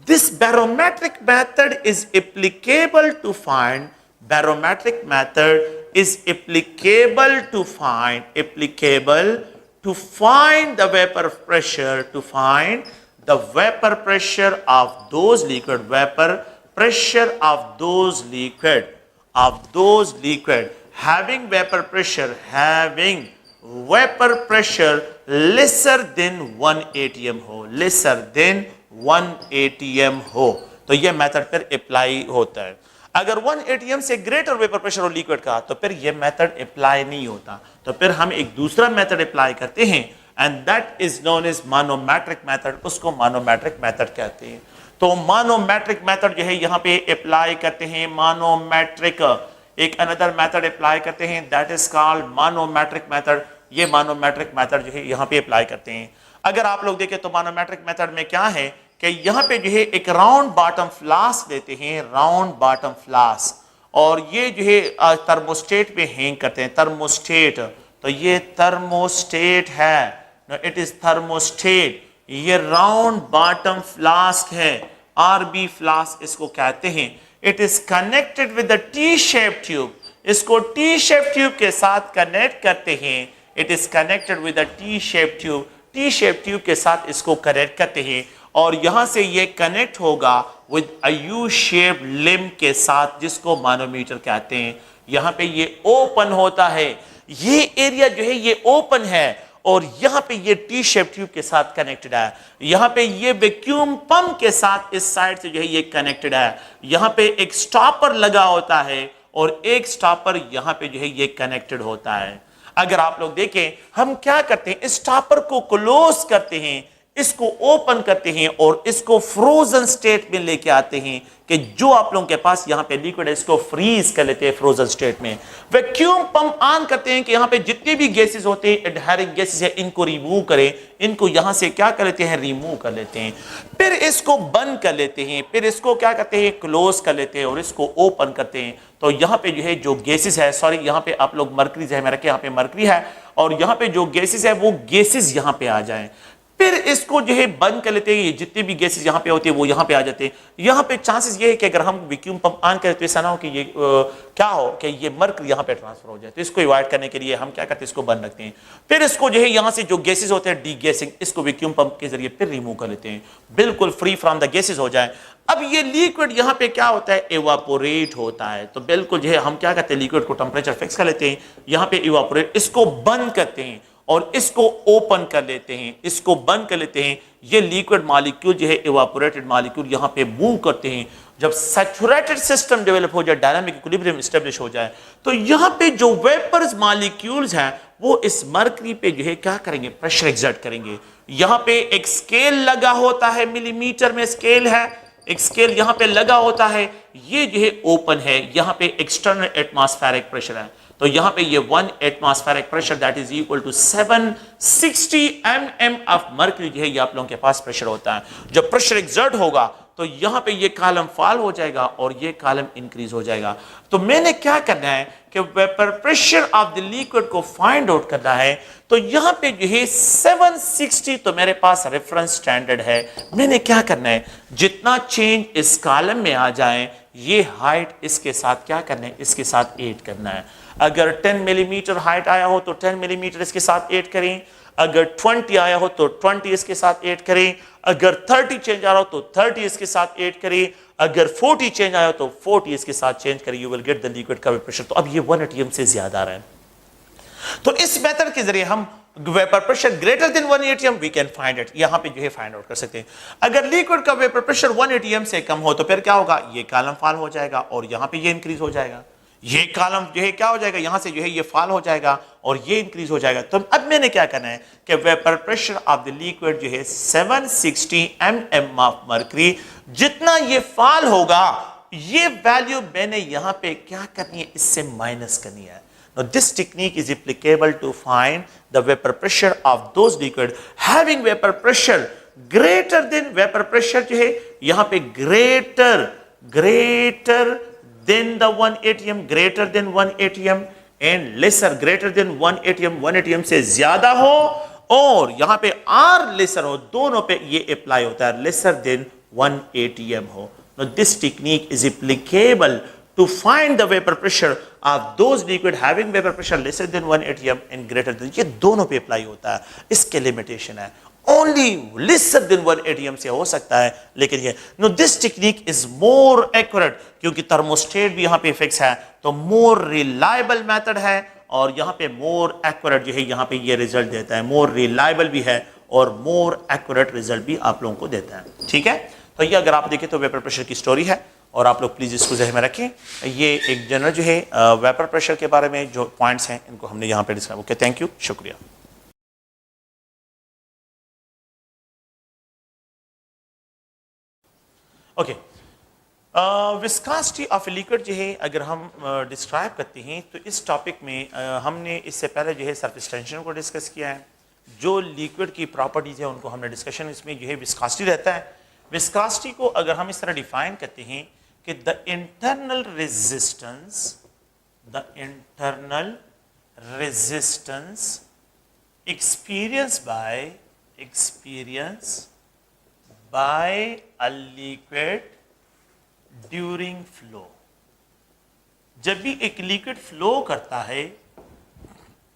This barometric method is applicable to find, barometric method is applicable to find the vapour pressure, to find the vapor pressure of those liquid, vapor pressure of those liquid having vapor pressure lesser than 1 atm हो, lesser than 1 atm हो। तो ये method फिर apply होता है। अगर 1 atm से greater vapour pressure हो लिक्विड का तो फिर ये मेथड अप्लाई नहीं होता, तो फिर हम एक दूसरा मेथड अप्लाई करते हैं and that is known as manometric method, उसको मानोमेट्रिक मेथड कहते हैं। तो मानोमेट्रिक मेथड जो है यहाँ पे अप्लाई करते हैं, मानोमेट्रिक एक अनदर मेथड अप्लाई करते हैं दैट इज कॉल्ड मानोमेट्रिक मेथड। ये मानोमेट्रिक मेथड जो है यहाँ पे अप्लाई करते हैं। अगर आप लोग देखें तो मानोमेट्रिक मेथड में क्या है कि यहाँ पे जो है एक राउंड बॉटम फ्लास्क लेते हैं, राउंड बॉटम फ्लास्क, और ये जो है थर्मोस्टेट पे हैंग करते हैं, थर्मोस्टेट। तो ये थर्मोस्टेट है, इट इज थर्मोस्टेट। ये राउंड बॉटम फ्लास्क है, आरबी फ्लास्क इसको कहते हैं। It is connected with the T shape tube, इसको टी शेप ट्यूब के साथ कनेक्ट करते हैं। It is connected with the T shape tube, T shape tube के साथ इसको कनेक्ट करते हैं और यहां से ये कनेक्ट होगा with a U shape limb के साथ जिसको मानोमीटर कहते हैं। यहां पे ये ओपन होता है, ये एरिया जो है ये ओपन है और यहां पे ये टी शेप ट्यूब के साथ कनेक्टेड है। यहां पे ये वैक्यूम पंप के साथ इस साइड से जो है ये कनेक्टेड है। यहां पे एक स्टॉपर लगा होता है और एक स्टॉपर यहां पे जो है ये कनेक्टेड होता है। अगर आप लोग देखें हम क्या करते हैं, इस स्टॉपर को क्लोज करते हैं, इसको ओपन करते हैं और इसको फ्रोजन स्टेट में लेके आते हैं कि जो आप लोगों के पास यहां पे लिक्विड है इसको फ्रीज कर लेते हैं फ्रोजन स्टेट में। वैक्यूम पंप ऑन करते हैं कि यहां पे जितने भी गैसेस होते हैं, एडहेरिंग गैसेस है, इनको रिमूव करें, इनको यहां से क्या कर लेते हैं, रिमूव कर लेते हैं। फिर इसको बंद कर लेते हैं, फिर इसको क्या करते हैं, क्लोज कर लेते हैं और इसको ओपन करते हैं। तो यहां पे जो है जो गैसेस है, सॉरी यहां पे आप लोग मर्करी है, मेरा क्या यहां पे मर्करी है और यहां पे जो गैसेस है वो गैसेस यहां पे आ जाएं। फिर इसको जो है बंद कर लेते हैं, जितने भी गैसेस यहां पे होते हैं वो यहां पे आ जाते हैं। यहां पे चांसेस ये है कि अगर हम वैक्यूम पंप ऑन करें तो ऐसा ना हो कि ये क्या हो कि ये मर्करी यहां पे ट्रांसफर हो जाए। तो इसको अवॉइड करने के लिए हम क्या करते हैं, इसको बंद रखते हैं। फिर इसको जो है यहां से जो गैसेस होते हैं डी गैसिंग, इसको वैक्यूम पंप के जरिए फिर रिमूव कर लेते हैं, बिल्कुल फ्री फ्रॉम द गैसेस हो जाए। अब ये लिक्विड यहां पे क्या होता है, इवापोरेट होता है। तो बिल्कुल जो है हम क्या करते हैं, लिक्विड को टेंपरेचर फिक्स कर लेते हैं, यहां पे इवापोरेट, इसको बंद करते हैं और इसको ओपन कर लेते हैं, इसको बंद कर लेते हैं। ये लिक्विड मॉलिक्यूल जो है इवापोरेटेड मॉलिक्यूल यहां पे मूव करते हैं। जब सैचुरेटेड सिस्टम डेवलप हो जाए, डायनामिक इक्विलिब्रियम एस्टेब्लिश हो जाए, तो यहां पे जो वेपर्स मॉलिक्यूल्स हैं वो इस मरकरी पे जो है क्या करेंगे, प्रेशर एक्सर्ट करेंगे। यहां पे एक स्केल लगा होता है, मिलीमीटर में स्केल है, एक स्केल यहां पे लगा होता है, ये जो है ओपन है, यहां पे एक्सटर्नल एटमॉस्फेरिक प्रेशर है। तो यहां पे ये 1 atmospheric pressure that is equal to 760 mm of mercury जो है ये आप लोगों के पास प्रेशर होता है। जब प्रेशर एक्सर्ट होगा तो यहां पे ये कॉलम फॉल हो जाएगा और ये कॉलम इंक्रीज हो जाएगा। तो मैंने क्या करना है कि vapour pressure of the liquid को फाइंड आउट करना है। तो यहां पे जो है 760 तो मेरे पास रेफरेंस स्टैंडर्ड है। मैंने क्या करना है, जितना चेंज इस कॉलम में आ जाए ये हाइट इसके साथ क्या करना है, इसके साथ ऐड करना है। अगर 10 मिलीमीटर हाइट आया हो तो 10 मिलीमीटर इसके साथ ऐड करें, अगर 20 आया हो तो 20 इसके साथ ऐड करें, अगर 30 चेंज आ रहा हो तो 30 इसके साथ ऐड करें, अगर 40 चेंज आया हो तो 40 इसके साथ चेंज करें, you will get the liquid का प्रेशर। तो अब ये 1 atm से ज्यादा आ रहा है। तो इस मेथड के जरिए हम vapour pressure greater than 1 atm we can find it, यहां पे जो है फाइंड आउट कर सकते हैं। अगर लिक्विड का वेपर प्रेशर 1 atm से कम हो तो फिर क्या होगा, ये कॉलम फॉल हो जाएगा और यहां पे ये इंक्रीज हो जाएगा। ये कॉलम जो है क्या हो जाएगा, यहां से जो है ये फॉल हो जाएगा और ये इंक्रीज हो जाएगा। तो अब मैंने क्या करना है कि vapour pressure of the liquid जो है 760 mm ऑफ मर्करी, जितना ये फॉल होगा ये वैल्यू मैंने यहां पे क्या करनी है, इससे माइनस करनी है। Now this technique is applicable to find the vapor pressure of those liquid having vapor pressure greater than vapor pressure जो है यहां पे greater than the 1 atm, greater than 1 atm and lesser greater than 1 atm, 1 atm से ज्यादा हो और यहां पे r lesser हो, दोनों पे ये अप्लाई होता है, lesser than 1 atm हो। Now this technique is applicable to find the vapor pressure of those liquid having vapor pressure lesser than 1 atm and greater than, ये दोनों पे अप्लाई होता है। इसके लिमिटेशन है, only lesser than 1 atm से हो सकता है, लेकिन ये no this technique is more accurate क्योंकि थर्मोस्टेट भी यहाँ पे फिक्स है, तो more reliable method है और यहाँ पे more accurate जो है यहाँ पे ये रिजल्ट देता है, more reliable भी है और more accurate रिजल्ट भी आप लोगों को देता है। ठीक है, तो ये अगर आप देखें तो वेपर प्रेशर की स्टोरी है, और आप लोग प्लीज़ इसको जहन में रखें। ये एक जनरल जो है वेपर प्रेशर के बारे में जो पॉइंट्स हैं इनको हमने यहाँ पे डिस्कस। ओके, थैंक यू, शुक्रिया। ओके, विस्कासिटी ऑफ लिक्विड जो है अगर हम डिस्क्राइब करते हैं तो इस टॉपिक में हमने इससे पहले जो है सरफेस टेंशन को डिस्कस किया है। जो लिक्विड की प्रॉपर्टीज़ है उनको हमने डिस्कशन इसमें जो है विस्कासिटी रहता है। विस्कासिटी को अगर हम इस तरह डिफाइन करते हैं कि the internal resistance experience by a liquid during flow. जब भी एक लिक्विड फ्लो करता है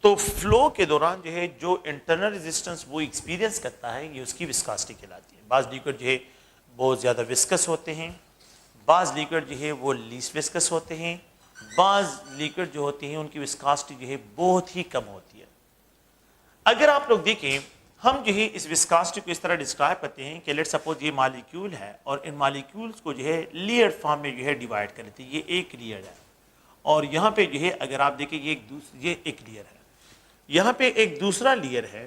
तो फ्लो के दौरान जो है जो इंटरनल रेजिस्टेंस वो एक्सपीरियंस करता है, ये उसकी विस्कासिटी कहलाती है। बाज़ लिक्विड जो है बहुत ज़्यादा विस्कस होते हैं, बाज़ लिक्विड जो है वो लीस्ट विस्कस होते हैं, बाज़ लिक्विड जो होती हैं उनकी विस्कासिटी जो है बहुत ही कम होती है। अगर आप लोग देखें, हम जो है इस विस्कासिटी को इस तरह डिस्क्राइब करते हैं कि लेट्स सपोज ये मॉलिक्यूल है और इन मॉलिक्यूल्स को जो है लेयर फॉर्म में जो है डिवाइड कर लेते हैं। ये एक लेयर है और यहाँ पे जो है अगर आप देखें ये एक लेयर है, यहाँ पे एक दूसरा लेयर है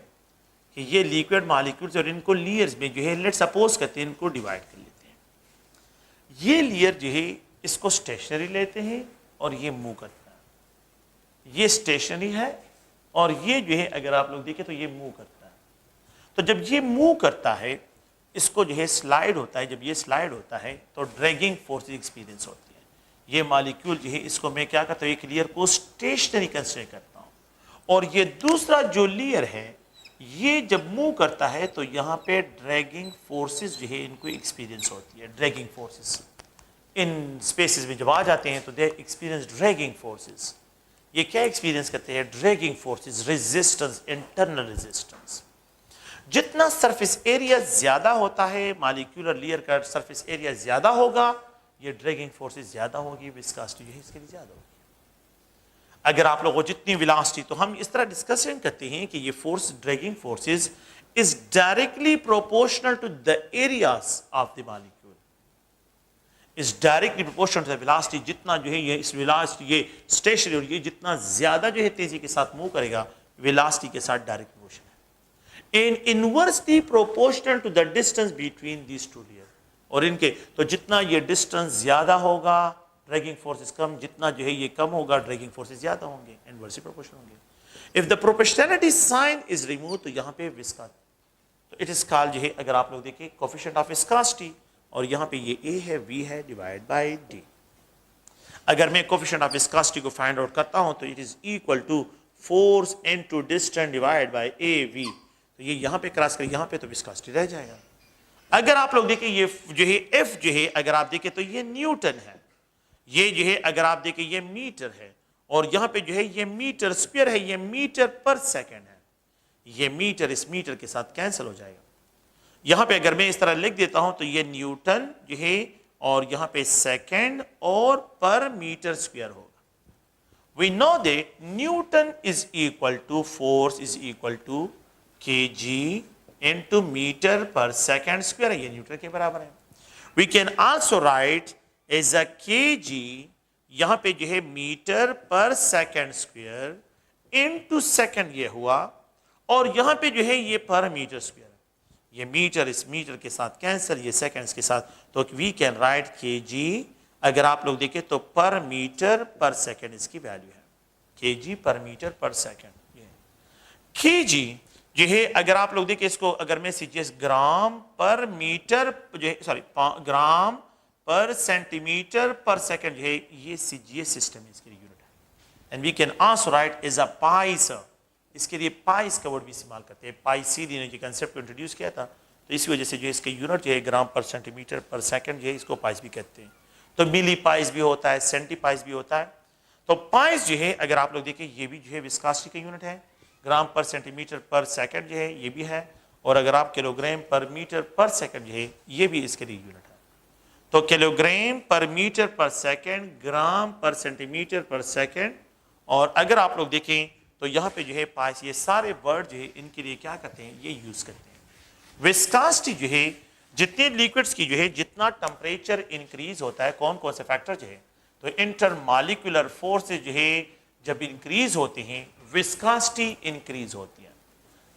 कि ये लिक्विड मॉलिक्यूल्स और इनको लेयर्स में जो है लेट्स सपोज करते हैं इनको डिवाइड कर लेते हैं। ये लेयर जो है इसको स्टेशनरी लेते हैं और ये मूव करता है। ये स्टेशनरी है और ये जो है अगर आप लोग देखें तो ये मूव करता है। तो जब ये मूव करता है इसको जो है स्लाइड होता है। जब ये स्लाइड होता है तो ड्रैगिंग फोर्स एक्सपीरियंस होती है। ये मॉलिक्यूल जो है इसको मैं क्या करता हूँ, एक लेयर को स्टेशनरी कंसीडर करता हूँ और ये दूसरा जो लेयर है ये जब मूव करता है तो यहाँ पे ड्रैगिंग फोर्सेस जो है इनको एक्सपीरियंस होती है। ड्रैगिंग फोर्सेस इन स्पेसेस में जब आ जाते हैं तो दे एक्सपीरियंस ड्रैगिंग फोर्सेस। ये क्या एक्सपीरियंस करते हैं? Dragging forces, resistance, internal resistance. जितना सरफेस एरिया ज्यादा होता है, मॉलिक्यूलर लेयर का सरफेस एरिया ज्यादा होगा, ये ड्रैगिंग फोर्सेस ज्यादा होगी, विस्कोसिटी जो है इसके लिए ज्यादा होगी। अगर आप लोगों को जितनी वेलोसिटी, तो हम इस तरह डिस्कशन करते हैं कि ये force, dragging forces is directly proportional to the areas of the molecule, is directly proportional to the velocity. जितना जो है ये इस वेलोसिटी, ये स्टेशनरी और ये जितना ज्यादा जो है तेजी के साथ मूव करेगा, वेलोसिटी के साथ डायरेक्ट प्रोपोर्शन है। इन inversely proportional to the distance between these two layer. और इनके तो जितना ये डिस्टेंस ज्यादा होगा ड्रैगिंग फोर्सेस कम, जितना जो है ये कम होगा ड्रैगिंग फोर्सेस ज्यादा होंगे, इनवर्सली प्रोपोर्शनल होंगे। If the proportionality sign is remove तो यहाँ पे विस्कॉसिटी, तो इट इज कॉल्ड जो है अगर आप लोग देखें कोएफिशिएंट ऑफ विस्कोसिटी, और यहाँ पे ये ए है, वी है, डिवाइड बाय डी। अगर मैं कोएफिशिएंट ऑफ विस्कोसिटी को फाइंड आउट करता हूँ तो it is equal to force into distance divide by A V. तो ये यहाँ पे क्रॉस कर, यहाँ पे तो विस्कोसिटी रह जाएगा। अगर आप लोग देखें ये जो है एफ जो है अगर आप देखें तो ये न्यूटन है, ये जो है अगर आप देखें ये मीटर है, और यहाँ पे जो है ये मीटर स्क्वायर है, ये मीटर पर सेकंड है। ये मीटर इस मीटर के साथ कैंसिल हो जाएगा। यहाँ पे अगर मैं इस तरह लिख देता हूं तो ये न्यूटन जो है और यहाँ पे सेकंड और पर मीटर स्क्वायर होगा। We know that newton is equal to force is equal to KG into metre per second square है, ये न्यूटन के बराबर है। We can also write as a KG, यहाँ पे जो है metre per second square into second ये हुआ, और यहाँ पे जो है ये पर मीटर स्क्वायर, ये मीटर इस मीटर के साथ कैंसिल, ये सेकंड्स के साथ, तो वी कैन राइट केजी। अगर आप लोग देखें तो पर मीटर पर सेकंड इसकी वैल्यू है, केजी पर मीटर पर सेकंड। ये केजी जो है अगर आप लोग देखें इसको अगर मैं सीजीएस ग्राम पर मीटर जो है, सॉरी ग्राम पर सेंटीमीटर पर सेकंड जो है, ये सीजीएस सिस्टम है, इसके लिए यूनिट है। And we can also write as a poise, इसके लिए पाइस का वर्ड भी इस्तेमाल करते हैं। पाइसीडी ने जो कंसेप्ट को इंट्रोड्यूस किया था, तो इसी वजह से जो इसके यूनिट जो है ग्राम पर सेंटीमीटर पर सेकंड जो है, इसको पाइस भी कहते हैं। तो मिली पाइस भी होता है, सेंटी पाइस भी होता है। तो पाइस जो है अगर आप लोग देखें ये भी जो है विस्कोसिटी का यूनिट है, ग्राम पर सेंटीमीटर पर सेकंड जो है ये भी है, और अगर आप किलोग्राम पर मीटर पर सेकंड जो है ये भी इसके लिए यूनिट है। तो किलोग्राम पर मीटर पर सेकंड, ग्राम पर सेंटीमीटर पर सेकंड, और अगर आप लोग देखें तो यहाँ पे जो है पाइस, ये सारे वर्ड जो है इनके लिए क्या करते हैं, ये यूज करते हैं। विस्कोसिटी जो है जितने लिक्विड्स की जो है जितना टेम्परेचर इंक्रीज होता है, कौन कौन से फैक्टर जो है, तो इंटरमॉलिक्यूलर फोर्सेज जो है जब इंक्रीज होते हैं विस्कोसिटी इंक्रीज होती है।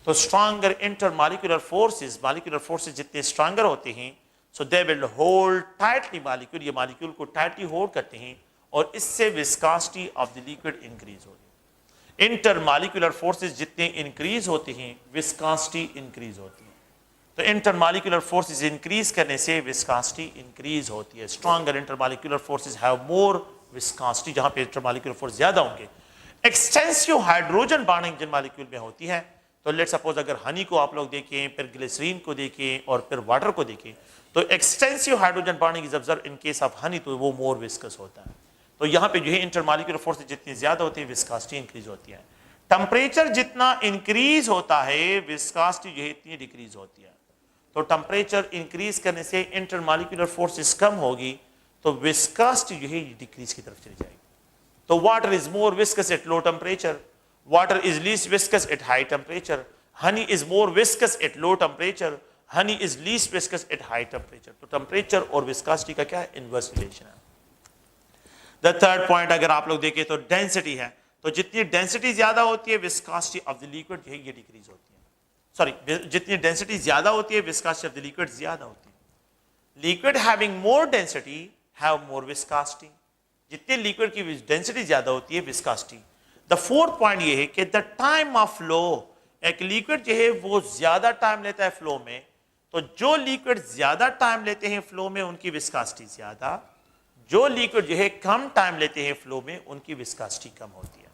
तो स्ट्रॉन्गर इंटरमॉलिक्यूलर फोर्सेज जितने स्ट्रॉन्गर होते हैं, so they will hold tightly molecule, ये मॉलिक्यूल को टाइटली होल्ड करते हैं और इससे viscosity of the liquid increase होती है। इंटरमॉलिक्यूलर फोर्सेज जितने इंक्रीज होते हैं विस्कोसिटी इंक्रीज होती है। तो इंटरमॉलिक्यूलर फोर्सेज इंक्रीज करने से विस्कोसिटी इंक्रीज होती है। Stronger intermolecular forces have more viscosity, जहां पे इंटरमॉलिक्यूलर फोर्स ज्यादा होंगे। एक्सटेंसिव हाइड्रोजन बॉन्डिंग जिन मॉलिक्यूल में होती है, तो लेट सपोज अगर हनी को आप लोग देखें, फिर ग्लिसरीन को देखें और फिर वाटर को देखें, तो extensive hydrogen bonding is observe in case of honey, तो वो मोर विस्कस होता है। तो यहाँ पे जो है इंटरमॉलिक्यूलर फोर्स जितनी ज्यादा होती है विस्कोसिटी इंक्रीज होती है। टेम्परेचर जितना इंक्रीज होता है विस्कोसिटी जो है इतनी डिक्रीज होती है। तो टेम्परेचर इंक्रीज करने से इंटरमॉलिक्यूलर फोर्सेस कम होगी, तो विस्कोसिटी जो है डिक्रीज की तरफ चली जाएगी। तो water is more viscous at low temperature, water is least viscous at high temperature, honey is more viscous at low temperature, honey is least viscous at high temperature। तो टेम्परेचर और viscosity का क्या है, इनवर्स रिलेशन है। The third point अगर आप लोग देखें तो डेंसिटी है, तो जितनी डेंसिटी ज्यादा होती है विस्कोसिटी ऑफ द लिक्विड ये डिक्रीज होती है। सॉरी, जितनी डेंसिटी ज्यादा होती है विस्कोसिटी ऑफ द लिक्विड ज्यादा होती है। Liquid having more density have more viscosity, जितनी लिक्विड की डेंसिटी ज्यादा होती है विस्कोसिटी। द फोर्थ पॉइंट ये है कि द टाइम ऑफ फ्लो, एक लिक्विड जो है वो ज्यादा टाइम लेता है फ्लो में, तो जो लिक्विड ज्यादा टाइम लेते हैं फ्लो में उनकी विस्कोसिटी ज्यादा, जो लिक्विड जो है कम टाइम लेते हैं फ्लो में उनकी विस्कोसिटी कम होती है।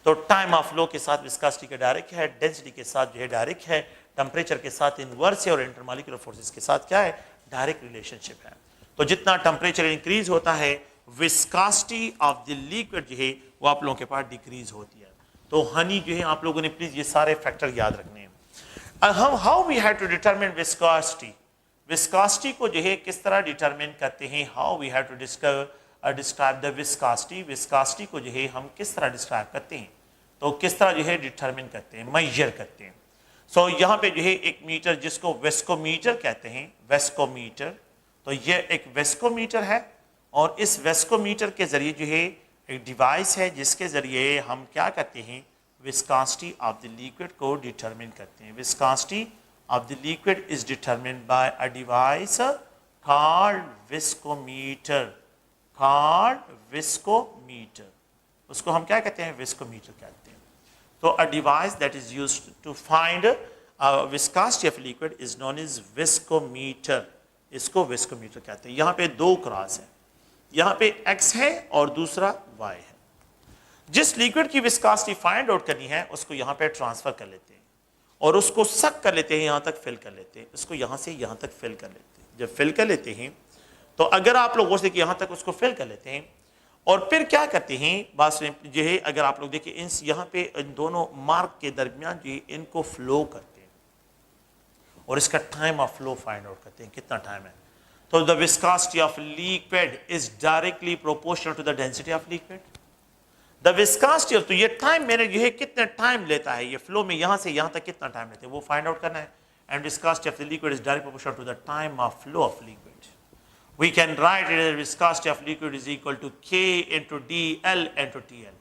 तो टाइम ऑफ फ्लो के साथ विस्कोसिटी का डायरेक्ट है, डेंसिटी के साथ जो है डायरेक्ट है, टेम्परेचर के साथ इनवर्स है और इंटरमॉलिक्यूलर फोर्सेस के साथ क्या है, डायरेक्ट रिलेशनशिप है। तो जितना टेम्परेचर इंक्रीज होता है विस्कोसिटी ऑफ द लिक्विड जो है वो आप लोगों के पास डिक्रीज होती है। तो हनी जो है आप लोगों ने प्लीज ये सारे फैक्टर याद रखने हैं। हम how we have to determine viscosity, viscosity को जो है किस तरह डिटरमिन करते हैं, how we have to describe the viscosity, viscosity को जो है हम किस तरह डिस्क्राइब करते हैं, तो किस तरह जो है डिटरमिन करते हैं, मेजर करते हैं। सो यहाँ पे जो है एक मीटर जिसको वेस्कोमीटर कहते हैं, वेस्कोमीटर, तो ये एक वेस्कोमीटर है और इस वेस्कोमीटर के जरिए जो है एक डिवाइस है जिसके जरिए हम क्या करते हैं, विस्कोसिटी ऑफ द लिक्विड को डिटरमिन करते हैं। Viscosity of the liquid is determined by a device called viscometer, called viscometer, उसको हम क्या कहते हैं, विस्कोमीटर कहते हैं। तो a device that is used to find viscosity of liquid is known as viscometer, इसको विस्कोमीटर कहते हैं। यहाँ पे दो क्रॉस है, यहाँ पे x है और दूसरा y है। जिस लिक्विड की विस्कोसिटी फाइंड आउट करनी है उसको यहाँ पे ट्रांसफर कर लेते हैं और उसको सक कर लेते हैं, यहाँ तक फिल कर लेते हैं, उसको यहाँ से यहाँ तक फिल कर लेते हैं। जब फिल कर लेते हैं तो अगर आप लोगों से कि यहाँ तक उसको फिल कर लेते हैं और फिर क्या करते हैं, बात जो है अगर आप लोग देखिए इन यहाँ पे इन दोनों मार्क के दरमियान जो इनको फ्लो करते हैं और इसका time of flow find out करते हैं, कितना टाइम है। तो the viscosity of liquid is directly proportional to the density of liquid. The viscosity of, तो ये टाइम मैंने जो है कितना टाइम लेता है ये फ्लो में यहाँ से यहाँ तक कितना टाइम लेते हैं वो फाइंड आउट करना है। And viscosity of the liquid is directly proportional to the time of flow of liquid. We can write it as viscosity of liquid is equal to K into dl into TL.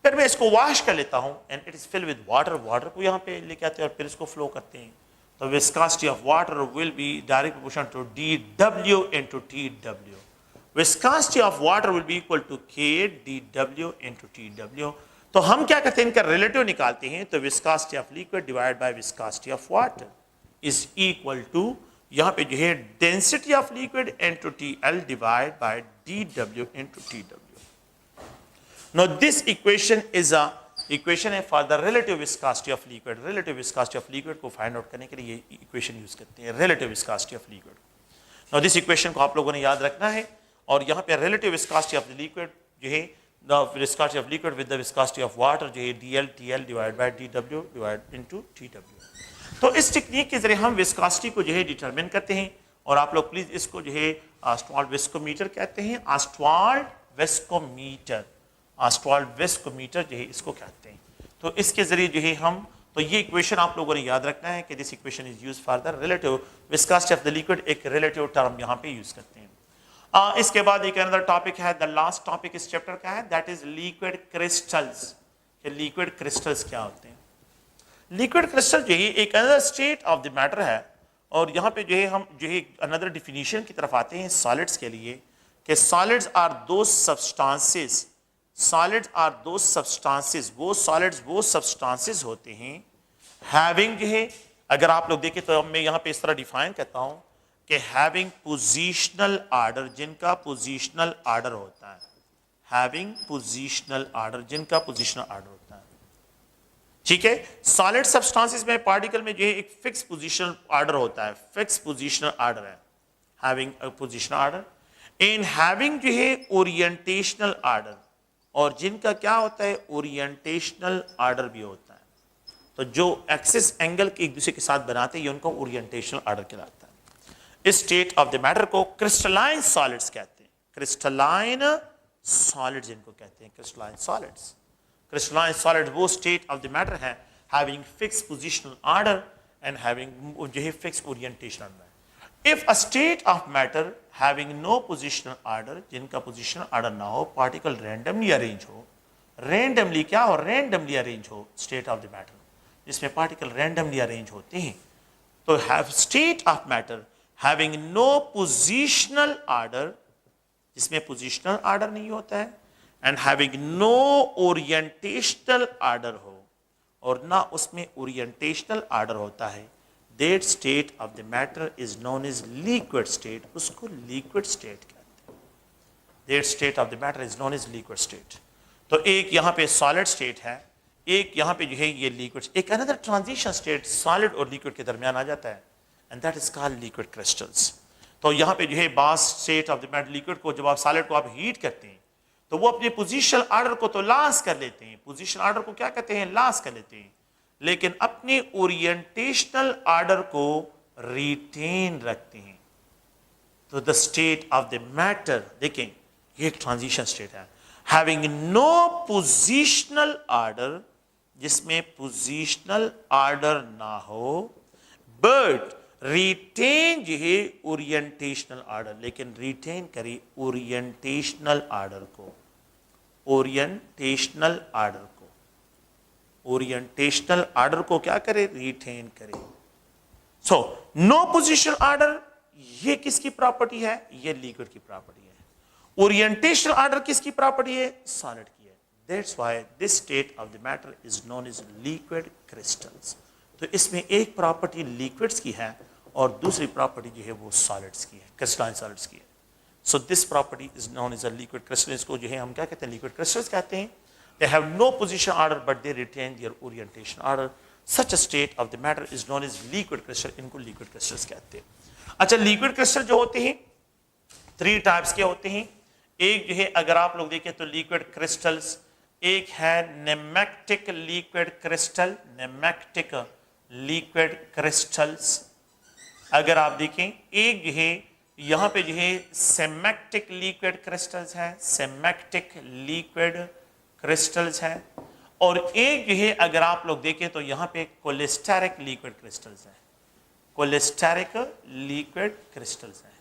फिर मैं इसको wash कर लेता हूँ and it is filled with water, water को यहाँ पे लेके आते हैं और फिर इसको फ्लो करते हैं। The viscosity of water will be direct proportional to dW into TW. Viscosity of water will be equal to K dW into TW. तो हम क्या करते हैं, इनका रिलेटिव निकालते हैं। तो viscosity of liquid divided by viscosity of water is equal to, यहाँ पे जो है density of liquid into TL divided by dW into TW. Now this equation is a equation है for the relative viscosity of liquid. Relative viscosity of liquid को find out करने के लिए ये इक्वेशन यूज करते हैं, relative viscosity of liquid. Now this equation को आप लोगों ने याद रखना है और यहाँ पे relative viscosity of the liquid जो है the viscosity of liquid with the viscosity of water जो है DL TL divide by DW divide into TW. तो इस टेक्निक के जरिए हम विस्कोसिटी को जो है डिटरमिन करते हैं और आप लोग प्लीज इसको जो है ऑस्वाल्ड विस्कोमीटर कहते हैं, ऑस्वाल्ड विस्कोमीटर, ऑस्वाल्ड विस्कोमीटर जो है इसको कहते हैं। तो इसके जरिए जो है हम तो ये इक्वेशन आप लोगों ने याद रखना है कि this equation is use for the relative viscosity of the liquid, एक रिलेटिव टर्म यहाँ पे यूज करते हैं। इसके बाद एक अनदर टॉपिक है, द लास्ट टॉपिक इस चैप्टर का है, that is liquid crystals. Liquid crystals क्या होते हैं? लिक्विड क्रिस्टल जो है एक another state of the matter है, और यहाँ पे जो है हम जो है अनदर डिफिनीशन की तरफ आते हैं सॉलिड्स के लिए, कि सॉलिड्स आर दो सब्सटेंसेस, सॉलिड्स आर दो सब्सटेंसेस, वो सॉलिड्स वो सब्सटेंसेस होते हैं हैविंग जो है, अगर आप लोग देखें तो मैं यहाँ पे इस तरह डिफाइन करता हूँ कि हैविंग पोजिशनल आर्डर, जिनका पोजिशनल आर्डर होता है, हैविंग पोजिशनल आर्डर, जिनका पोजिशनल आर्डर होता है। ठीक है, सॉलिड सब्सटेंसेस में पार्टिकल में जो है एक फिक्स पोजिशनल आर्डर होता है, फिक्स पोजिशनल आर्डर है, having a positional order. In having जो है ओरिएंटेशनल आर्डर, और जिनका क्या होता है ओरिएंटेशनल आर्डर भी होता है। तो जो एक्सिस एंगल के एक दूसरे के साथ बनाते हैं ये उनको ओरिएंटेशनल आर्डर कहलाता है। इस स्टेट ऑफ द मैटर को क्रिस्टलाइन सॉलिड्स कहते हैं, क्रिस्टलाइन सॉलिड्स इनको कहते हैं, क्रिस्टलाइन सॉलिड्स। क्रिस्टलाइन सॉलिड वो स्टेट ऑफ द मैटर है having fix positional order and having जो है fix orientational order. If a state of matter having no positional order, जिनका पोजिशनल आर्डर ना हो, पार्टिकल रैंडमली अरेंज हो, randomly क्या हो, रैंडमली अरेंज हो, स्टेट ऑफ द मैटर जिसमें पार्टिकल रैंडमली अरेंज होते हैं, तो have state of matter having no positional order, जिसमें पोजिशनल आर्डर नहीं होता है, and having no orientational order हो, और ना उसमें ओरिएंटेशनल आर्डर होता है, that state of the matter is known as liquid state, उसको लिक्विड स्टेट कहते हैं। That state of the matter is known as liquid state. तो एक यहाँ पे सॉलिड स्टेट है, एक यहाँ पे जो है ये लिक्विड, एक अनदर ट्रांजिशन स्टेट सॉलिड और लिक्विड के दरमियान आ जाता है, and that is called liquid crystals. तो यहाँ पे जो है बास state of the matter liquid को जब आप सॉलिड को आप हीट करते हैं तो वो अपने पोजिशनल आर्डर को तो लॉस कर लेते हैं, पोजिशनल आर्डर को क्या कहते हैं, लॉस कर लेते हैं, लेकिन अपने ओरिएंटेशनल आर्डर को रिटेन रखते हैं। तो the state of the matter देखें ये एक ट्रांजिशन स्टेट है, हैविंग नो पोजिशनल आर्डर, जिसमें पोजिशनल आर्डर ना हो, बट रिटेन जो है ओरिएंटेशनल आर्डर, लेकिन रिटेन करी ओरिएंटेशनल आर्डर को, ओरिएंटेशनल आर्डर को, ओरिएंटेशनल आर्डर को क्या करे, रिटेन करे। सो नो पोजिशनल आर्डर ये किसकी प्रॉपर्टी है, ये लिक्विड की प्रॉपर्टी है। ओरिएंटेशनल आर्डर किसकी प्रॉपर्टी है, सॉलिड की है। That's why this state of the matter is known as liquid crystals. तो इसमें एक प्रॉपर्टी लिक्विड्स की है और दूसरी प्रॉपर्टी जो है वो सॉलिड्स की है, क्रिस्टलाइन सॉलिड्स की है। So this property is known as a liquid crystal. इसको जो है हम क्या कहते हैं, लिक्विड क्रिस्टल्स कहते हैं। They have no position order but they retain their orientation order. Such a state of the matter is known as liquid crystal. इनको लिक्विड क्रिस्टल्स कहते हैं। अच्छा, लिक्विड क्रिस्टल जो होते हैं 3 टाइप्स के होते हैं। एक जो है अगर आप लोग देखें तो लिक्विड क्रिस्टल्स, एक है नेमेक्टिक लिक्विड क्रिस्टल, नेमेक्टिक लिक्विड क्रिस्टल्स। अगर आप देखें एक जो है यहाँ पे जो है सेमेक्टिक लिक्विड क्रिस्टल्स है, सेमेक्टिक लिक्विड क्रिस्टल्स है, और एक जो है अगर आप लोग देखें तो यहाँ पे कोलेस्टेरिक लिक्विड क्रिस्टल्स है, कोलेस्टेरिक लिक्विड क्रिस्टल्स है,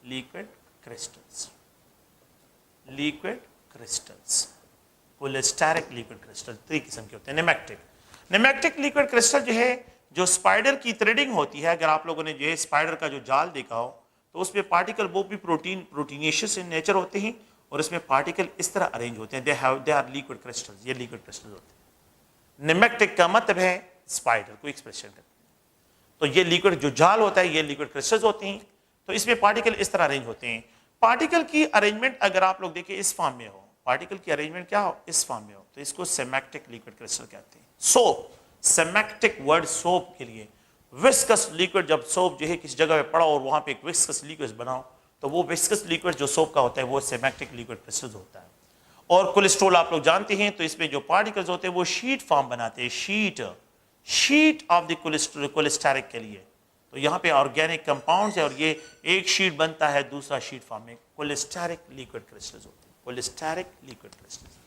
liquid crystals, liquid crystals, cholesteric liquid crystal 3 किस्म के होते हैं। नेमेक्टिक लिक्विड क्रिस्टल जो है जो स्पाइडर की थ्रेडिंग होती है, अगर आप लोगों ने जो है स्पाइडर का जो जाल देखा हो तो उसमें पार्टिकल वो भी प्रोटीनियस इन नेचर होते हैं और इसमें पार्टिकल इस तरह अरेंज होते हैं। दे आर लिक्विड क्रिस्टल्स, ये लिक्विड क्रिस्टल्स होते हैं। नेमेक्टिक का मतलब है स्पाइडर को एक्सप्रेशन करते हैं। तो ये लिक्विड जो जाल होता है ये लिक्विड क्रिस्टल्स होते हैं। तो इसमें पार्टिकल इस तरह अरेंज होते हैं। पार्टिकल की अरेंजमेंट अगर आप लोग देखें इस फॉर्म में हो, पार्टिकल की अरेंजमेंट क्या हो, इस फॉर्म में हो, तो इसको सेमेक्टिक लिक्विड क्रिस्टल कहते हैं। सोप, सेमेक्टिक वर्ड सोप के लिए, विस्कस लिक्विड, जब सोप जो है किसी जगह पे पड़ा और वहां पे एक विस्कस लिक्विड बनाओ तो वो विस्कस लिक्विड जो सोप का होता है वो सेमेक्टिक लिक्विड क्रिस्टल होता है। और कोलेस्ट्रॉल आप लोग जानते हैं, तो इसमें जो पार्टिकल्स होते हैं वो शीट फॉर्म बनाते हैं, शीट ऑफ द कोलेस्टेरिक के लिए। तो यहाँ पे ऑर्गेनिक कंपाउंड्स है और ये एक शीट बनता है, दूसरा शीट फॉर्म में कोलेस्टेरिक लिक्विड क्रिस्टल्स होते हैं, कोलेस्टेरिक लिक्विड क्रिस्टल्स।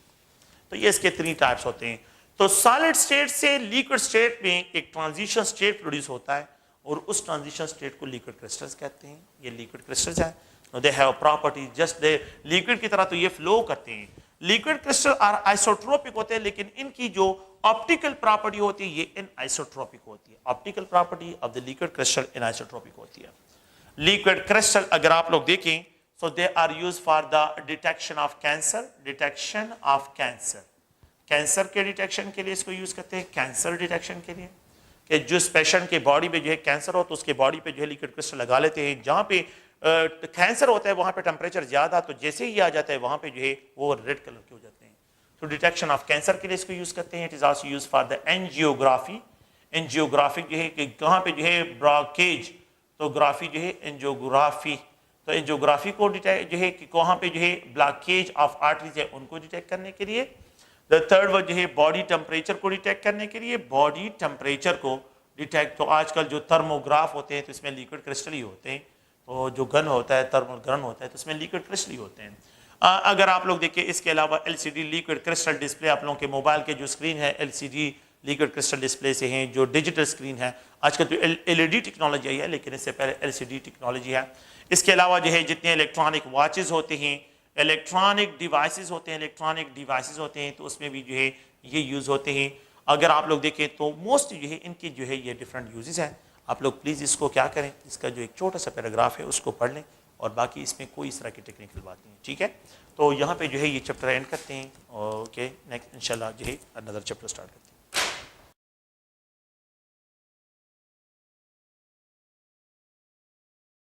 तो ये इसके 3 टाइप्स होते हैं। तो सॉलिड स्टेट से लिक्विड स्टेट में एक ट्रांजिशन स्टेट प्रोड्यूस होता है और उस ट्रांजिशन स्टेट को लिक्विड क्रिस्टल्स कहते हैं। ये लिक्विड क्रिस्टल्स है, they have property just they liquid की तरह तो ये फ्लो करते हैं। लिक्विड क्रिस्टल आर आइसोट्रोपिक होते हैं, लेकिन इनकी जो ऑप्टिकल प्रॉपर्टी होती है ये इनआइसोट्रोपिक होती है। Optical property of the liquid crystal anisotropic होती है। लिक्विड क्रिस्टल अगर आप लोग देखें so they are used for the detection of cancer, detection of cancer, cancer के डिटेक्शन के लिए इसको यूज करते हैं, कैंसर डिटेक्शन के लिए कि जिस पेशेंट के बॉडी पे जो है कैंसर हो तो उसके बॉडी पे जो है लिक्विड क्रिस्टल लगा लेते हैं। जहाँ पे कैंसर होता है वहाँ पे टेम्परेचर ज़्यादा, तो जैसे ही आ जाता है वहाँ पे जो है वो रेड कलर के हो जाते हैं। तो डिटेक्शन ऑफ कैंसर के लिए इसको यूज़ करते हैं। It is also use for the angiography, angiographic जो है कि कहाँ पे जो है ब्लॉकेज, तो ग्राफी जो है एंजियोग्राफी, तो एंजियोग्राफी को डिटेक्ट जो है कि कहाँ पे जो है ब्लॉकेज ऑफ आर्टरीज है उनको डिटेक्ट करने के लिए। द थर्ड वन जो है बॉडी टेम्परेचर को डिटेक्ट करने के लिए, बॉडी टेम्परेचर को डिटेक्ट, तो आजकल जो थर्मोग्राफ होते हैं तो इसमें लिक्विड क्रिस्टल ही होते हैं, तो जो गन होता है थर्मल गन होता है तो इसमें लिक्विड क्रिस्टल ही होते हैं। अगर आप लोग देखिए इसके अलावा एलसीडी लिक्विड क्रिस्टल डिस्प्ले, आप लोगों के मोबाइल के जो स्क्रीन है एलसीडी लिक्विड क्रिस्टल डिस्प्ले से हैं, जो डिजिटल स्क्रीन है आजकल तो एलईडी टेक्नोलॉजी आई है लेकिन इससे पहले एलसीडी टेक्नोलॉजी है। इसके अलावा जो है जितने इलेक्ट्रॉनिक वॉचेस होते हैं, इलेक्ट्रॉनिक डिवाइसेस होते हैं, इलेक्ट्रॉनिक डिवाइसेस होते हैं तो उसमें भी जो है ये यूज़ होते हैं। अगर आप लोग देखें तो मोस्ट जो है इनकी जो है ये डिफरेंट यूजेस हैं। आप लोग प्लीज़ इसको क्या करें, इसका जो एक छोटा सा पैराग्राफ है उसको पढ़ लें और बाकी इसमें कोई इस तरह की टेक्निकल बात नहीं है, ठीक है। तो यहाँ पे जो है ये चैप्टर एंड करते हैं, ओके नेक्स्ट इंशाल्लाह जो है अनदर चैप्टर स्टार्ट करते हैं।